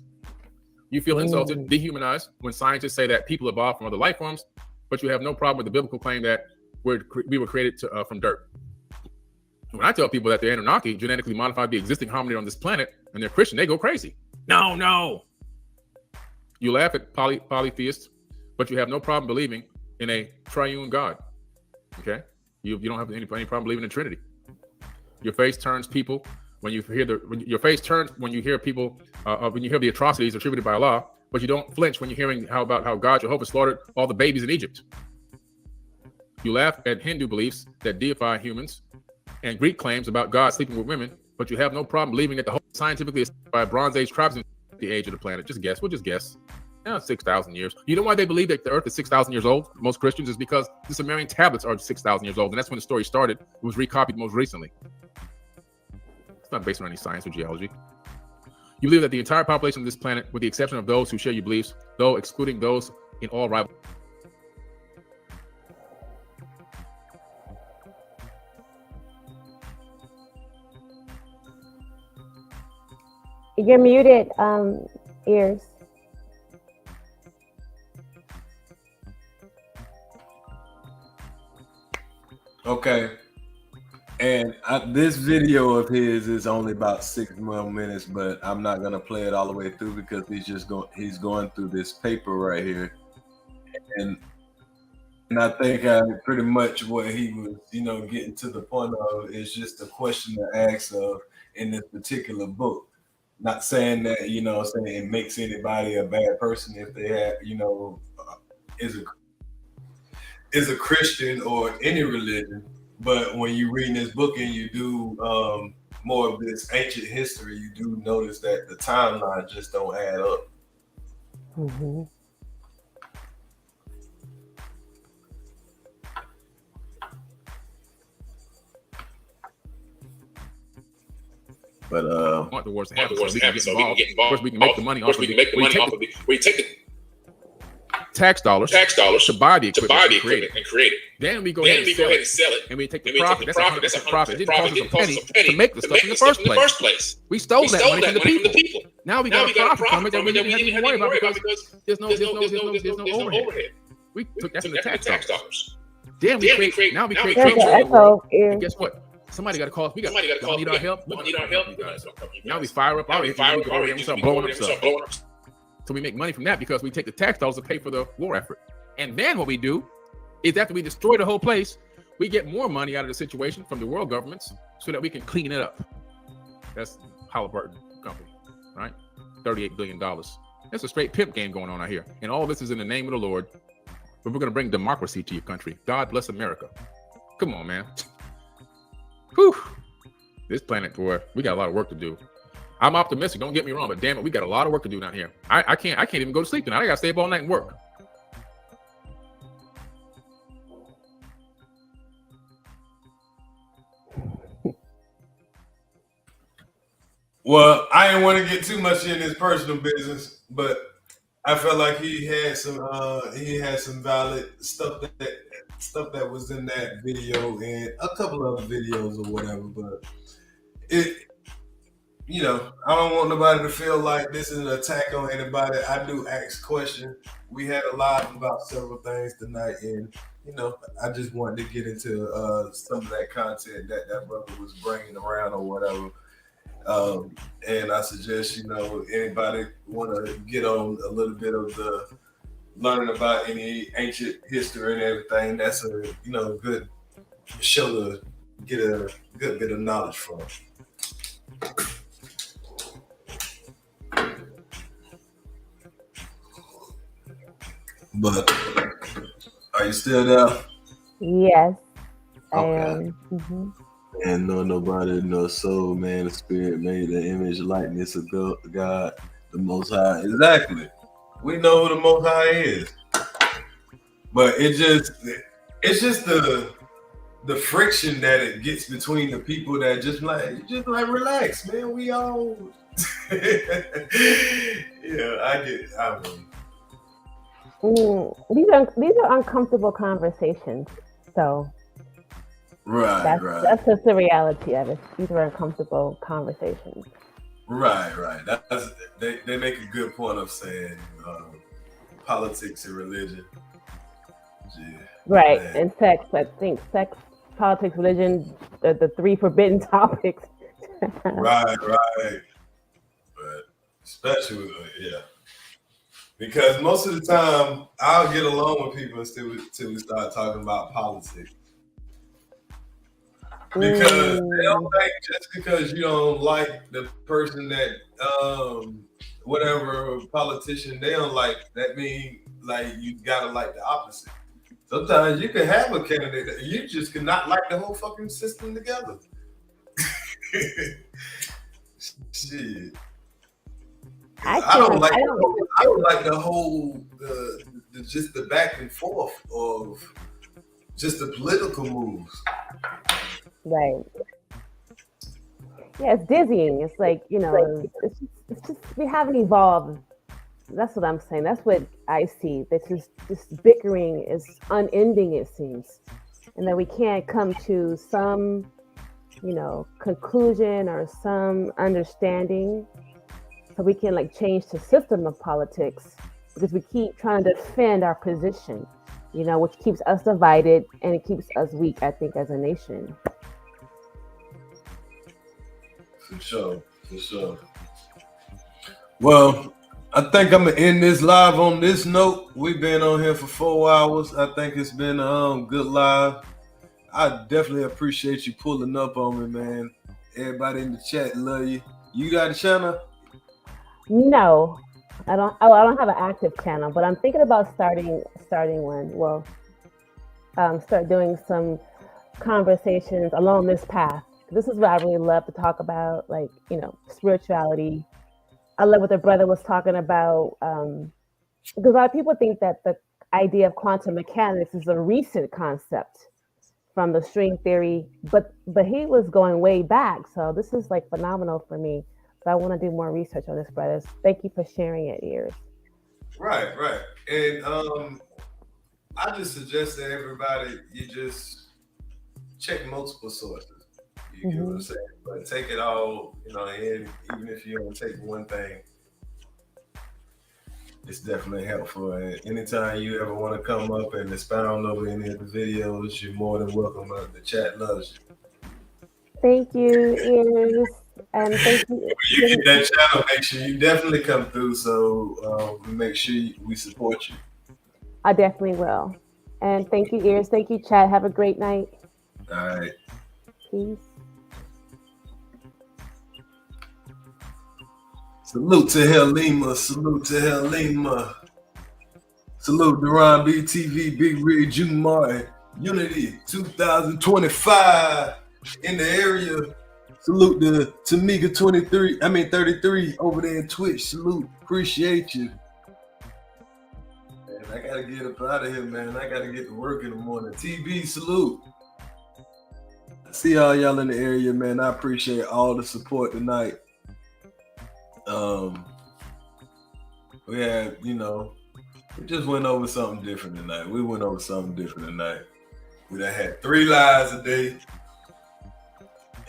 C: You feel insulted, dehumanized when scientists say that people evolved from other life forms, but you have no problem with the biblical claim that we were created from dirt. When I tell people that the Anunnaki genetically modified the existing hominid on this planet and they're Christian, they go crazy. No. You laugh at polytheists, but you have no problem believing in a triune God. Okay? You don't have any problem believing in Trinity. Your face turns people when you hear when you hear people when you hear the atrocities attributed by Allah, but you don't flinch when you're hearing how God Jehovah slaughtered all the babies in Egypt. You laugh at Hindu beliefs that deify humans and Greek claims about God sleeping with women, but you have no problem believing that the whole scientifically by Bronze Age tribes in the age of the planet. We'll just guess. 6,000 years. You know why they believe that the Earth is 6,000 years old? Most Christians is because the Sumerian tablets are 6,000 years old, and that's when the story started. It was recopied most recently. It's not based on any science or geology. You believe that the entire population of this planet, with the exception of those who share your beliefs, though excluding those in all rival.
J: You're muted, ears.
B: Okay. And this video of his is only about 6 more minutes, but I'm not gonna play it all the way through because he's going through this paper right here, and I think pretty much what he was, getting to the point of is just a question to ask of in this particular book. Not saying that saying it makes anybody a bad person if they have is a Christian or any religion. But when you read this book and you do more of this ancient history, you do notice that the timeline just don't add up.
J: Mm-hmm.
B: But
C: want the wars to happen, so we can get involved. Of course, we can make the money off of it. We take the tax dollars to buy the equipment and create it. Then we go ahead and sell it, and we take the profit. That's 100% profit. It didn't cost us a penny to make the stuff in the first place. We stole that money from the people. Now we got a profit from it that we didn't have to worry about because there's no overhead. We took that from the tax dollars. Then we create. Now we create. And guess what? Somebody got to call us. We need our help. Now we fire up our engine and we start blowing up stuff. So we make money from that because we take the tax dollars to pay for the war effort. And then what we do is after we destroy the whole place, we get more money out of the situation from the world governments so that we can clean it up. That's Halliburton Company, right? $38 billion. There's a straight pimp game going on out here. And all this is in the name of the Lord. But we're going to bring democracy to your country. God bless America. Come on, man. Whew. This planet, boy, we got a lot of work to do. I'm optimistic. Don't get me wrong, but damn it, we got a lot of work to do down here. I can't even go to sleep tonight. I got to stay up all night and work.
B: Well, I didn't want to get too much in his personal business, but I felt like he had some valid stuff that was in that video and a couple other videos or whatever. But I don't want nobody to feel like this is an attack on anybody. I do ask questions. We had a live about several things tonight, and I just wanted to get into some of that content that brother was bringing around or whatever. And I suggest, anybody want to get on a little bit of the learning about any ancient history and everything, that's a, good show to get a good bit of knowledge from. But are you still there?
J: Yes, I
B: Okay.
J: am. Mm-hmm.
K: And no nobody, no soul, man, the spirit made the image, likeness of God, the Most High.
B: Exactly. We know who the Most High is. But it's just the friction that it gets between the people that just like relax, man. We all I
J: mean, these are uncomfortable conversations. So that's just the reality of it. These are uncomfortable conversations.
B: Right. They make a good point of saying politics and religion. Yeah,
J: Right,
B: man.
J: and sex. I think sex, politics, religion, the three forbidden topics.
B: Right. But especially because most of the time I'll get along with people until we start talking about politics. Because they don't think just because you don't like the person that whatever politician they don't like, that means like you gotta like the opposite. Sometimes you can have a candidate that you just cannot like the whole fucking system together. Shit. I don't like the whole just the back and forth of just the political moves.
J: Right. Yeah, it's dizzying. It's like, it's just we haven't evolved. That's what I'm saying. That's what I see. This bickering is unending, it seems. And that we can't come to some, conclusion or some understanding so we can change the system of politics, because we keep trying to defend our position, which keeps us divided and it keeps us weak, I think, as a nation.
B: For sure. Well, I think I'm gonna end this live on this note. We've been on here for 4 hours. I think it's been a good live. I definitely appreciate you pulling up on me, man. Everybody in the chat love you. You got a channel?
J: No, I don't. Oh, I don't have an active channel, but I'm thinking about starting one. Well, start doing some conversations along this path. This is what I really love to talk about, spirituality. I love what the brother was talking about, because a lot of people think that the idea of quantum mechanics is a recent concept from the string theory, but he was going way back. So this is phenomenal for me. So I want to do more research on this, brothers. Thank you for sharing it, Ears.
B: Right. And I just suggest that everybody, you just check multiple sources. You get what I'm saying? But take it all, and even if you don't take one thing, it's definitely helpful. And anytime you ever want to come up and expound over any of the videos, you're more than welcome. The chat loves you.
J: Thank you, Ears. And thank you.
B: When you get that channel, make sure you definitely come through. So make sure we support you.
J: I definitely will. And thank you, Ears. Thank you, chat. Have a great night.
B: All right.
J: Peace.
B: Salute to Helima. Salute to Helima. Salute Duran BTV, Big Rig, June Martin, Unity 2025 in the area. Salute to Tamika 33 over there in Twitch. Salute, appreciate you. Man, I gotta get up out of here, man. I gotta get to work in the morning. TB, salute. I see all y'all in the area, man. I appreciate all the support tonight. We had, we just went over something different tonight. We done had 3 lives a day.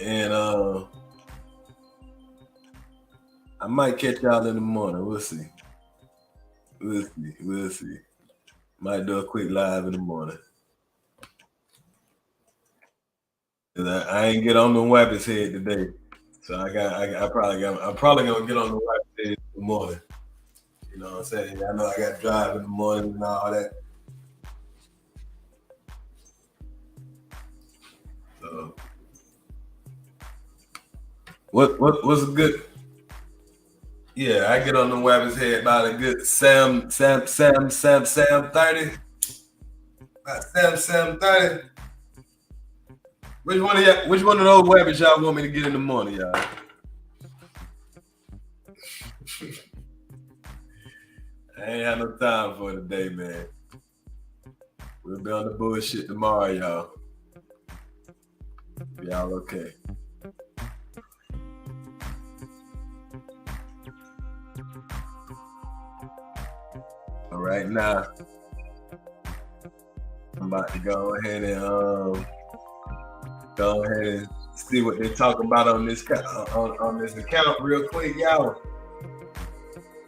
B: And I might catch y'all in the morning. We'll see. Might do a quick live in the morning. I ain't get on the Wappy's head today. So I'm probably gonna get on the Wappy's head in the morning. You know what I'm saying? I know I got to drive in the morning and all that. So, what's a good? Yeah, I get on the Wappy's head about a good Sam 30. About Sam 30. Which one of those Wappys y'all want me to get in the morning, y'all? I ain't had no time for it today, man. We'll be on the bullshit tomorrow, y'all. Y'all okay? All right, now I'm about to go ahead and see what they're talking about on this account real quick, y'all.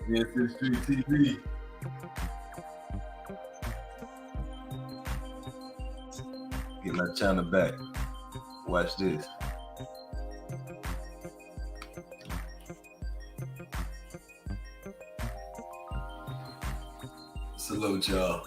B: Yes, it's Street TV. Get my channel back. Watch this. Salute y'all.